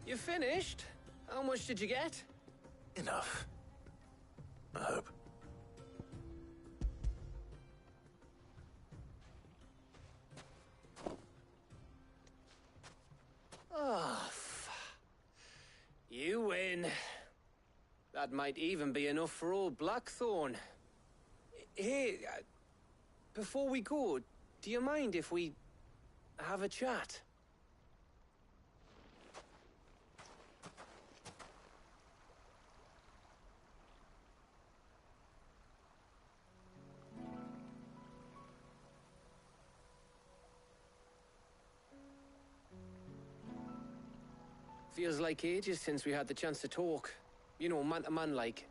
Speaker 4: You finished? How much did you get?
Speaker 1: Enough. I hope.
Speaker 4: Oh, you win. That might even be enough for old Blackthorn. Hey, before we go, do you mind if we have a chat? Feels like ages since we had the chance to talk. You know, man to man like.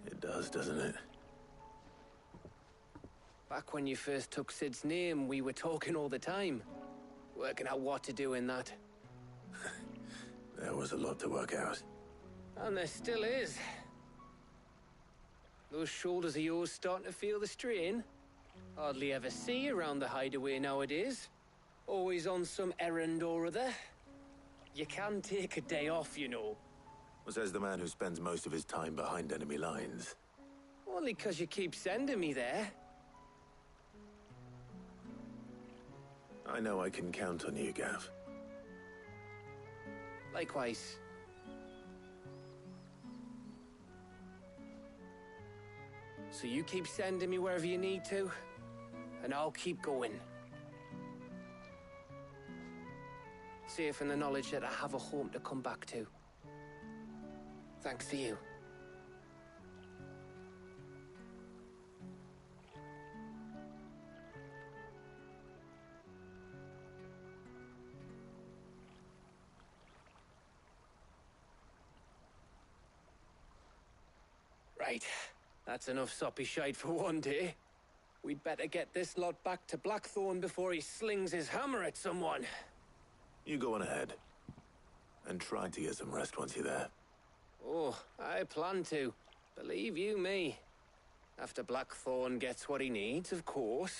Speaker 1: It does, doesn't it?
Speaker 4: Back when you first took Sid's name, we were talking all the time. Working out what to do in that.
Speaker 1: There was a lot to work out.
Speaker 4: And there still is. Those shoulders of yours starting to feel the strain. Hardly ever see you around the hideaway nowadays. Always on some errand or other. You can take a day off, you know.
Speaker 1: Says the man who spends most of his time behind enemy lines.
Speaker 4: Only 'cause you keep sending me there.
Speaker 1: I know I can count on you, Gav.
Speaker 4: Likewise. So you keep sending me wherever you need to, and I'll keep going. Safe in the knowledge that I have a home to come back to. Thanks to you. Right. That's enough soppy shite for one day. We'd better get this lot back to Blackthorn before he slings his hammer at someone.
Speaker 1: You go on ahead. And try to get some rest once you're there.
Speaker 4: Oh, I plan to. Believe you me. After Blackthorn gets what he needs, of course.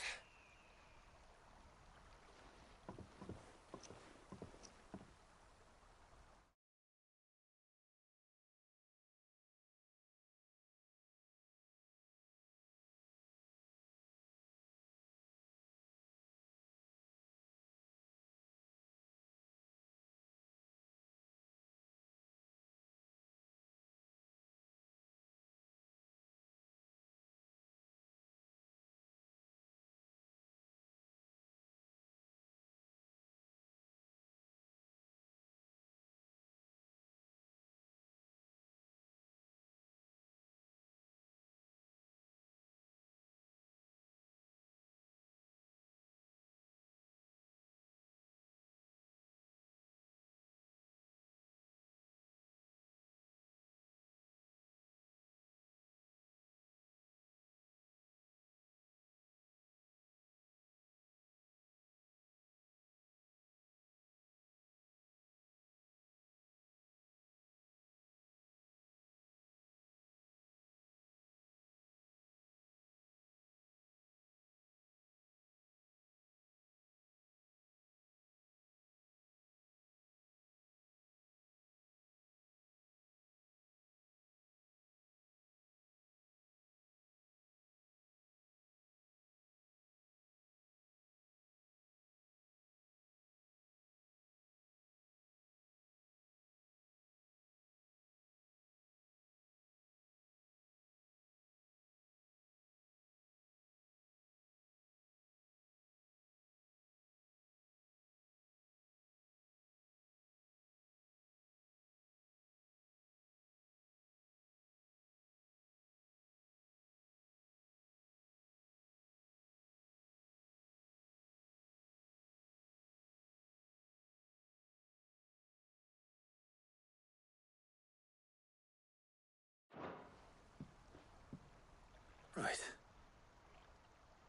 Speaker 1: Right.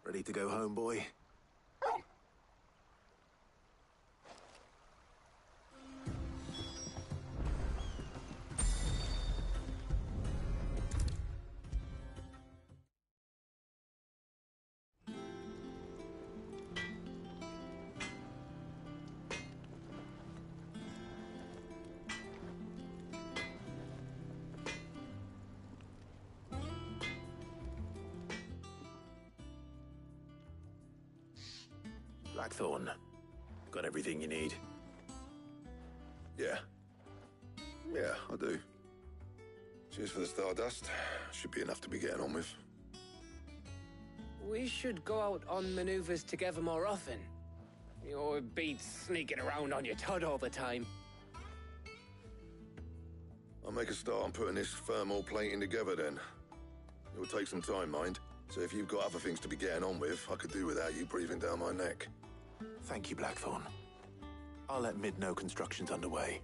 Speaker 1: Ready to go home, boy? Blackthorn. Got everything you need?
Speaker 17: Yeah. Yeah, I do. Cheers for the stardust. Should be enough to be getting on with.
Speaker 4: We should go out on maneuvers together more often. You know, it beats sneaking around on your Todd all the time.
Speaker 17: I'll make a start on putting this thermal plating together then. It will take some time, mind. So if you've got other things to be getting on with, I could do without you breathing down my neck.
Speaker 1: Thank you, Blackthorn. I'll let Mid know construction's underway.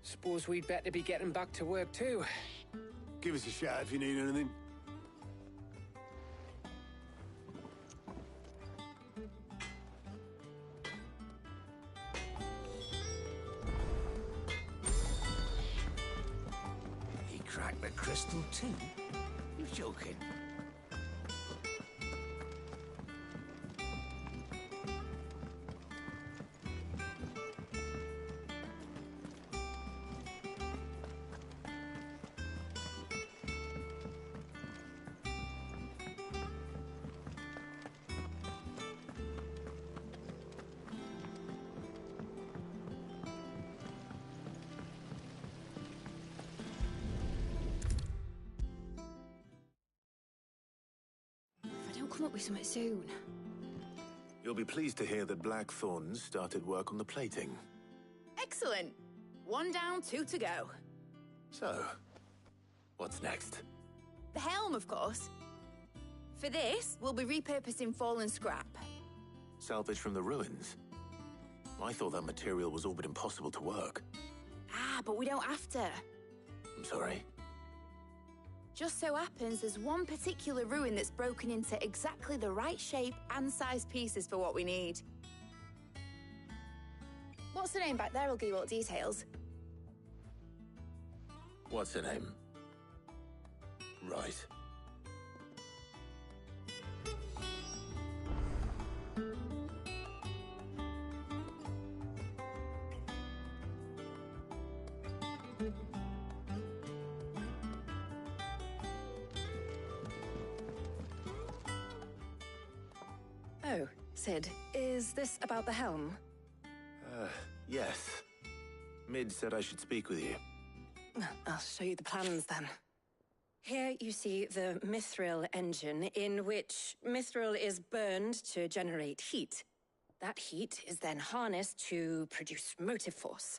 Speaker 4: Suppose we'd better be getting back to work too.
Speaker 11: Give us a shout if you need anything.
Speaker 5: He cracked the crystal too? You're joking.
Speaker 12: Come up with something soon.
Speaker 1: You'll be pleased to hear that Blackthorn started work on the plating.
Speaker 13: Excellent. 1 down, 2 to go.
Speaker 1: So, what's next?
Speaker 13: The helm, of course. For this, we'll be repurposing fallen scrap.
Speaker 1: Salvage from the ruins? I thought that material was all but impossible to work.
Speaker 13: Ah, but we don't have to.
Speaker 1: I'm sorry.
Speaker 13: Just so happens there's one particular ruin that's broken into exactly the right shape and size pieces for what we need. What's the name back there? I'll give you all the details.
Speaker 1: What's her name? Right.
Speaker 10: Oh, Sid, is this about the helm?
Speaker 1: Yes. Mid said I should speak with you.
Speaker 10: I'll show you the plans then. Here you see the mithril engine, in which mithril is burned to generate heat. That heat is then harnessed to produce motive force.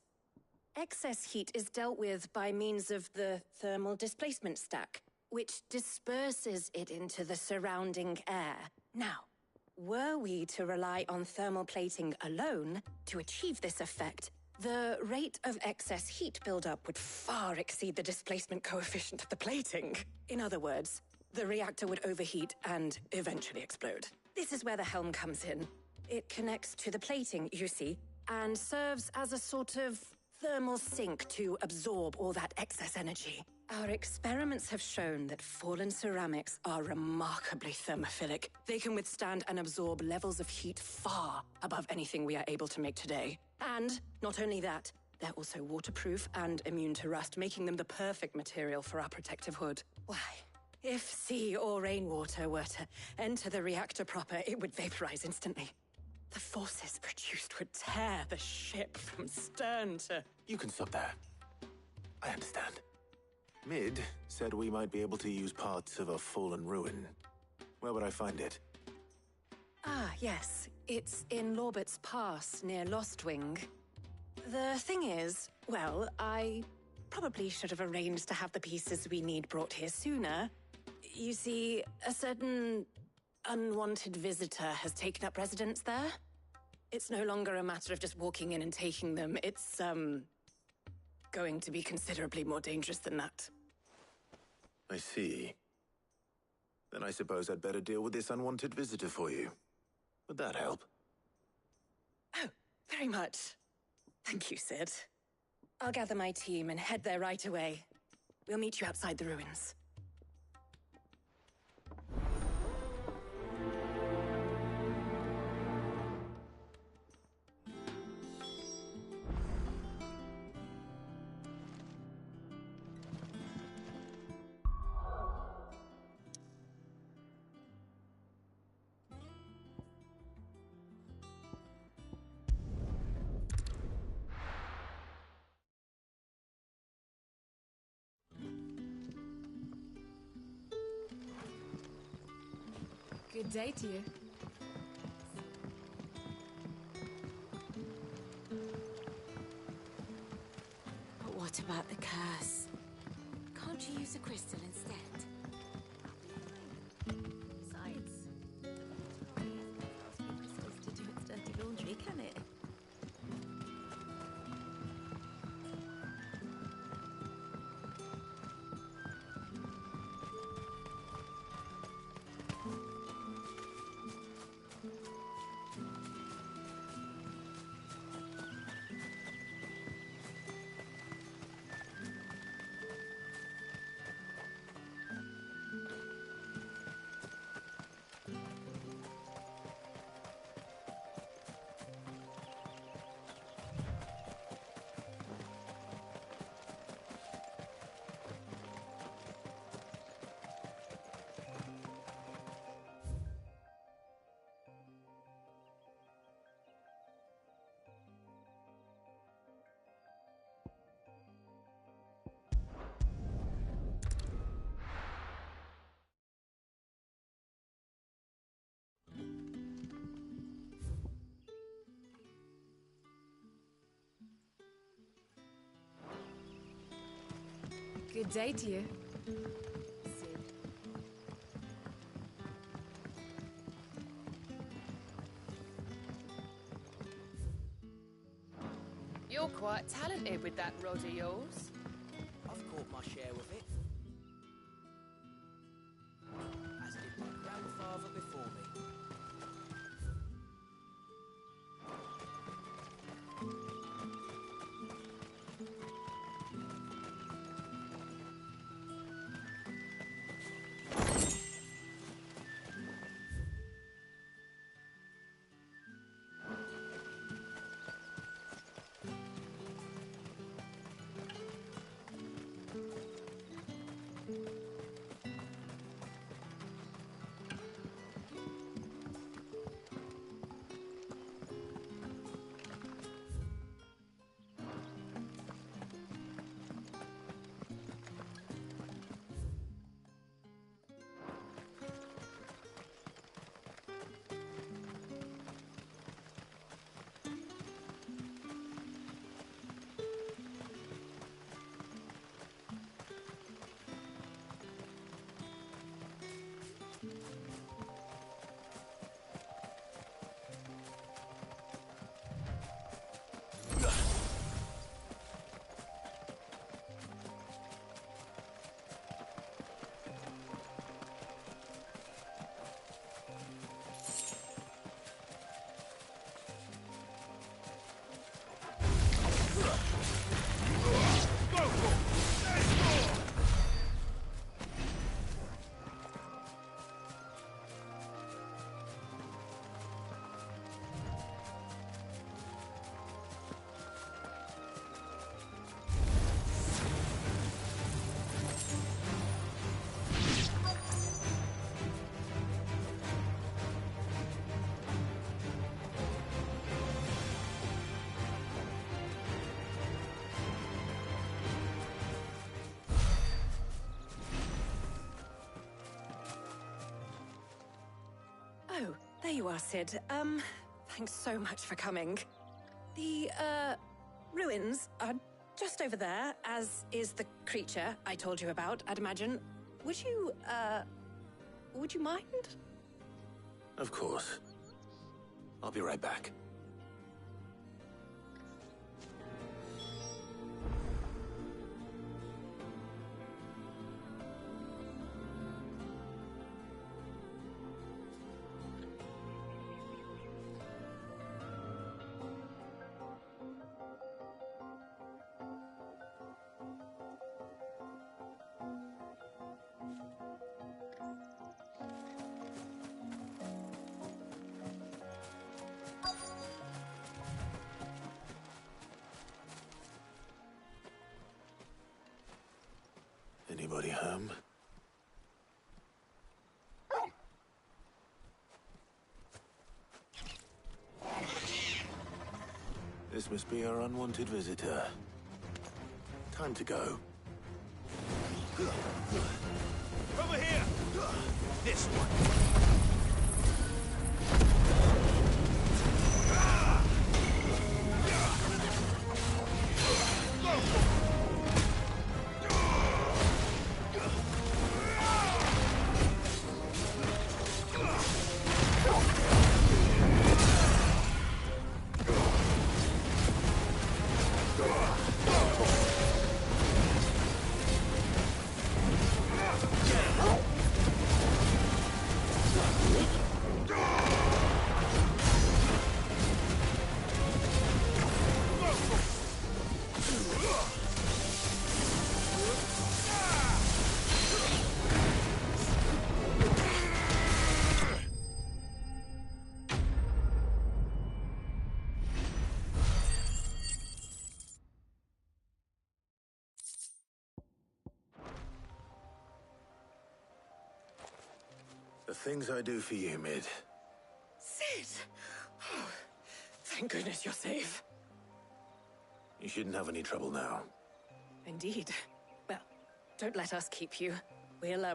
Speaker 10: Excess heat is dealt with by means of the thermal displacement stack, which disperses it into the surrounding air. Now, were we to rely on thermal plating alone to achieve this effect, the rate of excess heat buildup would far exceed the displacement coefficient of the plating. In other words, the reactor would overheat and eventually explode. This is where the helm comes in. It connects to the plating, you see, and serves as a sort of thermal sink to absorb all that excess energy. Our experiments have shown that fallen ceramics are remarkably thermophilic. They can withstand and absorb levels of heat far above anything we are able to make today. And not only that, they're also waterproof and immune to rust, making them the perfect material for our protective hood. Why, if sea or rainwater were to enter the reactor proper, it would vaporize instantly. The forces produced would tear the ship from stern to...
Speaker 1: You can stop there. I understand. Mid said we might be able to use parts of a fallen ruin. Where would I find it?
Speaker 10: Ah, yes. It's in Lorbert's Pass, near Lostwing. The thing is, well, I probably should have arranged to have the pieces we need brought here sooner. You see, a certain unwanted visitor has taken up residence there. It's no longer a matter of just walking in and taking them. It's, going to be considerably more dangerous than that.
Speaker 1: I see. Then I suppose I'd better deal with this unwanted visitor for you. Would that help?
Speaker 10: Oh, very much. Thank you, Sid. I'll gather my team and head there right away. We'll meet you outside the ruins.
Speaker 15: Good day to you.
Speaker 16: But what about the curse? Can't you use a crystal instead?
Speaker 9: Besides, crystals to do its dirty laundry, can it?
Speaker 15: Good day to you.
Speaker 7: You're quite talented with that rod of yours.
Speaker 8: I've caught my share of it. As did my grandfather before me.
Speaker 10: Oh, there you are, Sid. Thanks so much for coming. The, ruins are just over there, as is the creature I told you about, I'd imagine. Would you mind?
Speaker 1: Of course. I'll be right back. Anybody home? This must be our unwanted visitor. Time to go.
Speaker 5: Over here! This one!
Speaker 1: The things I do for you, Mid.
Speaker 10: Sid! Oh, thank goodness you're safe.
Speaker 1: You shouldn't have any trouble now.
Speaker 10: Indeed. Well, don't let us keep you. We'll,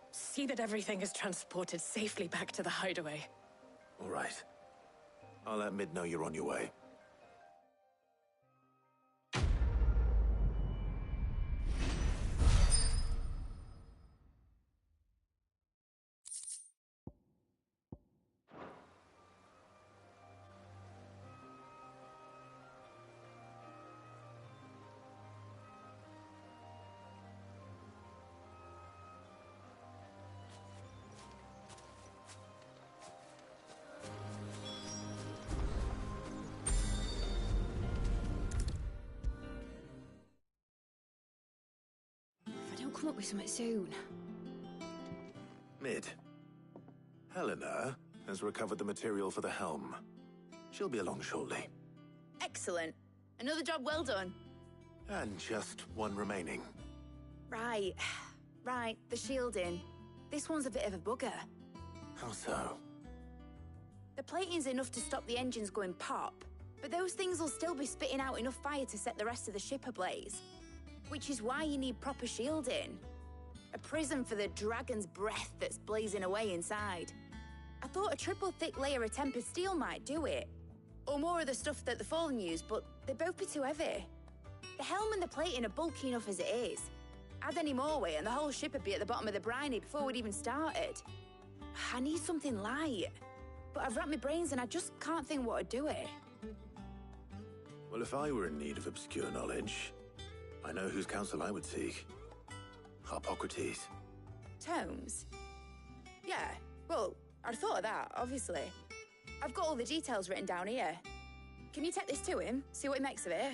Speaker 10: see that everything is transported safely back to the hideaway.
Speaker 1: All right. I'll let Mid know you're on your way.
Speaker 13: come up with something soon.
Speaker 1: Mid. Helena has recovered the material for the helm. She'll be along shortly.
Speaker 13: Excellent. Another job well done.
Speaker 1: And just one remaining.
Speaker 13: Right. Right, the shielding. This one's a bit of a bugger.
Speaker 1: How so?
Speaker 13: The plating's enough to stop the engines going pop, but those things will still be spitting out enough fire to set the rest of the ship ablaze. Which is why you need proper shielding. A prison for the dragon's breath that's blazing away inside. I thought a triple thick layer of tempered steel might do it. Or more of the stuff that the Fallen use, but they'd both be too heavy. The helm and the plating are bulky enough as it is. Add any more weight and the whole ship would be at the bottom of the briny before we'd even started. I need something light. But I've racked my brains and I just can't think what would do it.
Speaker 1: Well, if I were in need of obscure knowledge, I know whose counsel I would seek. Harpocrates.
Speaker 13: Tomes? Yeah, well, I'd thought of that, obviously. I've got all the details written down here. Can you take this to him, see what he makes of it?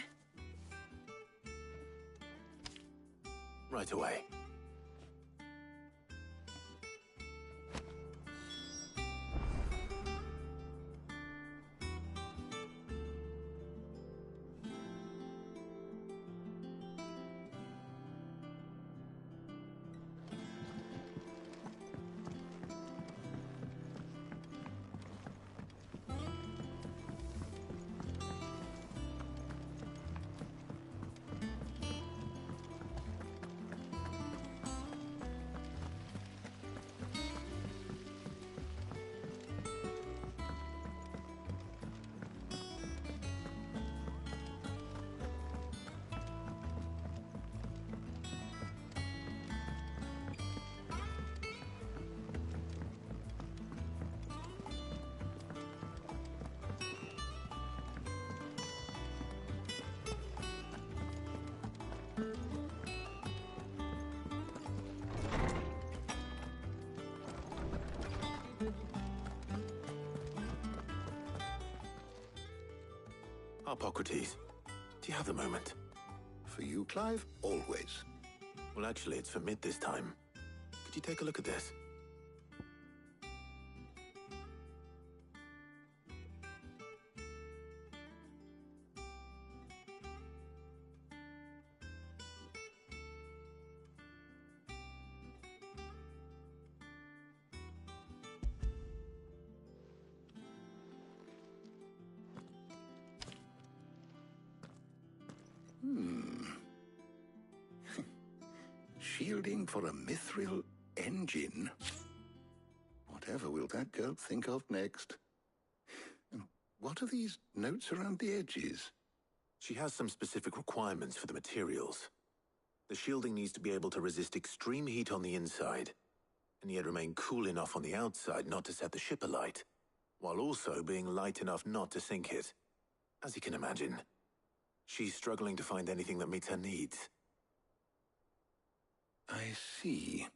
Speaker 1: Right away. Harpocrates, do you have the moment?
Speaker 23: For you, Clive, always.
Speaker 1: Well, actually, it's for Mid this time. Could you take a look at this?
Speaker 23: Shielding for a mithril engine? Whatever will that girl think of next? And what are these notes around the edges?
Speaker 1: She has some specific requirements for the materials. The shielding needs to be able to resist extreme heat on the inside, and yet remain cool enough on the outside not to set the ship alight, while also being light enough not to sink it. As you can imagine, she's struggling to find anything that meets her needs.
Speaker 23: I see.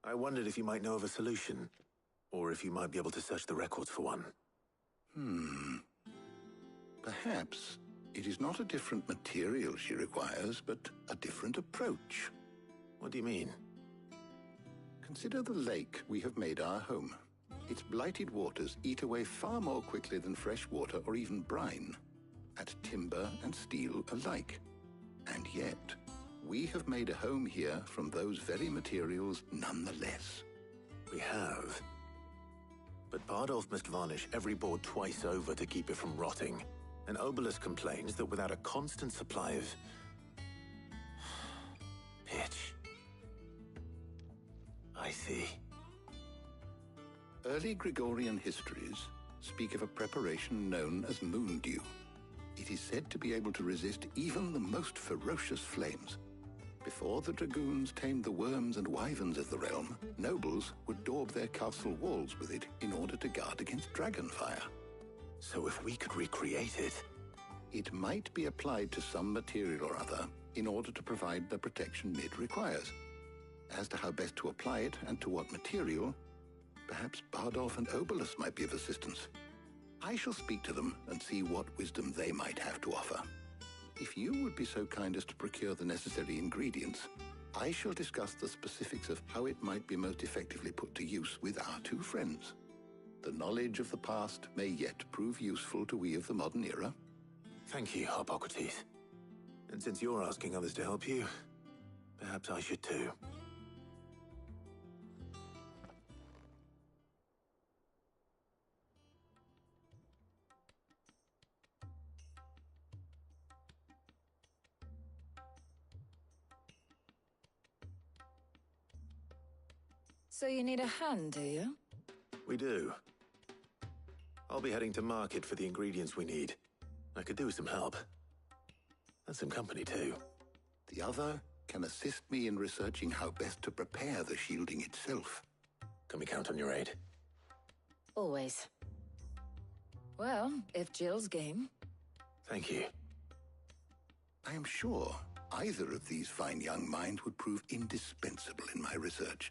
Speaker 1: I wondered if you might know of a solution, or if you might be able to search the records for one.
Speaker 23: Perhaps it is not a different material she requires, but a different approach.
Speaker 1: What do you mean?
Speaker 23: Consider the lake we have made our home. Its blighted waters eat away far more quickly than fresh water or even brine, at timber and steel alike. And yet, we have made a home here from those very materials nonetheless.
Speaker 1: We have. But Bardolph must varnish every board twice over to keep it from rotting. And Obelus complains that without a constant supply of pitch. I see.
Speaker 23: Early Gregorian histories speak of a preparation known as moon dew. It is said to be able to resist even the most ferocious flames. Before the dragoons tamed the worms and wyverns of the realm, nobles would daub their castle walls with it in order to guard against dragonfire.
Speaker 1: So if we could recreate it...
Speaker 23: It might be applied to some material or other in order to provide the protection Mid requires. As to how best to apply it and to what material, perhaps Bardolph and Obelus might be of assistance. I shall speak to them and see what wisdom they might have to offer. If you would be so kind as to procure the necessary ingredients, I shall discuss the specifics of how it might be most effectively put to use with our two friends. The knowledge of the past may yet prove useful to we of the modern era.
Speaker 1: Thank you, Hippocrates. And since you're asking others to help you, perhaps I should too.
Speaker 14: So you need a hand, do you?
Speaker 1: We do. I'll be heading to market for the ingredients we need. I could do with some help. And some company, too.
Speaker 23: The other can assist me in researching how best to prepare the shielding itself.
Speaker 1: Can we count on your aid?
Speaker 14: Always. Well, if Jill's game.
Speaker 1: Thank you.
Speaker 23: I am sure either of these fine young minds would prove indispensable in my research.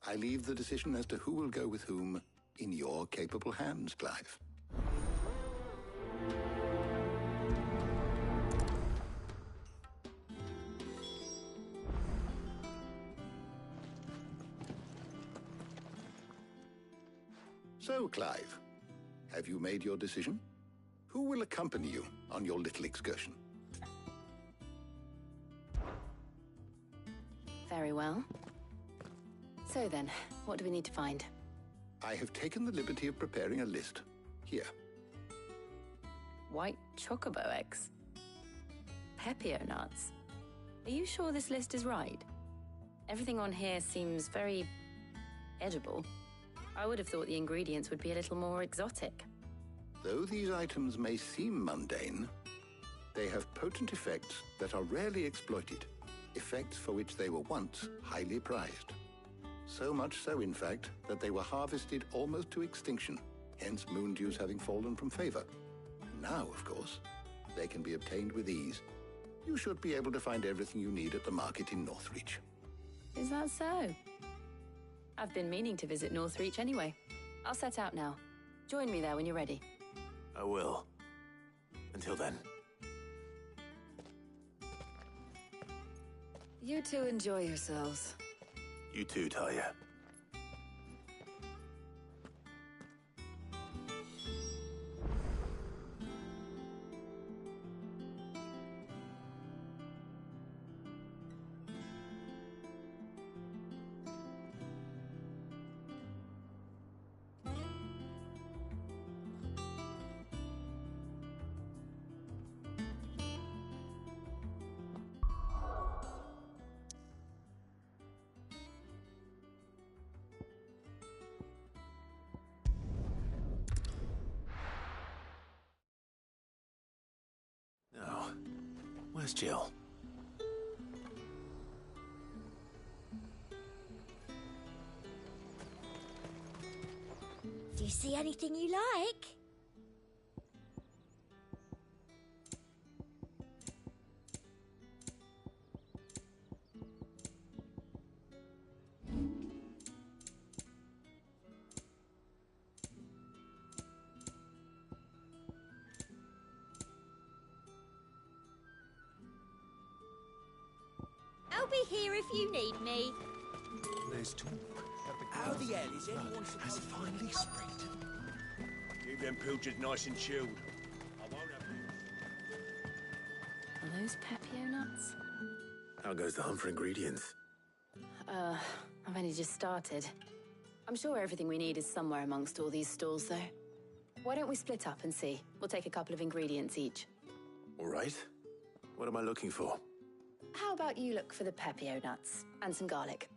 Speaker 23: I leave the decision as to who will go with whom in your capable hands, Clive. So, Clive, have you made your decision? Who will accompany you on your little excursion?
Speaker 9: Very well. So then, what do we need to find?
Speaker 23: I have taken the liberty of preparing a list. Here.
Speaker 9: White chocobo eggs. Pepio nuts. Are you sure this list is right? Everything on here seems very edible. I would have thought the ingredients would be a little more exotic.
Speaker 23: Though these items may seem mundane, they have potent effects that are rarely exploited, effects for which they were once highly prized. So much so, in fact, that they were harvested almost to extinction, hence moon dews having fallen from favor. Now, of course, they can be obtained with ease. You should be able to find everything you need at the market in Northreach.
Speaker 9: Is that so? I've been meaning to visit Northreach anyway. I'll set out now. Join me there when you're ready.
Speaker 1: I will. Until then.
Speaker 14: You two enjoy yourselves.
Speaker 1: You too, Talia. Now, where's Jill?
Speaker 24: Do you see anything you like? I'll be here if you need me.
Speaker 5: There's talk.
Speaker 8: How the hell is anyone
Speaker 5: has
Speaker 8: supposed
Speaker 5: finally spread.
Speaker 6: Keep them pilchards nice and chilled. I won't have
Speaker 9: Are those Pepio nuts?
Speaker 1: How goes the hunt for ingredients?
Speaker 9: I've only just started. I'm sure everything we need is somewhere amongst all these stalls, though. Why don't we split up and see? We'll take a couple of ingredients each.
Speaker 1: All right. What am I looking for?
Speaker 9: How about you look for the Pepio nuts and some garlic?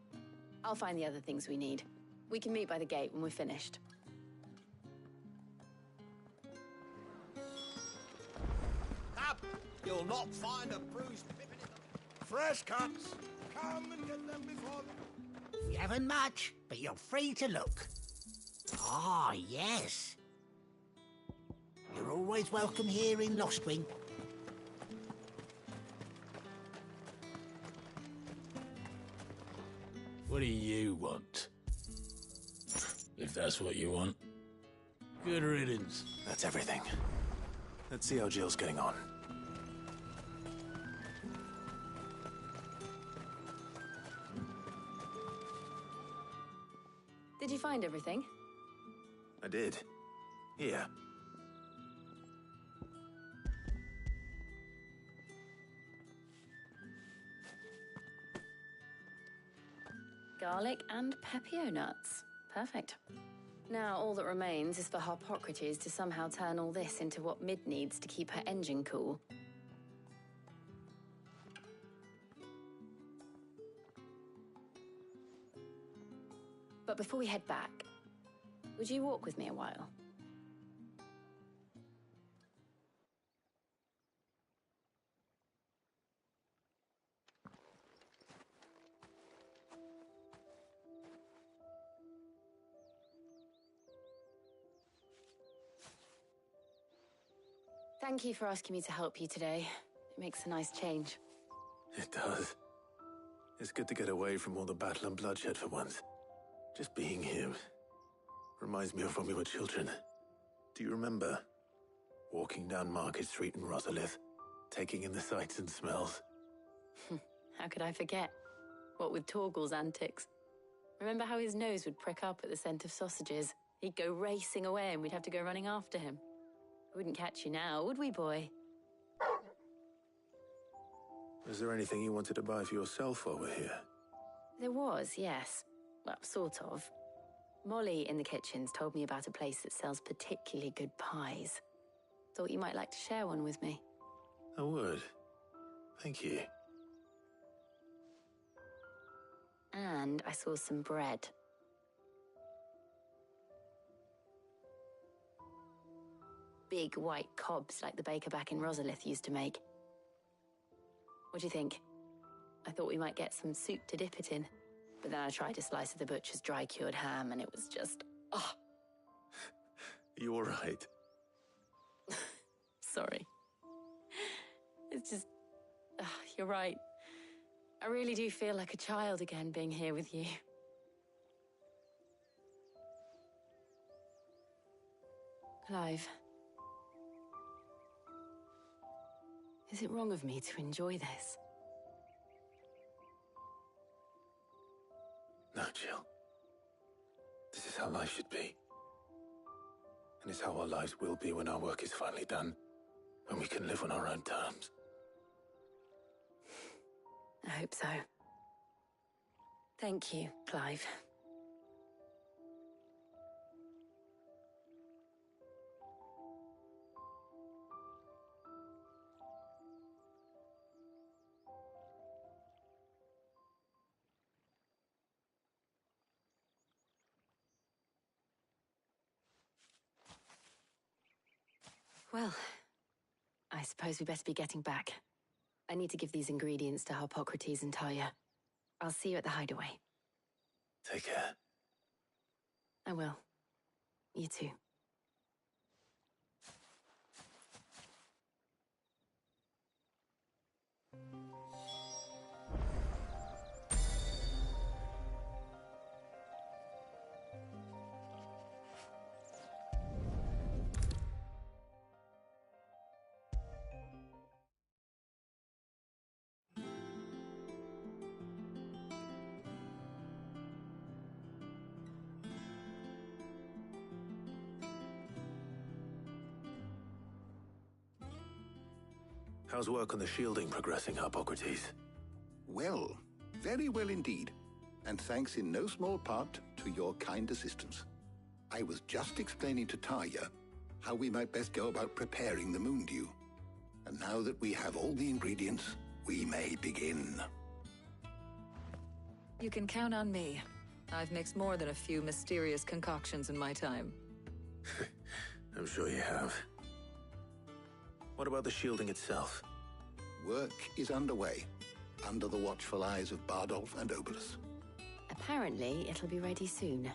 Speaker 9: I'll find the other things we need. We can meet by the gate when we're finished.
Speaker 5: Up! You'll not find a bruised pippin in the... Fresh cuts! Come and get them before them.
Speaker 20: We haven't much, but you're free to look. Ah, yes. You're always welcome here in Lostwing.
Speaker 11: What do you want? If that's what you want. Good riddance.
Speaker 1: That's everything. Let's see how Jill's getting on.
Speaker 9: find everything?
Speaker 1: I did. Here.
Speaker 9: Garlic and pepio nuts. Perfect. Now all that remains is for Harpocrates to somehow turn all this into what Mid needs to keep her engine cool. But before we head back, would you walk with me a while? Thank you for asking me to help you today. It makes a nice change.
Speaker 1: It does. It's good to get away from all the battle and bloodshed for once. Just being here reminds me of when we were children. Do you remember? Walking down Market Street in Rosalith, taking in the sights and smells.
Speaker 9: How could I forget? What with Torgal's antics. Remember how his nose would prick up at the scent of sausages? He'd go racing away and we'd have to go running after him. We wouldn't catch you now, would we, boy?
Speaker 1: Was there anything you wanted to buy for yourself while we're here?
Speaker 9: There was, yes. Well, sort of. Molly in the kitchens told me about a place that sells particularly good pies. Thought you might like to share one with me.
Speaker 1: I would. Thank you.
Speaker 9: And I saw some bread. Big white cobs like the baker back in Rosalith used to make. What do you think? I thought we might get some soup to dip it in. But then I tried a slice of the butcher's dry-cured ham and it was just... oh.
Speaker 1: You all right?
Speaker 9: Sorry. It's just... you're right. I really do feel like a child again being here with you. Clive. Is it wrong of me to enjoy this?
Speaker 1: No, Jill. This is how life should be. And it's how our lives will be when our work is finally done. When we can live on our own terms.
Speaker 9: I hope so. Thank you, Clive. Well, I suppose we best be getting back. I need to give these ingredients to Harpocrates and Talia. I'll see you at the hideaway.
Speaker 1: Take care.
Speaker 9: I will. You too.
Speaker 1: How's work on the shielding progressing, Harpocrates?
Speaker 23: Well, very well indeed. And thanks in no small part to your kind assistance. I was just explaining to Talia how we might best go about preparing the Moondew. And now that we have all the ingredients, we may begin.
Speaker 14: You can count on me. I've mixed more than a few mysterious concoctions in my time.
Speaker 1: I'm sure you have. What about the shielding itself?
Speaker 23: Work is underway, under the watchful eyes of Bardolph and Obolus.
Speaker 9: Apparently, it'll be ready soon.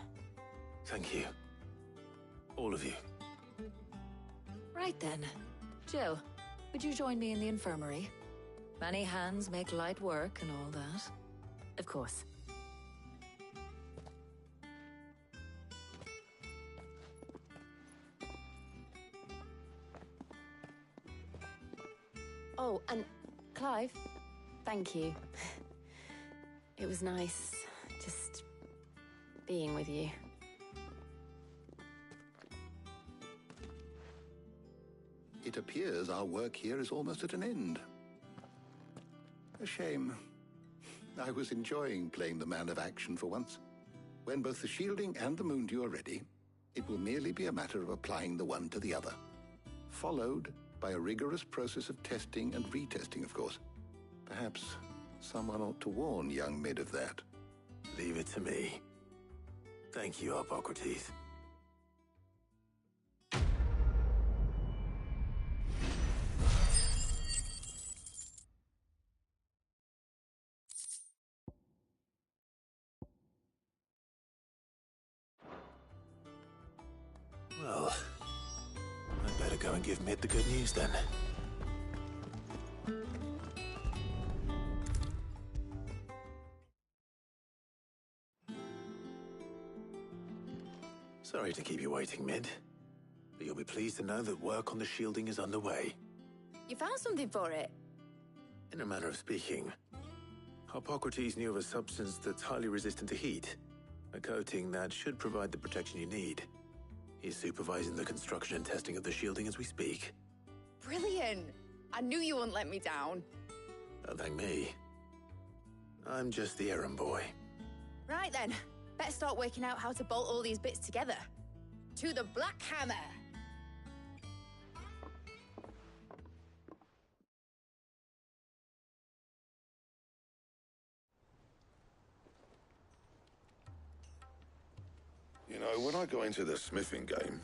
Speaker 1: Thank you. All of you.
Speaker 14: Right then. Jill, would you join me in the infirmary? Many hands make light work and all that.
Speaker 9: Of course. Oh, and Clive, thank you. It was nice just being with you.
Speaker 23: it appears our work here is almost at an end. A shame. I was enjoying playing the man of action for once. When both the shielding and the moondew are ready, it will merely be a matter of applying the one to the other, followed by a rigorous process of testing and retesting, of course. Perhaps someone ought to warn young Mid of that.
Speaker 1: Leave it to me. Thank you, Hippocrates. Well, I'd better go and give Mid the good news then. Sorry to keep you waiting, Mid, but you'll be pleased to know that work on the shielding is underway.
Speaker 13: You found something for it?
Speaker 1: In a manner of speaking, Hippocrates knew of a substance that's highly resistant to heat, a coating that should provide the protection you need. He's supervising the construction and testing of the shielding as we speak.
Speaker 13: Brilliant! I knew you wouldn't let me down.
Speaker 1: Don't thank me. I'm just the errand boy.
Speaker 13: Right then, better start working out how to bolt all these bits together. To the Black Hammer!
Speaker 17: You know, when I got into the smithing game,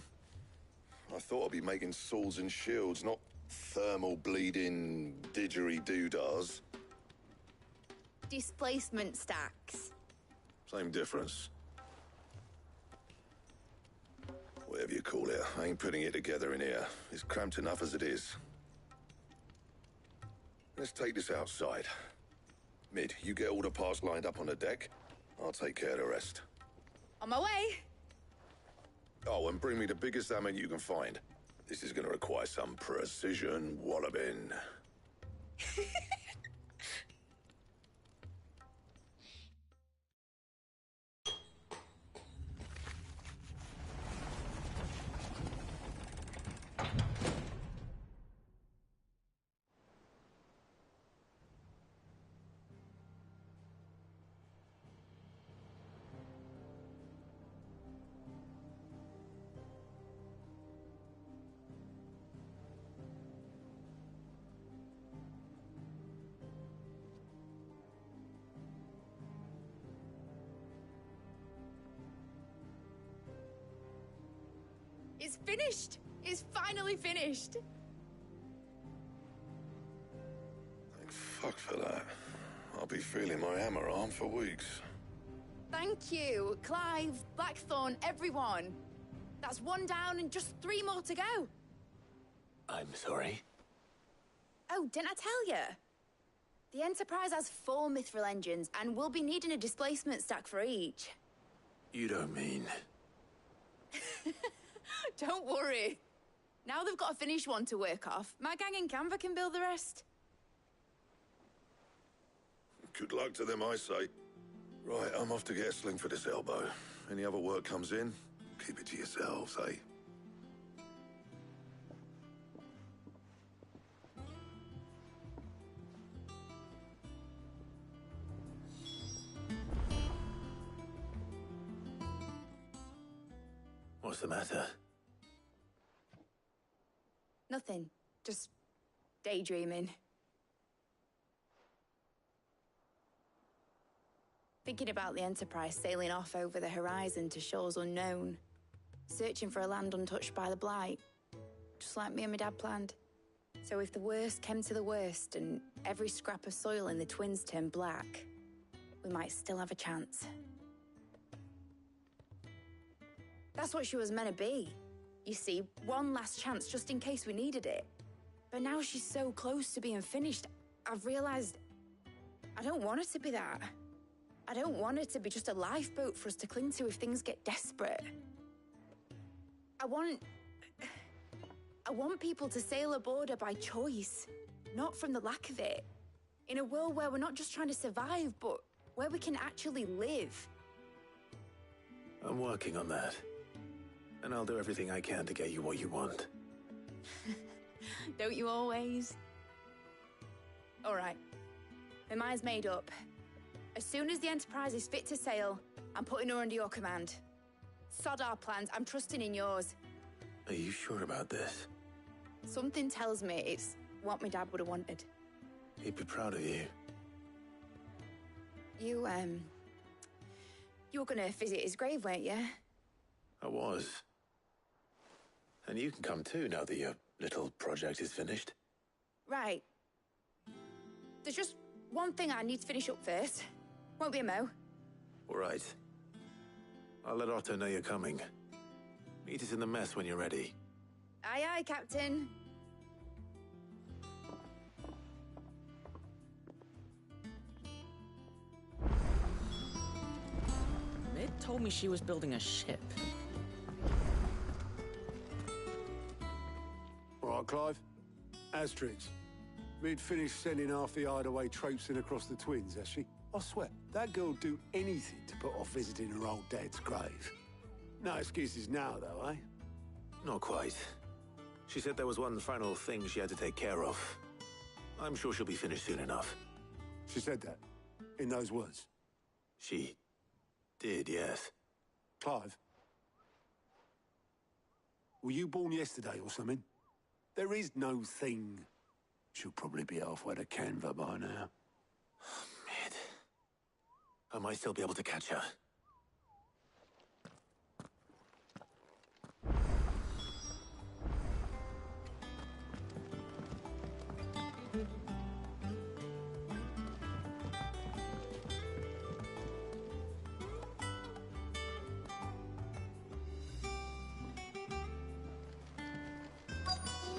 Speaker 17: I thought I'd be making swords and shields, not thermal bleeding didgeridoo-dahs.
Speaker 13: Displacement stacks.
Speaker 17: Same difference. Whatever you call it, I ain't putting it together in here. It's cramped enough as it is. Let's take this outside. Mid, you get all the parts lined up on the deck. I'll take care of the rest.
Speaker 13: On my way!
Speaker 17: Oh, and bring me the biggest hammer you can find. This is gonna require some precision walloping.
Speaker 13: It's finished! It's finally finished!
Speaker 17: Thank fuck for that. I'll be feeling my hammer arm for weeks.
Speaker 13: Thank you, Clive, Blackthorn, everyone. That's one down and just 3 more to go.
Speaker 1: I'm sorry?
Speaker 13: Oh, didn't I tell you? The Enterprise has 4 mithril engines, and we'll be needing a displacement stack for each.
Speaker 1: You don't mean...
Speaker 13: Don't worry. Now they've got a finished one to work off. My gang in Canva can build the rest.
Speaker 17: Good luck to them, I say. Right, I'm off to get a sling for this elbow. Any other work comes in, keep it to yourselves, eh?
Speaker 1: What's the matter?
Speaker 13: Nothing. Just daydreaming. Thinking about the Enterprise sailing off over the horizon to shores unknown. Searching for a land untouched by the Blight. Just like me and my dad planned. So if the worst came to the worst and every scrap of soil in the Twins turned black, we might still have a chance. That's what she was meant to be. You see, one last chance just in case we needed it. But now she's so close to being finished, I've realized I don't want it to be that. I don't want it to be just a lifeboat for us to cling to if things get desperate. I want people to sail aboard her by choice, not from the lack of it. In a world where we're not just trying to survive, but where we can actually live.
Speaker 1: I'm working on that. And I'll do everything I can to get you what you want.
Speaker 13: Don't you always? All right. My mind's made up. As soon as the Enterprise is fit to sail, I'm putting her under your command. Sod our plans, I'm trusting in yours.
Speaker 1: Are you sure about this?
Speaker 13: Something tells me it's what my dad would have wanted.
Speaker 1: He'd be proud of you.
Speaker 13: You were gonna visit his grave, weren't you?
Speaker 1: I was. And you can come too, now that your little project is finished.
Speaker 13: Right. There's just one thing I need to finish up first. Won't be a mo.
Speaker 1: All right. I'll let Otto know you're coming. Meet us in the mess when you're ready.
Speaker 13: Aye, aye, Captain.
Speaker 8: Mid told me she was building a ship.
Speaker 11: All right, Clive. Asterix. Mid finished sending half the hideaway traipsing across the twins, has she? I swear, that girl'd do anything to put off visiting her old dad's grave. No excuses now, though, eh?
Speaker 1: Not quite. She said there was one final thing she had to take care of. I'm sure she'll be finished soon enough.
Speaker 11: She said that? In those words?
Speaker 1: She did, yes.
Speaker 11: Clive? Were you born yesterday or something? There is no thing. She'll probably be halfway to Canva by now.
Speaker 1: Mid. I might still be able to catch her.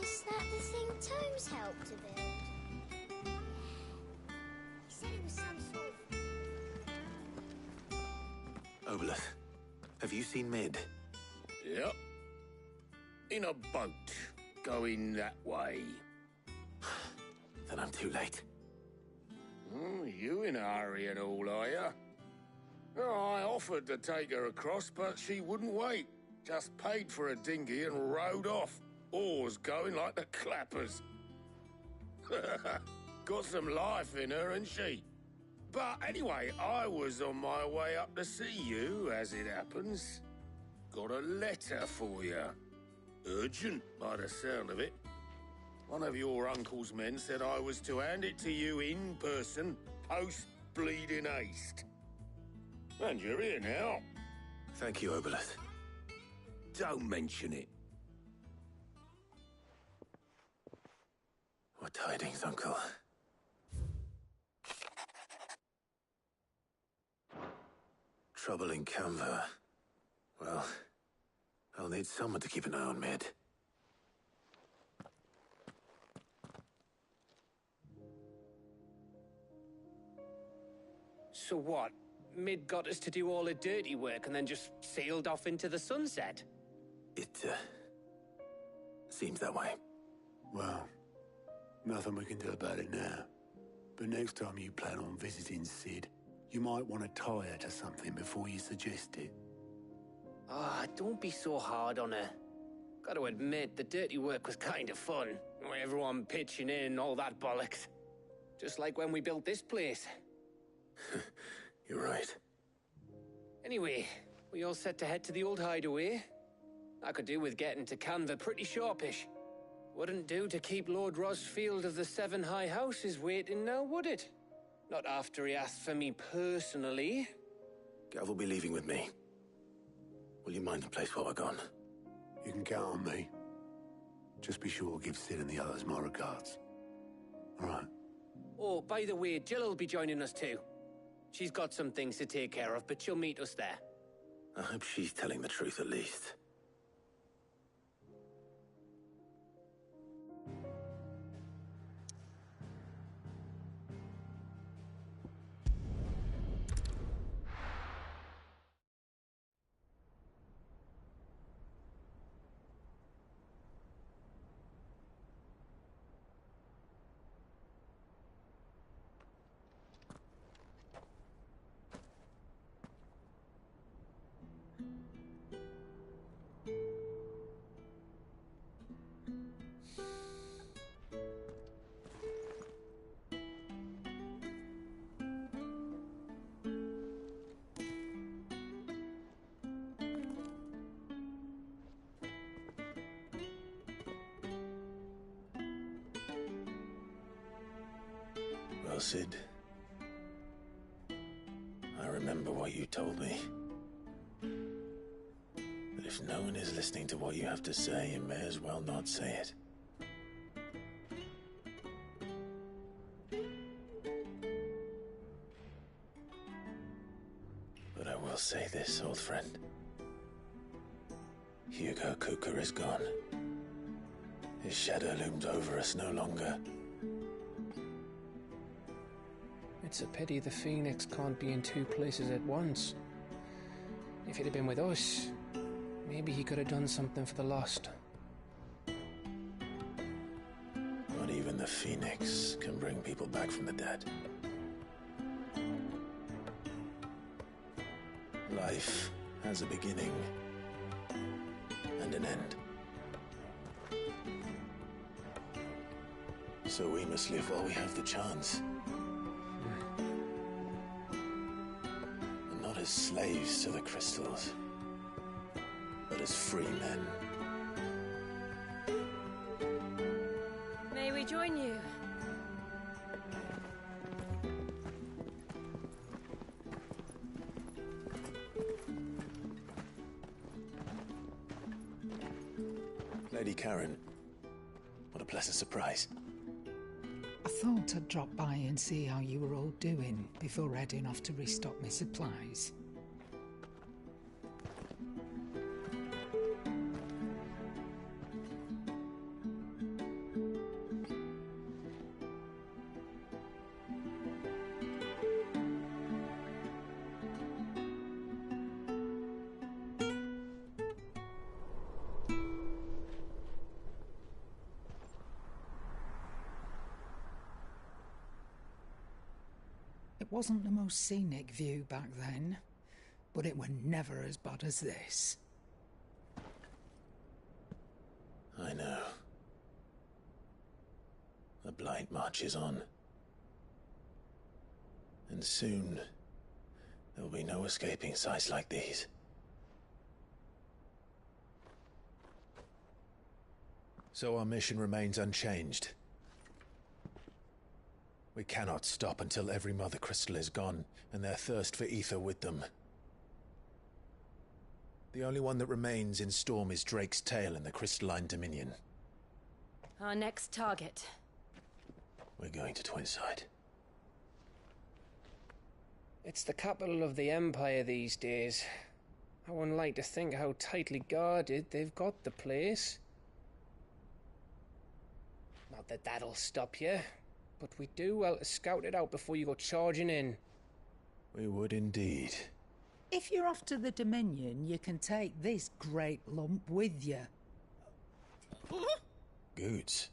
Speaker 24: Is that the thing Tomes helped to build? He said it was some sort of...
Speaker 1: Obelith, have you seen Mid?
Speaker 6: Yep. In a boat, going that way.
Speaker 1: Then I'm too late.
Speaker 6: You in a hurry and all, are you? Oh, I offered to take her across, but she wouldn't wait. Just paid for a dinghy and rowed off. Oars going like the clappers. Got some life in her, ain't she? But anyway, I was on my way up to see you, as it happens. Got a letter for you. Urgent, by the sound of it. One of your uncle's men said I was to hand it to you in person, post-bleeding haste. And you're here now.
Speaker 1: Thank you, Obelith.
Speaker 6: Don't mention it.
Speaker 1: What tidings, Uncle? Trouble in Canva. Well, I'll need someone to keep an eye on Mid.
Speaker 4: So what? Mid got us to do all the dirty work and then just sailed off into the sunset?
Speaker 1: It, seems that way.
Speaker 11: Well, nothing we can do about it now. But next time you plan on visiting Sid, you might want to tie her to something before you suggest it.
Speaker 4: Ah, don't be so hard on her. Got to admit, the dirty work was kind of fun. Everyone pitching in, all that bollocks. Just like when we built this place.
Speaker 1: You're right.
Speaker 4: Anyway, we all set to head to the old hideaway. I could do with getting to Canva pretty sharpish. Wouldn't do to keep Lord Rosfield of the Seven High Houses waiting now, would it? Not after he asked for me personally.
Speaker 1: Gav will be leaving with me. Will you mind the place while we're gone?
Speaker 11: You can count on me. Just be sure to give Sid and the others my regards. All right.
Speaker 4: Oh, by the way, Jill will be joining us too. She's got some things to take care of, but she'll meet us there.
Speaker 1: I hope she's telling the truth at least. Cid. I remember what you told me. That if no one is listening to what you have to say, you may as well not say it. But I will say this, old friend. Hugo Kuka is gone. His shadow looms over us no longer.
Speaker 4: It's a pity the Phoenix can't be in two places at once. If he'd have been with us, maybe he could have done something for the lost.
Speaker 1: Not even the Phoenix can bring people back from the dead. Life has a beginning and an end. So we must live while we have the chance. And not as slaves to the crystals, but as free men.
Speaker 9: May we join you?
Speaker 1: Lady Karen, what a pleasant surprise.
Speaker 3: I thought I'd drop by and see how you were all doing before heading off to restock my supplies. It wasn't the most scenic view back then, but it were never as bad as this.
Speaker 1: I know. The blight marches on. And soon, there'll be no escaping sights like these. So our mission remains unchanged. We cannot stop until every Mother Crystal is gone, and their thirst for ether with them. The only one that remains in Storm is Drake's Tail in the Crystalline Dominion.
Speaker 9: Our next target.
Speaker 1: We're going to Twinside.
Speaker 4: It's the capital of the Empire these days. I wouldn't like to think how tightly guarded they've got the place. Not that that'll stop you. But we do well to scout it out before you go charging in.
Speaker 1: We would indeed.
Speaker 3: If you're off to the Dominion, you can take this great lump with you.
Speaker 1: Goods.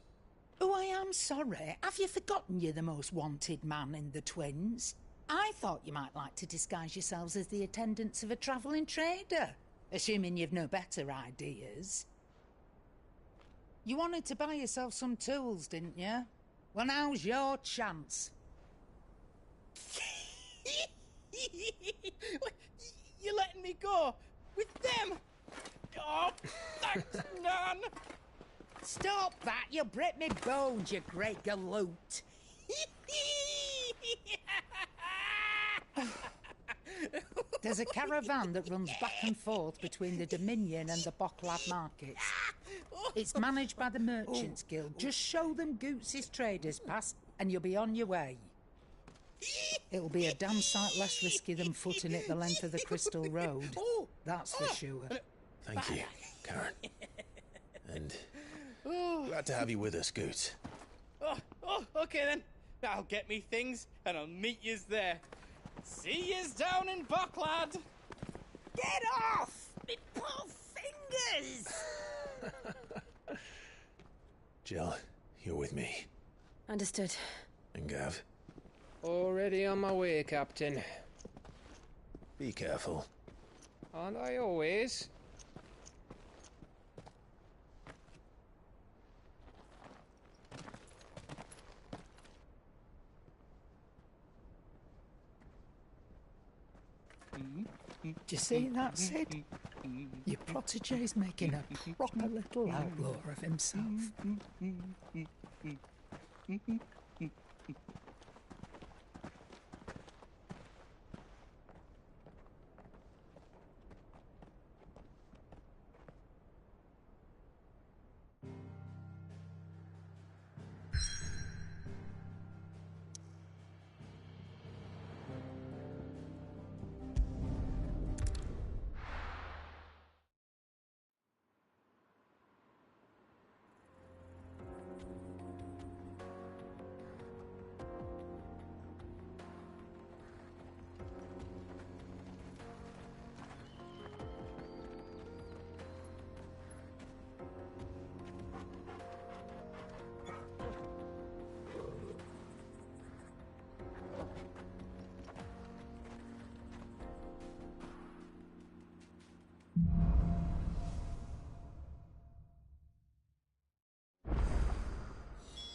Speaker 3: Oh, I am sorry. Have you forgotten you're the most wanted man in the Twins? I thought you might like to disguise yourselves as the attendants of a travelling trader, assuming you've no better ideas. You wanted to buy yourself some tools, didn't you? Well, now's your chance.
Speaker 2: You're letting me go? With them? Oh, thanks, Nan!
Speaker 3: Stop that! You'll break me bones, you great galoot! There's a caravan that runs back and forth between the Dominion and the Bocklad markets. It's managed by the Merchants Guild. Just show them Goots' traders pass and you'll be on your way. It'll be a damn sight less risky than footing it the length of the Crystal Road. That's for sure.
Speaker 1: Thank you, Karen. And glad to have you with us, Goots.
Speaker 2: Okay then. I'll get me things and I'll meet yous there. See yous down in Bocklad.
Speaker 3: Get off! Me poor fingers!
Speaker 1: Jill, you're with me.
Speaker 9: Understood.
Speaker 1: And Gav?
Speaker 4: Already on my way, Captain.
Speaker 1: Be careful.
Speaker 4: Aren't I always?
Speaker 3: Do you see that, Sid? Your protege's making a proper little outlaw of himself.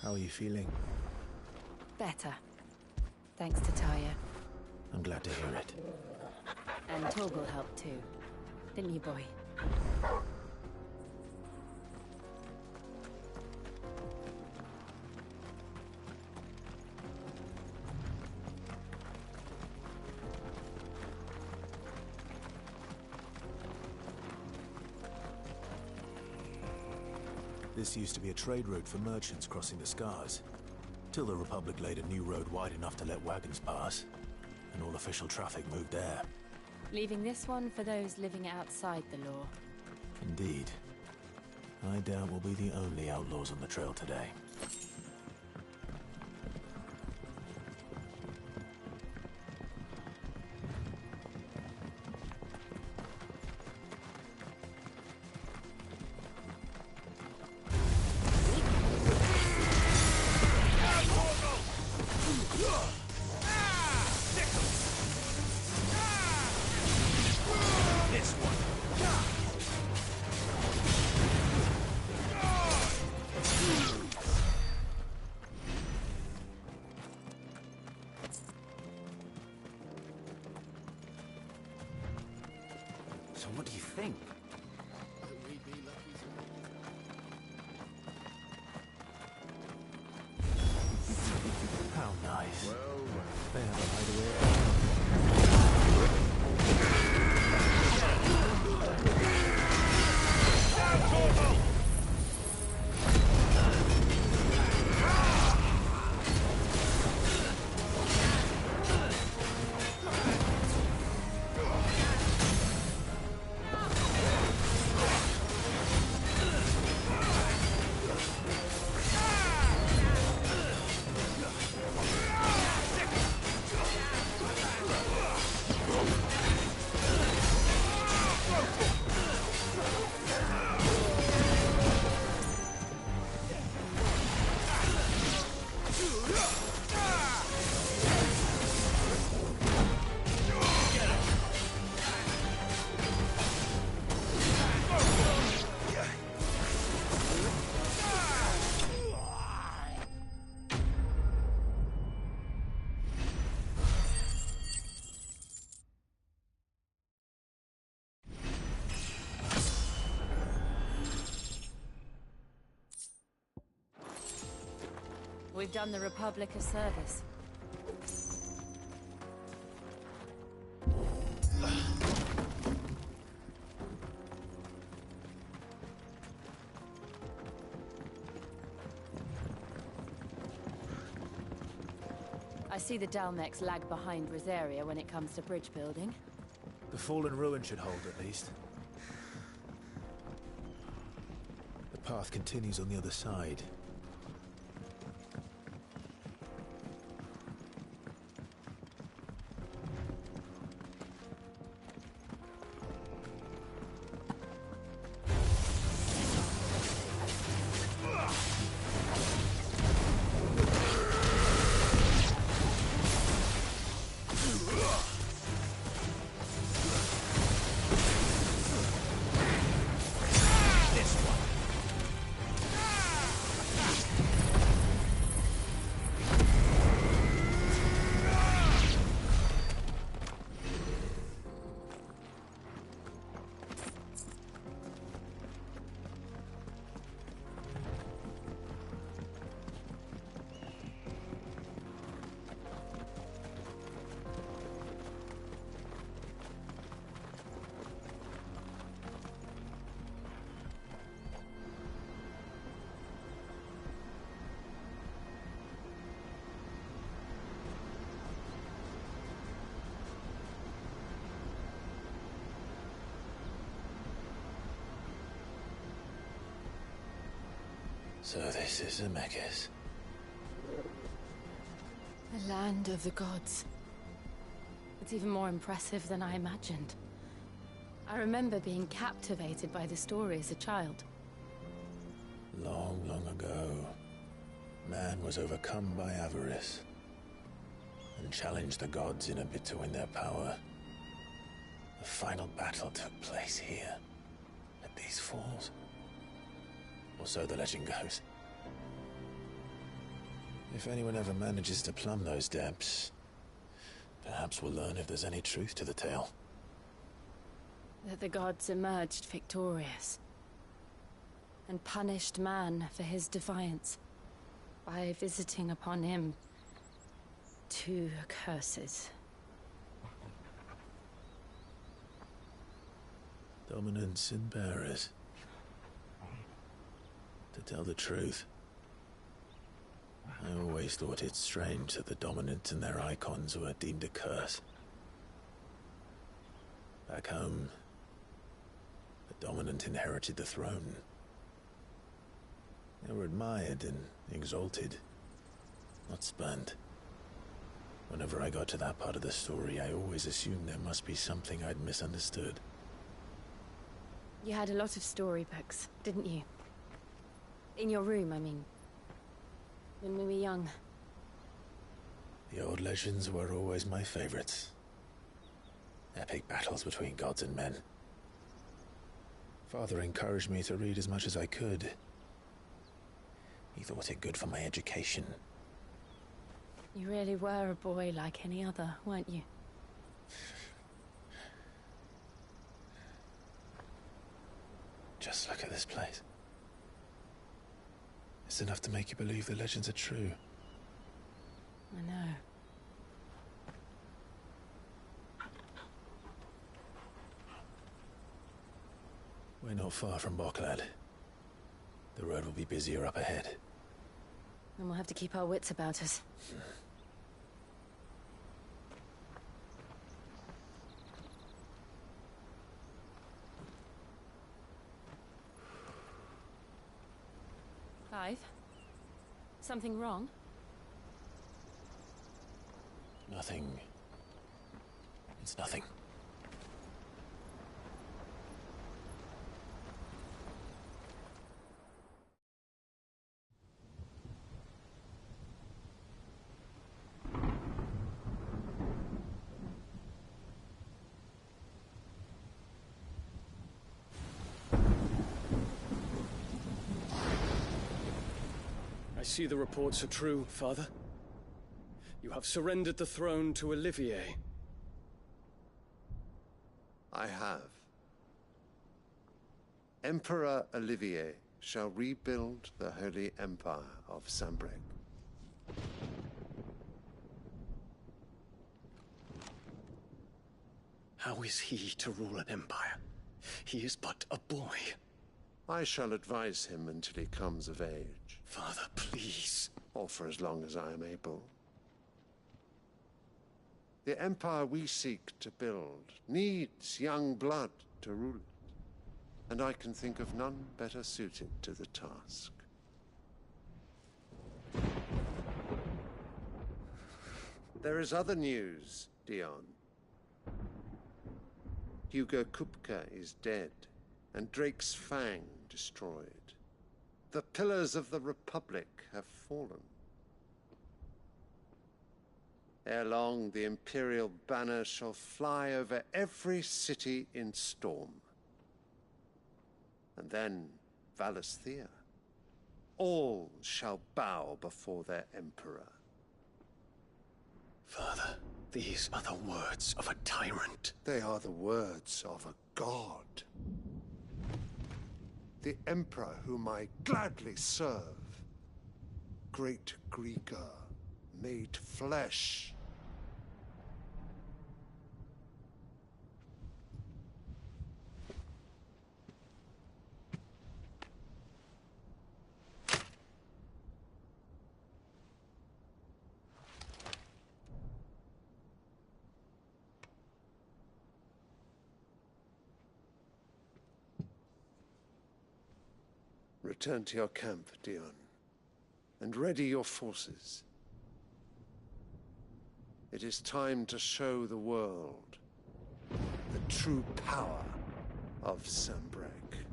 Speaker 1: How are you feeling?
Speaker 14: Better. Thanks to Taya.
Speaker 1: I'm glad to hear it.
Speaker 14: And Torgal helped too. Didn't you, boy?
Speaker 1: This used to be a trade route for merchants crossing the Scars, till the Republic laid a new road wide enough to let wagons pass, and all official traffic moved there.
Speaker 14: Leaving this one for those living outside the law.
Speaker 1: Indeed. I doubt we'll be the only outlaws on the trail today.
Speaker 8: So what do you think?
Speaker 1: How nice.
Speaker 6: Well,
Speaker 1: they have a hideaway.
Speaker 14: We've done the Republic a service. I see the Dalmex lag behind Rosaria when it comes to bridge building.
Speaker 1: The fallen ruin should hold, at least. The path continues on the other side. So this is Zemeckis.
Speaker 14: The land of the gods. It's even more impressive than I imagined. I remember being captivated by the story as a child.
Speaker 1: Long, long ago, man was overcome by avarice and challenged the gods in a bid to win their power. The final battle took place here, at these falls. Or so the legend goes. If anyone ever manages to plumb those depths, perhaps we'll learn if there's any truth to the tale.
Speaker 14: That the gods emerged victorious and punished man for his defiance by visiting upon him 2 curses.
Speaker 1: Dominants and bearers. To tell the truth, I always thought it strange that the dominant and their icons were deemed a curse. Back home, the dominant inherited the throne. They were admired and exalted, not spurned. Whenever I got to that part of the story, I always assumed there must be something I'd misunderstood.
Speaker 14: You had a lot of storybooks, didn't you? In your room, I mean. When we were young.
Speaker 1: The old legends were always my favorites. Epic battles between gods and men. Father encouraged me to read as much as I could. He thought it good for my education.
Speaker 14: You really were a boy like any other, weren't you?
Speaker 1: Just look at this place. It's enough to make you believe the legends are true.
Speaker 14: I know.
Speaker 1: We're not far from Boklad. The road will be busier up ahead.
Speaker 14: And we'll have to keep our wits about us. Clive? Something wrong?
Speaker 1: Nothing. It's nothing.
Speaker 18: I see the reports are true, Father. You have surrendered the throne to Olivier.
Speaker 19: I have. Emperor Olivier shall rebuild the Holy Empire of Sanbreque.
Speaker 18: How is he to rule an empire? He is but a boy.
Speaker 19: I shall advise him until he comes of age.
Speaker 18: Father, please.
Speaker 19: Or for as long as I am able. The empire we seek to build needs young blood to rule it, and I can think of none better suited to the task. There is other news, Dion. Hugo Kupka is dead, and Drake's Fang destroyed. The pillars of the Republic have fallen. Ere long, the Imperial banner shall fly over every city in Storm. And then Valisthea. All shall bow before their Emperor.
Speaker 18: Father, these are the words of a tyrant.
Speaker 19: They are the words of a god. The Emperor whom I gladly serve. Great Greeker, made flesh. Return to your camp, Dion, and ready your forces. It is time to show the world the true power of Sanbreque.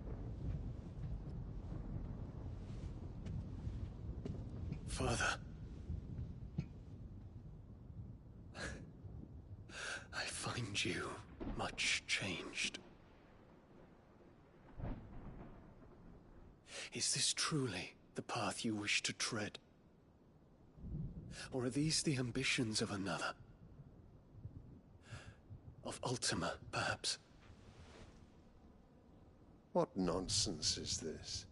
Speaker 18: Father. I find you much changed. Is this truly the path you wish to tread? Or are these the ambitions of another? Of Ultima, perhaps?
Speaker 19: What nonsense is this?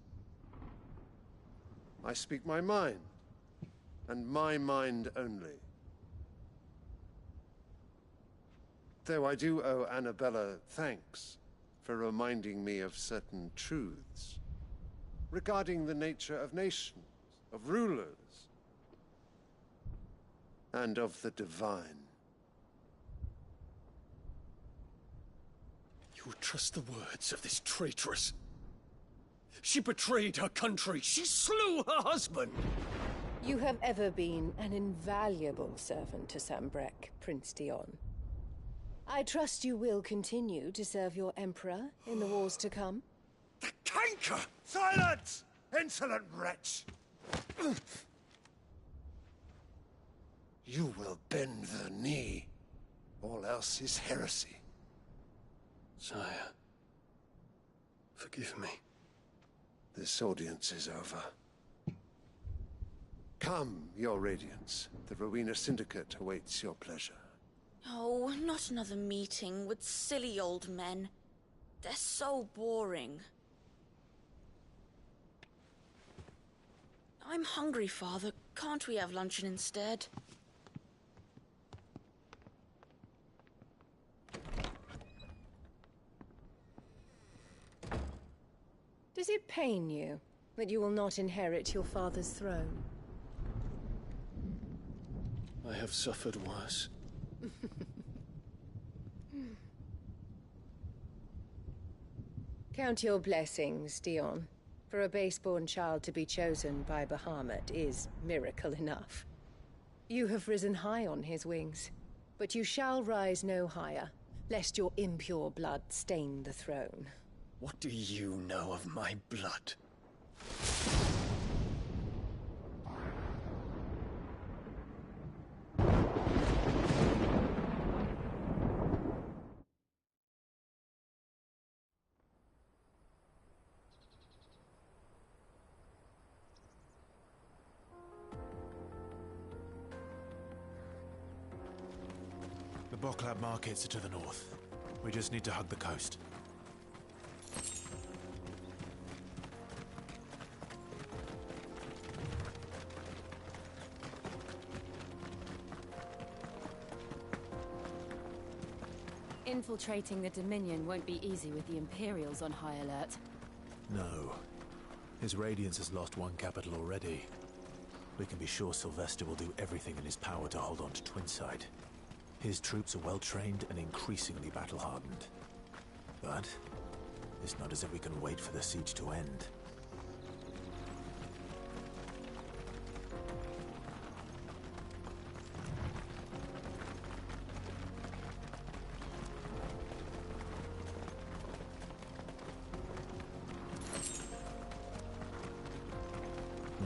Speaker 19: I speak my mind, and my mind only. Though I do owe Annabella thanks for reminding me of certain truths regarding the nature of nations, of rulers, and of the divine.
Speaker 18: You would trust the words of this traitress? She betrayed her country. She slew her husband.
Speaker 12: You have ever been an invaluable servant to Sambrek, Prince Dion. I trust you will continue to serve your Emperor in the wars to come.
Speaker 5: The canker! Silence! Insolent wretch!
Speaker 19: You will bend the knee. All else is heresy.
Speaker 18: Sire, forgive me.
Speaker 19: This audience is over. Come, your Radiance. The Rowena Syndicate awaits your pleasure.
Speaker 16: Oh, not another meeting with silly old men. They're so boring. I'm hungry, Father. Can't we have luncheon instead?
Speaker 12: Does it pain you that you will not inherit your father's throne?
Speaker 18: I have suffered worse.
Speaker 12: Count your blessings, Dion. For a base-born child to be chosen by Bahamut is miracle enough. You have risen high on his wings, but you shall rise no higher, lest your impure blood stain the throne.
Speaker 18: What do you know of my blood?
Speaker 21: The Boklab markets are to the north. We just need to hug the coast.
Speaker 14: Infiltrating the Dominion won't be easy with the Imperials on high alert.
Speaker 21: No. His Radiance has lost one capital already. We can be sure Sylvester will do everything in his power to hold on to Twinside. His troops are well-trained and increasingly battle-hardened. But it's not as if we can wait for the siege to end.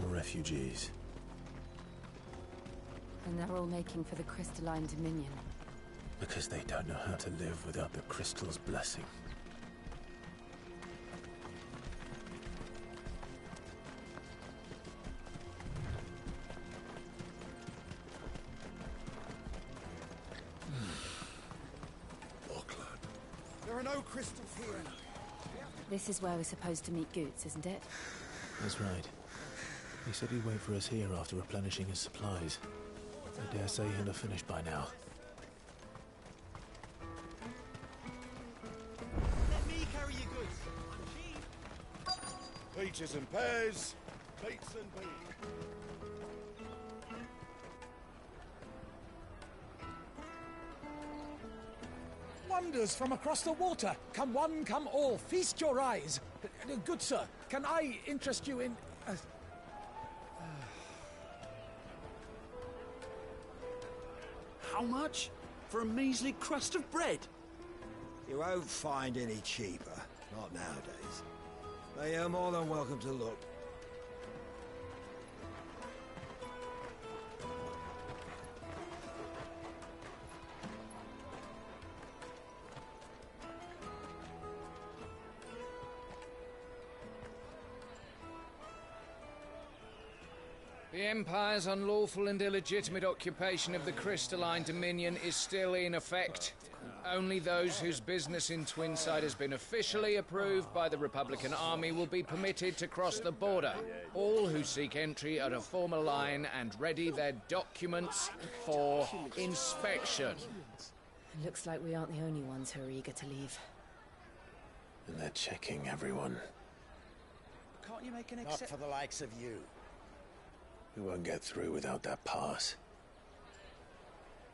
Speaker 21: More refugees.
Speaker 14: And they're all making for the Crystalline Dominion.
Speaker 21: Because they don't know how to live without the Crystal's blessing.
Speaker 5: There are no crystals here.
Speaker 14: This is where we're supposed to meet Goots, isn't it?
Speaker 21: That's right. He said he'd wait for us here after replenishing his supplies. I dare say he'll have finished by now.
Speaker 5: Let me carry your goods. I'm cheap. Peaches and pears, beets and beans.
Speaker 22: Wonders from across the water. Come one, come all. Feast your eyes. Good sir, can I interest you in...
Speaker 25: How much? For a measly crust of bread?
Speaker 5: You won't find any cheaper. Not nowadays. But you're more than welcome to look.
Speaker 7: The Empire's unlawful and illegitimate occupation of the crystalline dominion is still in effect. Only those whose business in Twinside has been officially approved by the Republican Army will be permitted to cross the border. All who seek entry are to form a line and ready their documents for inspection.
Speaker 9: Looks like we aren't the only ones who are eager to leave.
Speaker 1: And they're checking everyone.
Speaker 5: Can't you make an exception? Not for the likes of you.
Speaker 1: We won't get through without that pass.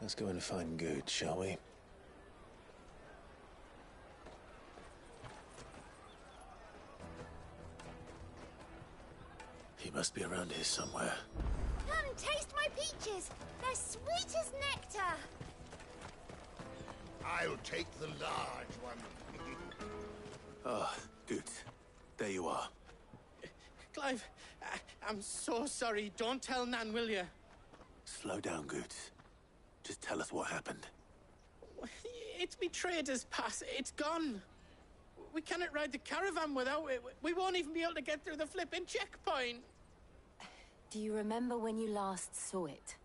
Speaker 1: Let's go and find Good, shall we? He must be around here somewhere.
Speaker 24: Come, taste my peaches! They're sweet as nectar!
Speaker 5: I'll take the large one.
Speaker 1: Ah, Good. There you are.
Speaker 2: Clive, I'm so sorry. Don't tell Nan, will you?
Speaker 1: Slow down, Good. Just tell us what happened.
Speaker 2: It's me trader's pass. It's gone. We cannot ride the caravan without it. We won't even be able to get through the flipping checkpoint.
Speaker 9: Do you remember when you last saw it?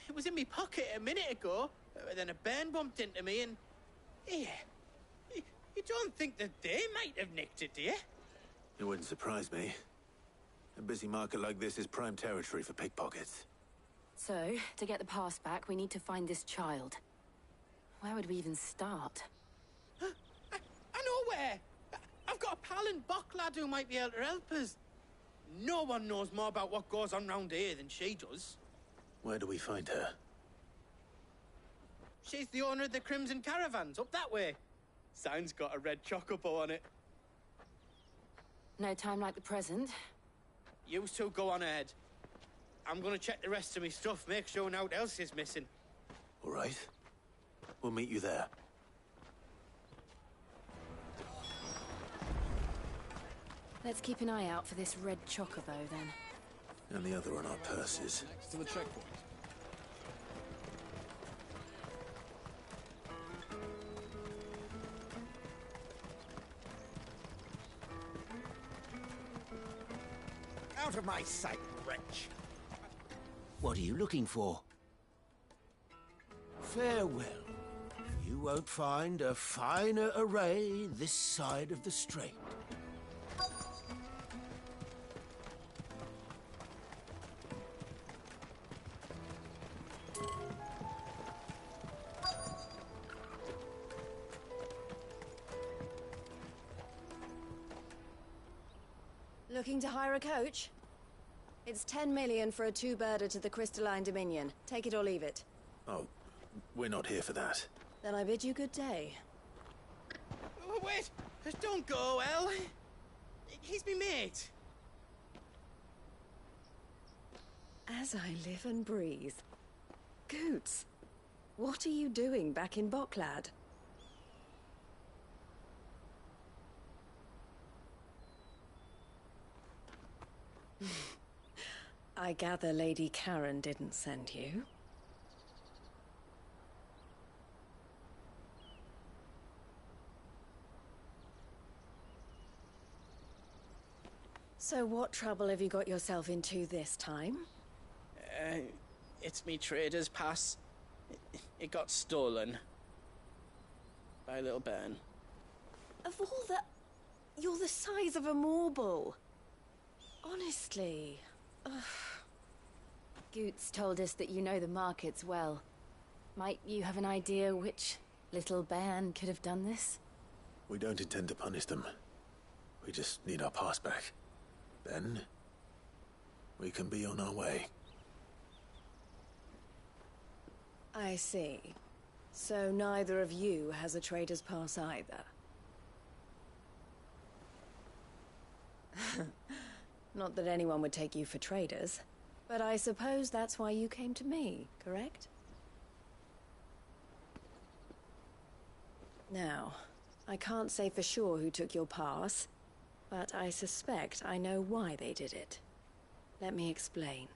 Speaker 2: It was in my pocket a minute ago. Then a bairn bumped into me and... Yeah. You don't think that they might have nicked it, do you?
Speaker 1: It wouldn't surprise me. A busy market like this is prime territory for pickpockets.
Speaker 9: So, to get the pass back, we need to find this child. Where would we even start?
Speaker 2: I know where! I've got a pal in Bocklad who might be able to help us. No one knows more about what goes on round here than she does.
Speaker 1: Where do we find her?
Speaker 2: She's the owner of the Crimson Caravans, up that way. Sign's got a red chocobo on it.
Speaker 9: No time like the present.
Speaker 2: You two go on ahead. I'm gonna check the rest of my stuff, make sure nothing else is missing.
Speaker 1: All right. We'll meet you there.
Speaker 9: Let's keep an eye out for this red chocobo, then.
Speaker 1: And the other on our purses.
Speaker 18: Next to the checkpoint.
Speaker 5: Out of my sight, wretch.
Speaker 10: What are you looking for? Farewell. You won't find a finer array this side of the strait.
Speaker 12: Looking to hire a coach? It's 10 million for a two-birder to the Crystalline Dominion. Take it or leave it.
Speaker 1: Oh, we're not here for that.
Speaker 12: Then I bid you good day.
Speaker 2: Oh, wait! Don't go, El. He's me mate.
Speaker 12: As I live and breathe. Goots, what are you doing back in Bocklad? I gather Lady Karen didn't send you. So what trouble have you got yourself into this time?
Speaker 2: It's me trader's pass. It got stolen. By a little bairn.
Speaker 12: Of all the... You're the size of a marble. Honestly. Ugh.
Speaker 9: Goots told us that you know the markets well. Might you have an idea which little bairn could have done this?
Speaker 1: We don't intend to punish them. We just need our pass back. Then, we can be on our way.
Speaker 12: I see. So neither of you has a trader's pass either. Not that anyone would take you for traders, but I suppose that's why you came to me, correct? Now, I can't say for sure who took your pass, but I suspect I know why they did it. Let me explain.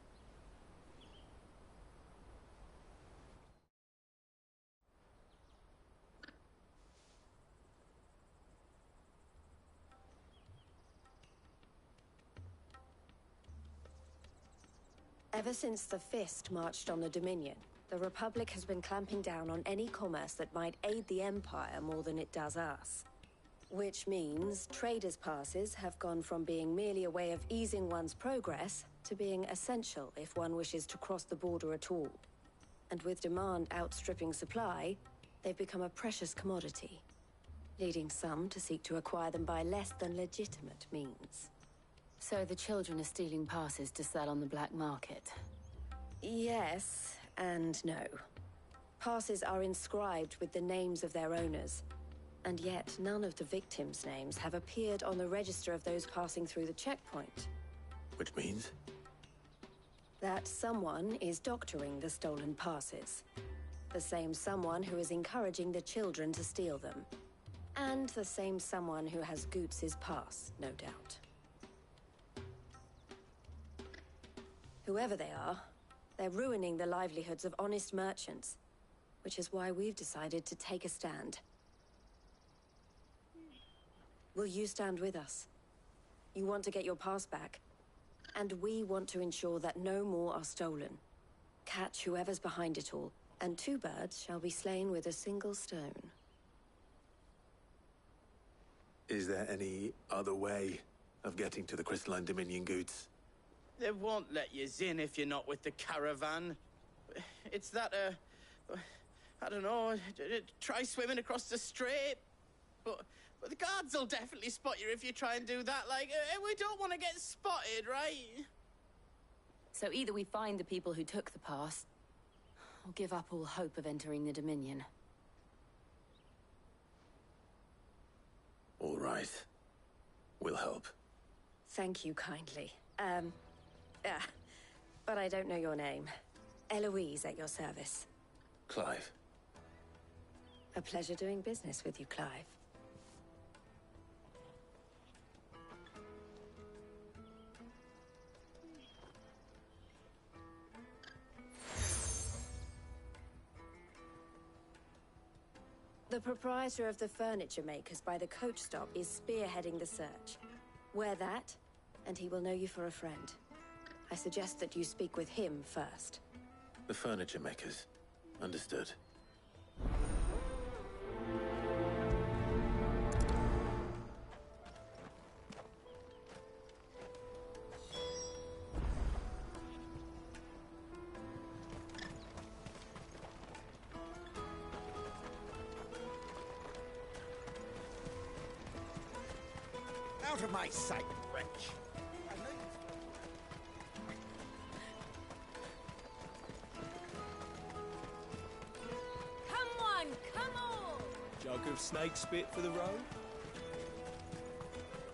Speaker 13: Ever since the Fist marched on the Dominion, the Republic has been clamping down on any commerce that might aid the Empire more than it does us. Which means traders' passes have gone from being merely a way of easing one's progress to being essential if one wishes to cross the border at all. And with demand outstripping supply, they've become a precious commodity, leading some to seek to acquire them by less than legitimate means.
Speaker 14: So the children are stealing passes to sell on the black market?
Speaker 13: Yes and no. Passes are inscribed with the names of their owners, and yet none of the victims' names have appeared on the register of those passing through the checkpoint.
Speaker 1: Which means?
Speaker 13: That someone is doctoring the stolen passes. The same someone who is encouraging the children to steal them. And the same someone who has Goots's pass, no doubt. Whoever they are, they're ruining the livelihoods of honest merchants, which is why we've decided to take a stand. Will you stand with us? You want to get your pass back, and we want to ensure that no more are stolen. Catch whoever's behind it all, and 2 birds shall be slain with a single stone.
Speaker 21: Is there any other way of getting to the Crystalline Dominion Goods?
Speaker 2: They won't let you in if you're not with the caravan. It's that, I don't know, try swimming across the strait. But the guards will definitely spot you if you try and do that. Like, we don't want to get spotted, right?
Speaker 14: So either we find the people who took the pass, or give up all hope of entering the Dominion.
Speaker 21: All right. We'll help.
Speaker 13: Thank you kindly. But I don't know your name. Eloise at your service.
Speaker 21: Clive.
Speaker 13: A pleasure doing business with you, Clive. The proprietor of the furniture makers by the coach stop is spearheading the search. Wear that, and he will know you for a friend. I suggest that you speak with him first.
Speaker 21: The furniture makers. Understood.
Speaker 5: Out of my sight, wretch!
Speaker 15: Come on!
Speaker 17: Jug of snake spit for the road?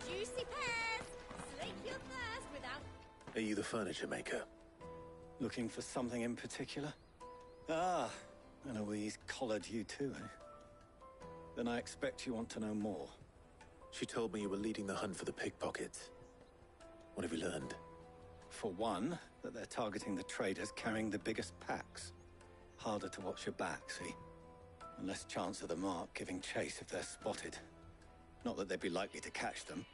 Speaker 15: Juicy pears! Slake your thirst without...
Speaker 21: Are you the furniture maker?
Speaker 20: Looking for something in particular? Ah, Eloise collared you too, eh? Then I expect you want to know more.
Speaker 21: She told me you were leading the hunt for the pickpockets. What have you learned?
Speaker 20: For one, that they're targeting the traders carrying the biggest packs. Harder to watch your back, see? And less chance of the mark giving chase if they're spotted. Not that they'd be likely to catch them.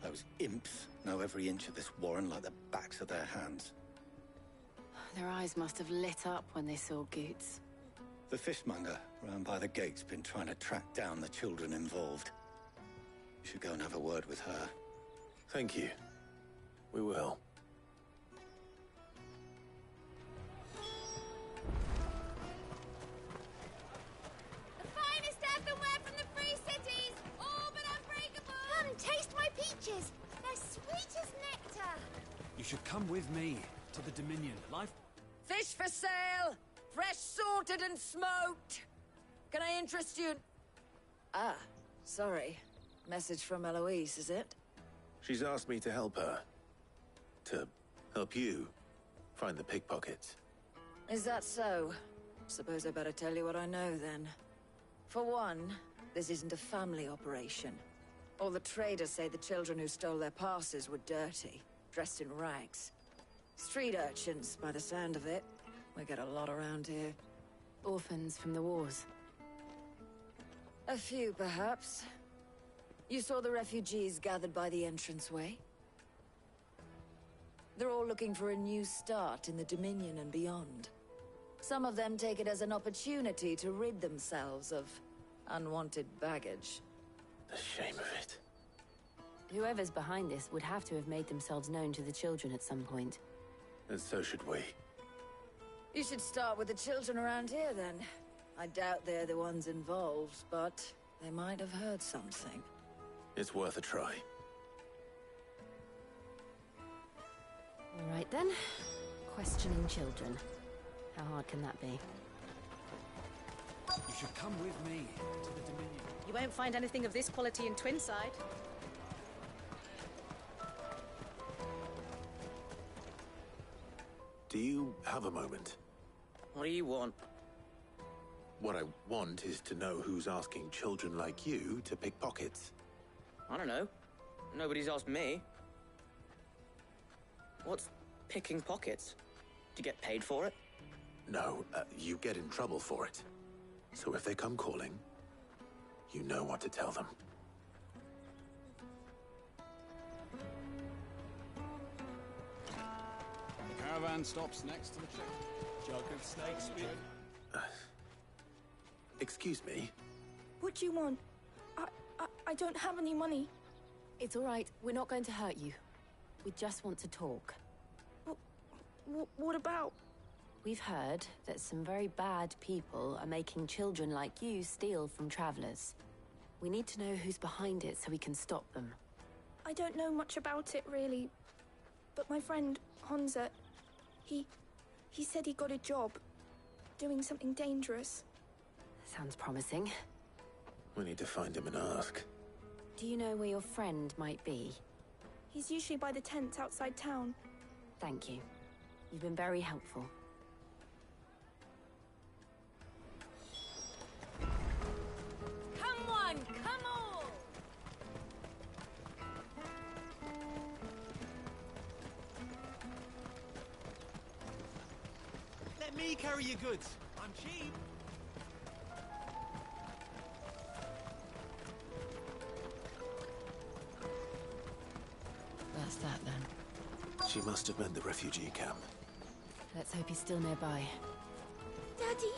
Speaker 20: Those imps know every inch of this warren like the backs of their hands.
Speaker 14: Their eyes must have lit up when they saw Goots.
Speaker 20: The fishmonger round by the gate's been trying to track down the children involved. You should go and have a word with her.
Speaker 21: Thank you. We will.
Speaker 15: The finest earthenware from the Free Cities! All but unbreakable! Come, taste my peaches! They're sweet as nectar!
Speaker 22: You should come with me to the Dominion. Life...
Speaker 23: Fish for sale! Fresh sorted and smoked! Can I interest you? Ah, sorry. Message from Eloise, is it?
Speaker 21: She's asked me to help her. To help you find the pickpockets.
Speaker 23: Is that so? Suppose I better tell you what I know, then. For one, this isn't a family operation. All the traders say the children who stole their passes were dirty, dressed in rags. Street urchins, by the sound of it. We get a lot around here.
Speaker 14: Orphans from the wars.
Speaker 23: A few, perhaps. You saw the refugees gathered by the entranceway? They're all looking for a new start in the Dominion and beyond. Some of them take it as an opportunity to rid themselves of unwanted baggage.
Speaker 1: The shame of it.
Speaker 9: Whoever's behind this would have to have made themselves known to the children at some point.
Speaker 1: And so should we.
Speaker 23: You should start with the children around here, then. I doubt they're the ones involved, but they might have heard something.
Speaker 1: It's worth a try.
Speaker 9: All right, then. Questioning children. How hard can that be?
Speaker 25: You should come with me to the Dominion.
Speaker 3: You won't find anything of this quality in Twinside.
Speaker 1: Do you have a moment?
Speaker 2: What do you want?
Speaker 1: What I want is to know who's asking children like you to pick pockets.
Speaker 2: I don't know. Nobody's asked me. What's picking pockets? Do you get paid for it?
Speaker 1: No, you get in trouble for it. So if they come calling, you know what to tell them.
Speaker 25: The caravan stops next to the check. Jug of snake spit.
Speaker 1: Excuse me?
Speaker 4: What do you want? I don't have any money.
Speaker 9: It's all right. We're not going to hurt you. We just want to talk.
Speaker 4: What about?
Speaker 9: We've heard that some very bad people are making children like you steal from travelers. We need to know who's behind it so we can stop them.
Speaker 4: I don't know much about it, really. But my friend, Hansa, he said he got a job doing something dangerous.
Speaker 9: Sounds promising.
Speaker 1: We need to find him and ask.
Speaker 9: Do you know where your friend might be?
Speaker 4: He's usually by the tents outside town.
Speaker 9: Thank you. You've been very helpful.
Speaker 15: Come on, come on!
Speaker 17: Let me carry your goods. I'm cheap.
Speaker 9: That's that, then.
Speaker 1: She must have meant the refugee camp.
Speaker 9: Let's hope he's still nearby.
Speaker 4: Daddy,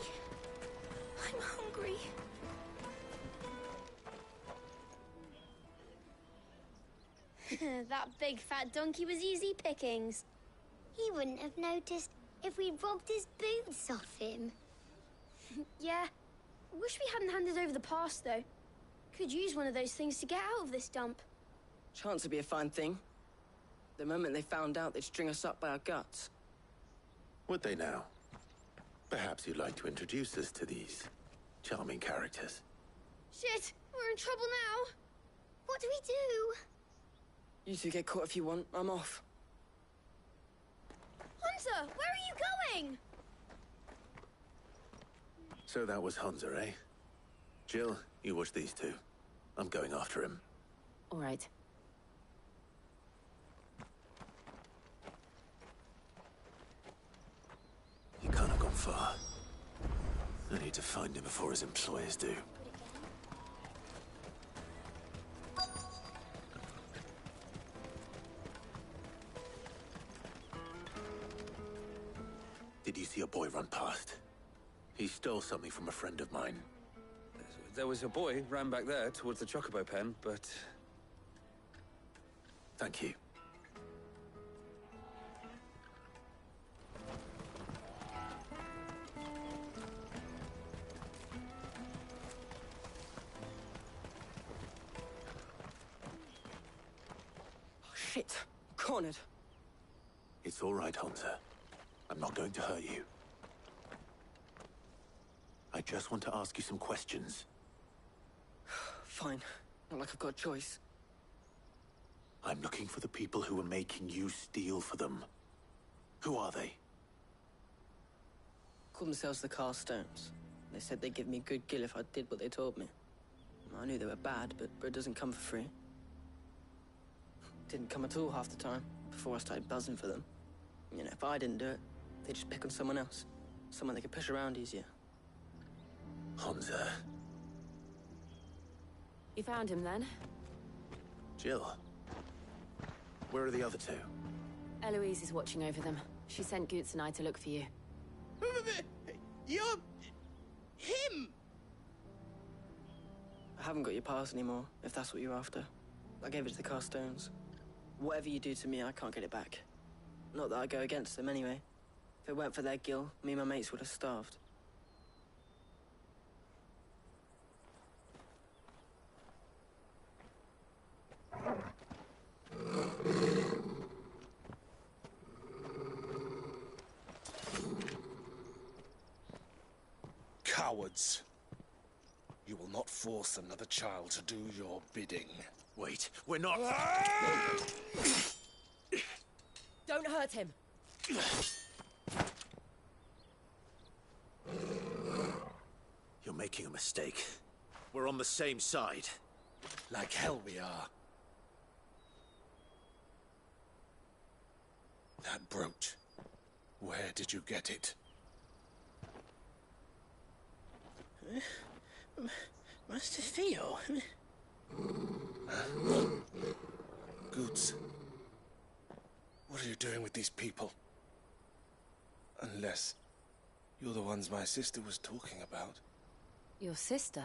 Speaker 4: I'm hungry.
Speaker 24: That big fat donkey was easy pickings. He wouldn't have noticed if we'd robbed his boots off him.
Speaker 4: Yeah. Wish we hadn't handed over the pass, though. Could use one of those things to get out of this dump.
Speaker 2: Chance would be a fine thing. The moment they found out, they'd string us up by our guts.
Speaker 1: Would they now? Perhaps you'd like to introduce us to these charming characters.
Speaker 4: Shit, we're in trouble now.
Speaker 24: What do we do?
Speaker 2: You two get caught if you want. I'm off.
Speaker 4: Hunter, where are you going?
Speaker 1: So that was Hansa, eh? Jill, you watch these two. I'm going after him.
Speaker 9: All right.
Speaker 1: He can't have gone far. I need to find him before his employers do. Did you see a boy run past? He stole something from a friend of mine.
Speaker 6: There was a boy ran back there towards the chocobo pen, but...
Speaker 1: Thank you.
Speaker 2: Oh, shit. Cornered.
Speaker 1: It's all right, Hansa. I'm not going to hurt you. I just want to ask you some questions.
Speaker 2: Fine. Not like I've got a choice.
Speaker 1: I'm looking for the people who are making you steal for them. Who are they?
Speaker 2: Called themselves the Cristais-Máter. They said they'd give me a good gill if I did what they told me. I knew they were bad, but bread doesn't come for free. Didn't come at all half the time, before I started buzzing for them. You know, if I didn't do it, they'd just pick on someone else. Someone they could push around easier.
Speaker 1: Hansa.
Speaker 9: You found him, then?
Speaker 1: Jill. Where are the other two?
Speaker 9: Eloise is watching over them. She sent Goots and I to look for you.
Speaker 2: You're... him!
Speaker 7: I haven't got your pass anymore, if that's what you're after. I gave it to the Cristais. Whatever you do to me, I can't get it back. Not that I go against them anyway. If it weren't for their guild, me and my mates would have starved.
Speaker 5: Cowards. You will not force another child to do your bidding.
Speaker 21: Wait, we're not...
Speaker 9: Don't hurt him!
Speaker 21: You're making a mistake. We're on the same side.
Speaker 5: Like hell we are. That brooch. Where did you get it?
Speaker 7: Master Theo?
Speaker 5: Goots. What are you doing with these people? Unless you're the ones my sister was talking about.
Speaker 9: Your sister?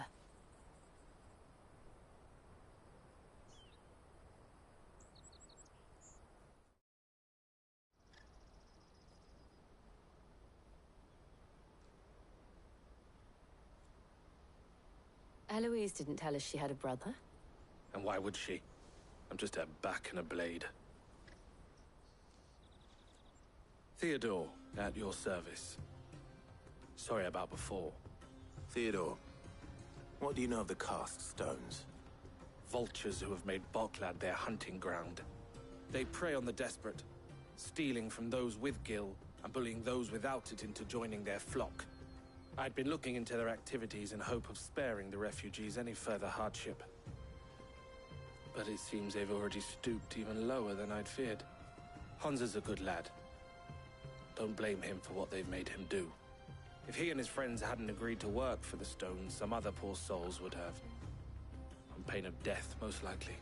Speaker 9: Eloise didn't tell us she had a brother.
Speaker 5: And why would she? I'm just a back and a blade. Theodore, at your service. Sorry about before.
Speaker 21: Theodore, what do you know of the cast stones?
Speaker 5: Vultures who have made Boklad their hunting ground. They prey on the desperate, stealing from those with gil and bullying those without it into joining their flock. I'd been looking into their activities in hope of sparing the refugees any further hardship. But it seems they've already stooped even lower than I'd feared. Hansa's a good lad. Don't blame him for what they've made him do. If he and his friends hadn't agreed to work for the stones, some other poor souls would have. On pain of death, most likely.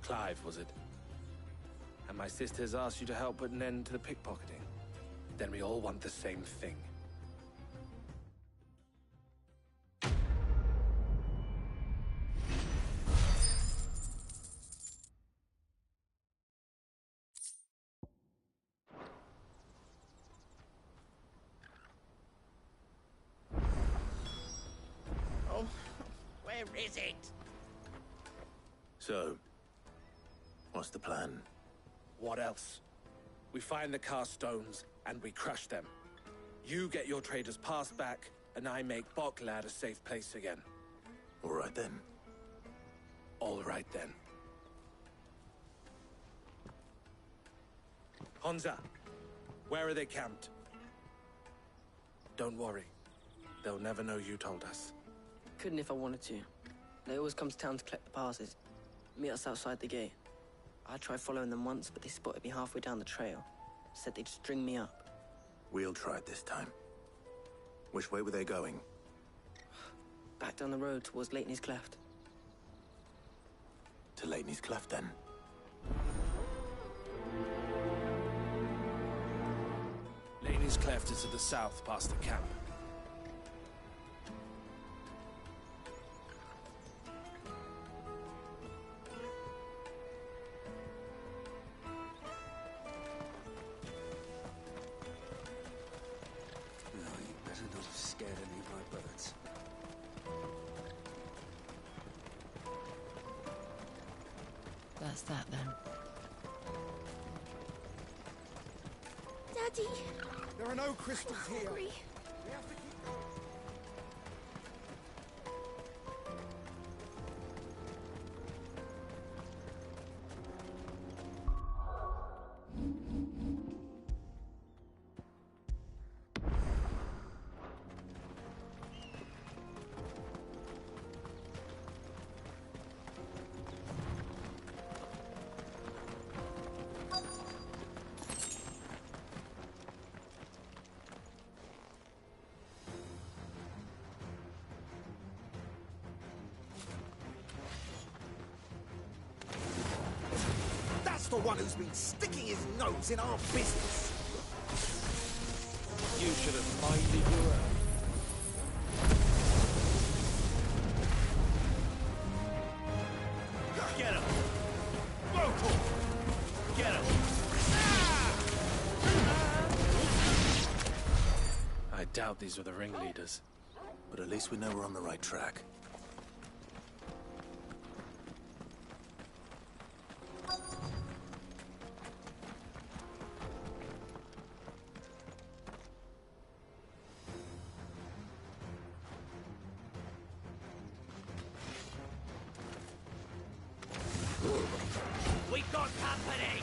Speaker 5: Clive, was it? And my sisters asked you to help put an end to the pickpocketing. Then we all want the same thing.
Speaker 2: Where is it?
Speaker 21: So, what's the plan?
Speaker 5: What else? We find the cast stones and we crush them. You get your trader's pass back, and I make Boklad a safe place again.
Speaker 21: All right then.
Speaker 5: All right then. Hansa, where are they camped? Don't worry. They'll never know you told us.
Speaker 7: Couldn't if I wanted to. They always come to town to collect the passes. Meet us outside the gate. I tried following them once, but they spotted me halfway down the trail. Said they'd string me up.
Speaker 21: We'll try it this time. Which way were they going?
Speaker 7: Back down the road towards Leighton's Cleft.
Speaker 21: To Leighton's Cleft, then?
Speaker 5: Leighton's Cleft is to the south, past the camp.
Speaker 14: That's that then.
Speaker 4: Daddy!
Speaker 22: There are no crystals here.
Speaker 4: Hurry.
Speaker 22: We have to keep going.
Speaker 10: for one who's been sticking his nose in our business.
Speaker 5: You should have minded your own.
Speaker 10: Get him! Local! Get him!
Speaker 5: I doubt these were the ringleaders.
Speaker 21: But at least we know we're on the right track.
Speaker 10: We got company!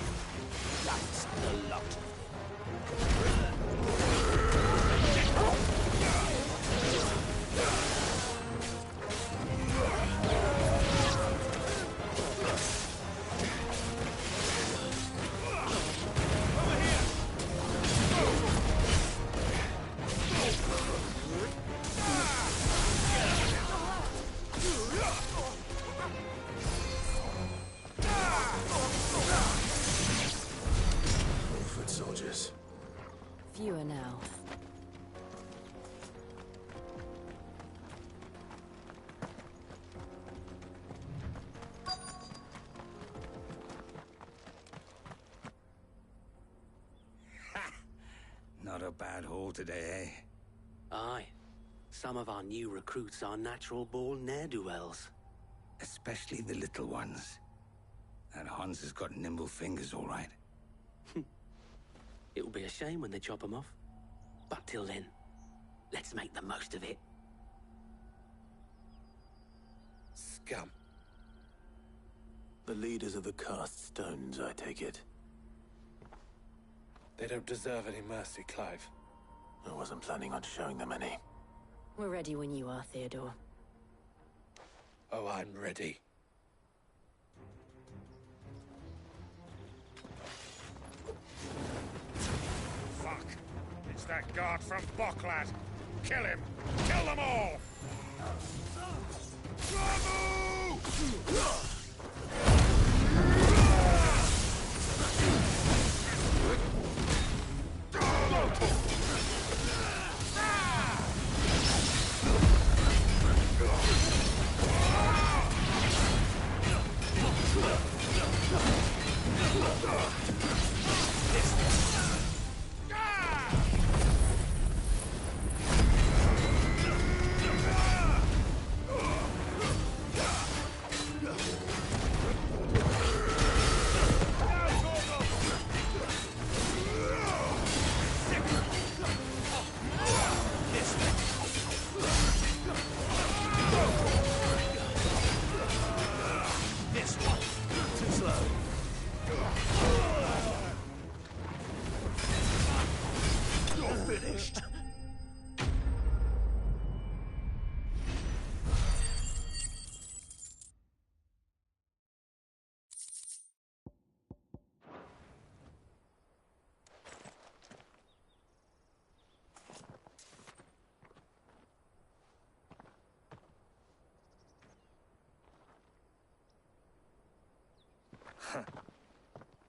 Speaker 10: That's the lot.
Speaker 14: Fewer now.
Speaker 8: Not a bad haul today, eh?
Speaker 11: Aye. Some of our new recruits are natural-born ne'er-do-wells.
Speaker 8: Especially the little ones. That Hans has got nimble fingers, all right.
Speaker 11: It'll be a shame when they chop them off. But till then, let's make the most of it.
Speaker 5: Scum.
Speaker 21: The leaders of the cast stones, I take it.
Speaker 5: They don't deserve any mercy, Clive.
Speaker 21: I wasn't planning on showing them any.
Speaker 9: We're ready when you are, Theodore.
Speaker 5: Oh, I'm ready.
Speaker 16: Fuck! It's that guard from Boklad! Kill him! Kill them all!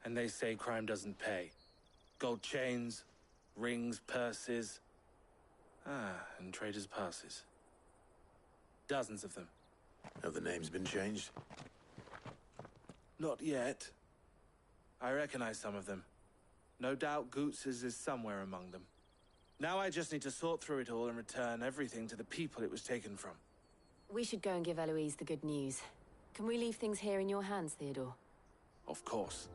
Speaker 5: And they say crime doesn't pay. Gold chains, rings, purses. And traders' passes. Dozens of them.
Speaker 21: Have the names been changed?
Speaker 5: Not yet. I recognize some of them. No doubt Goots's is somewhere among them. Now I just need to sort through it all and return everything to the people it was taken from.
Speaker 9: We should go and give Eloise the good news. Can we leave things here in your hands, Theodore?
Speaker 5: Of course.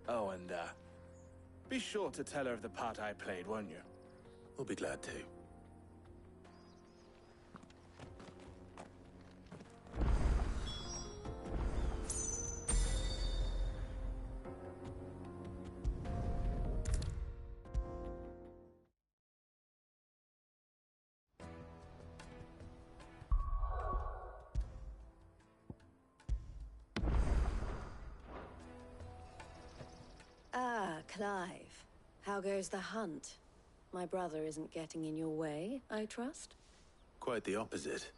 Speaker 5: Oh, and, be sure to tell her of the part I played, won't you?
Speaker 21: We'll be glad to.
Speaker 9: Clive, how goes the hunt? My brother isn't getting in your way, I trust?
Speaker 21: Quite the opposite.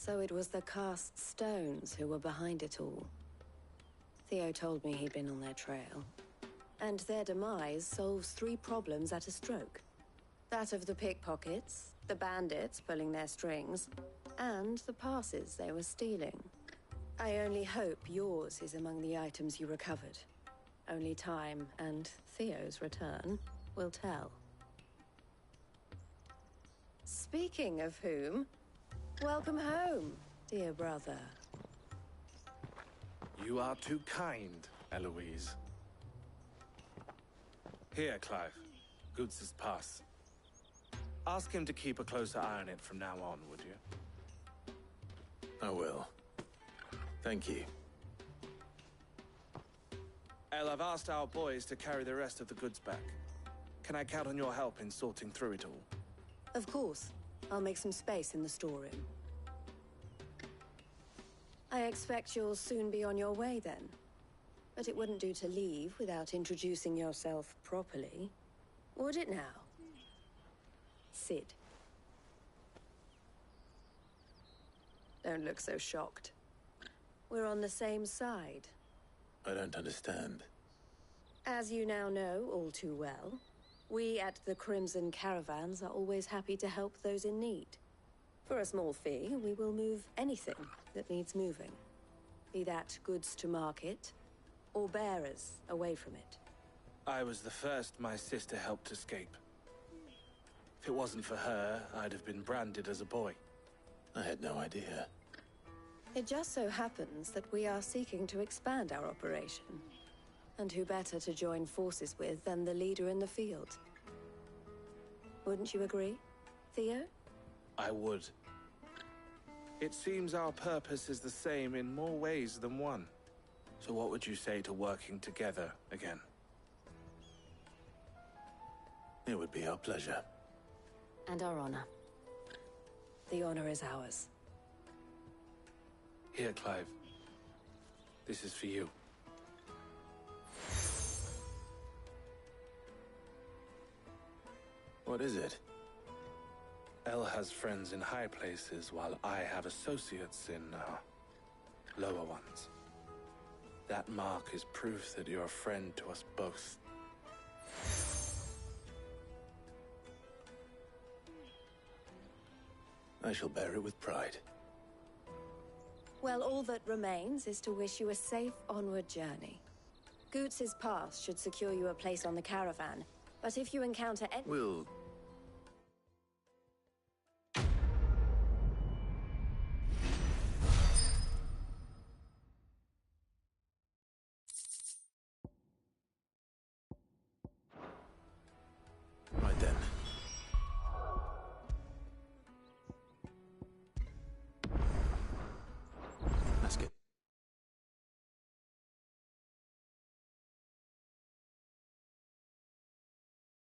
Speaker 9: So it was the cast stones who were behind it all. Theo told me he'd been on their trail. And their demise solves 3 problems at a stroke. That of the pickpockets, the bandits pulling their strings, and the passes they were stealing. I only hope yours is among the items you recovered. Only time and Theo's return will tell. Speaking of whom, welcome home, dear brother.
Speaker 5: You are too kind, Eloise. Here, Clive. Goods' pass. Ask him to keep a closer eye on it from now on, would you?
Speaker 1: I will. Thank you.
Speaker 5: El, I've asked our boys to carry the rest of the goods back. Can I count on your help in sorting through it all?
Speaker 9: Of course. I'll make some space in the storeroom. I expect you'll soon be on your way then. But it wouldn't do to leave without introducing yourself properly. Would it now? Sid. Don't look so shocked. We're on the same side.
Speaker 1: I don't understand.
Speaker 9: As you now know all too well, we at the Crimson Caravans are always happy to help those in need. For a small fee, we will move anything that needs moving. Be that goods to market, or bearers away from it.
Speaker 5: I was the first my sister helped escape. If it wasn't for her, I'd have been branded as a boy.
Speaker 1: I had no idea.
Speaker 9: It just so happens that we are seeking to expand our operation. And who better to join forces with than the leader in the field? Wouldn't you agree, Theo?
Speaker 5: I would. It seems our purpose is the same in more ways than one. So what would you say to working together again?
Speaker 1: It would be our pleasure.
Speaker 9: And our honor. The honor is ours.
Speaker 5: Here, Clive. This is for you.
Speaker 1: What is it?
Speaker 5: El has friends in high places, while I have associates in, lower ones. That mark is proof that you're a friend to us both.
Speaker 1: I shall bear it with pride.
Speaker 9: Well, all that remains is to wish you a safe onward journey. Goots' pass should secure you a place on the caravan, but if you encounter any...
Speaker 1: We'll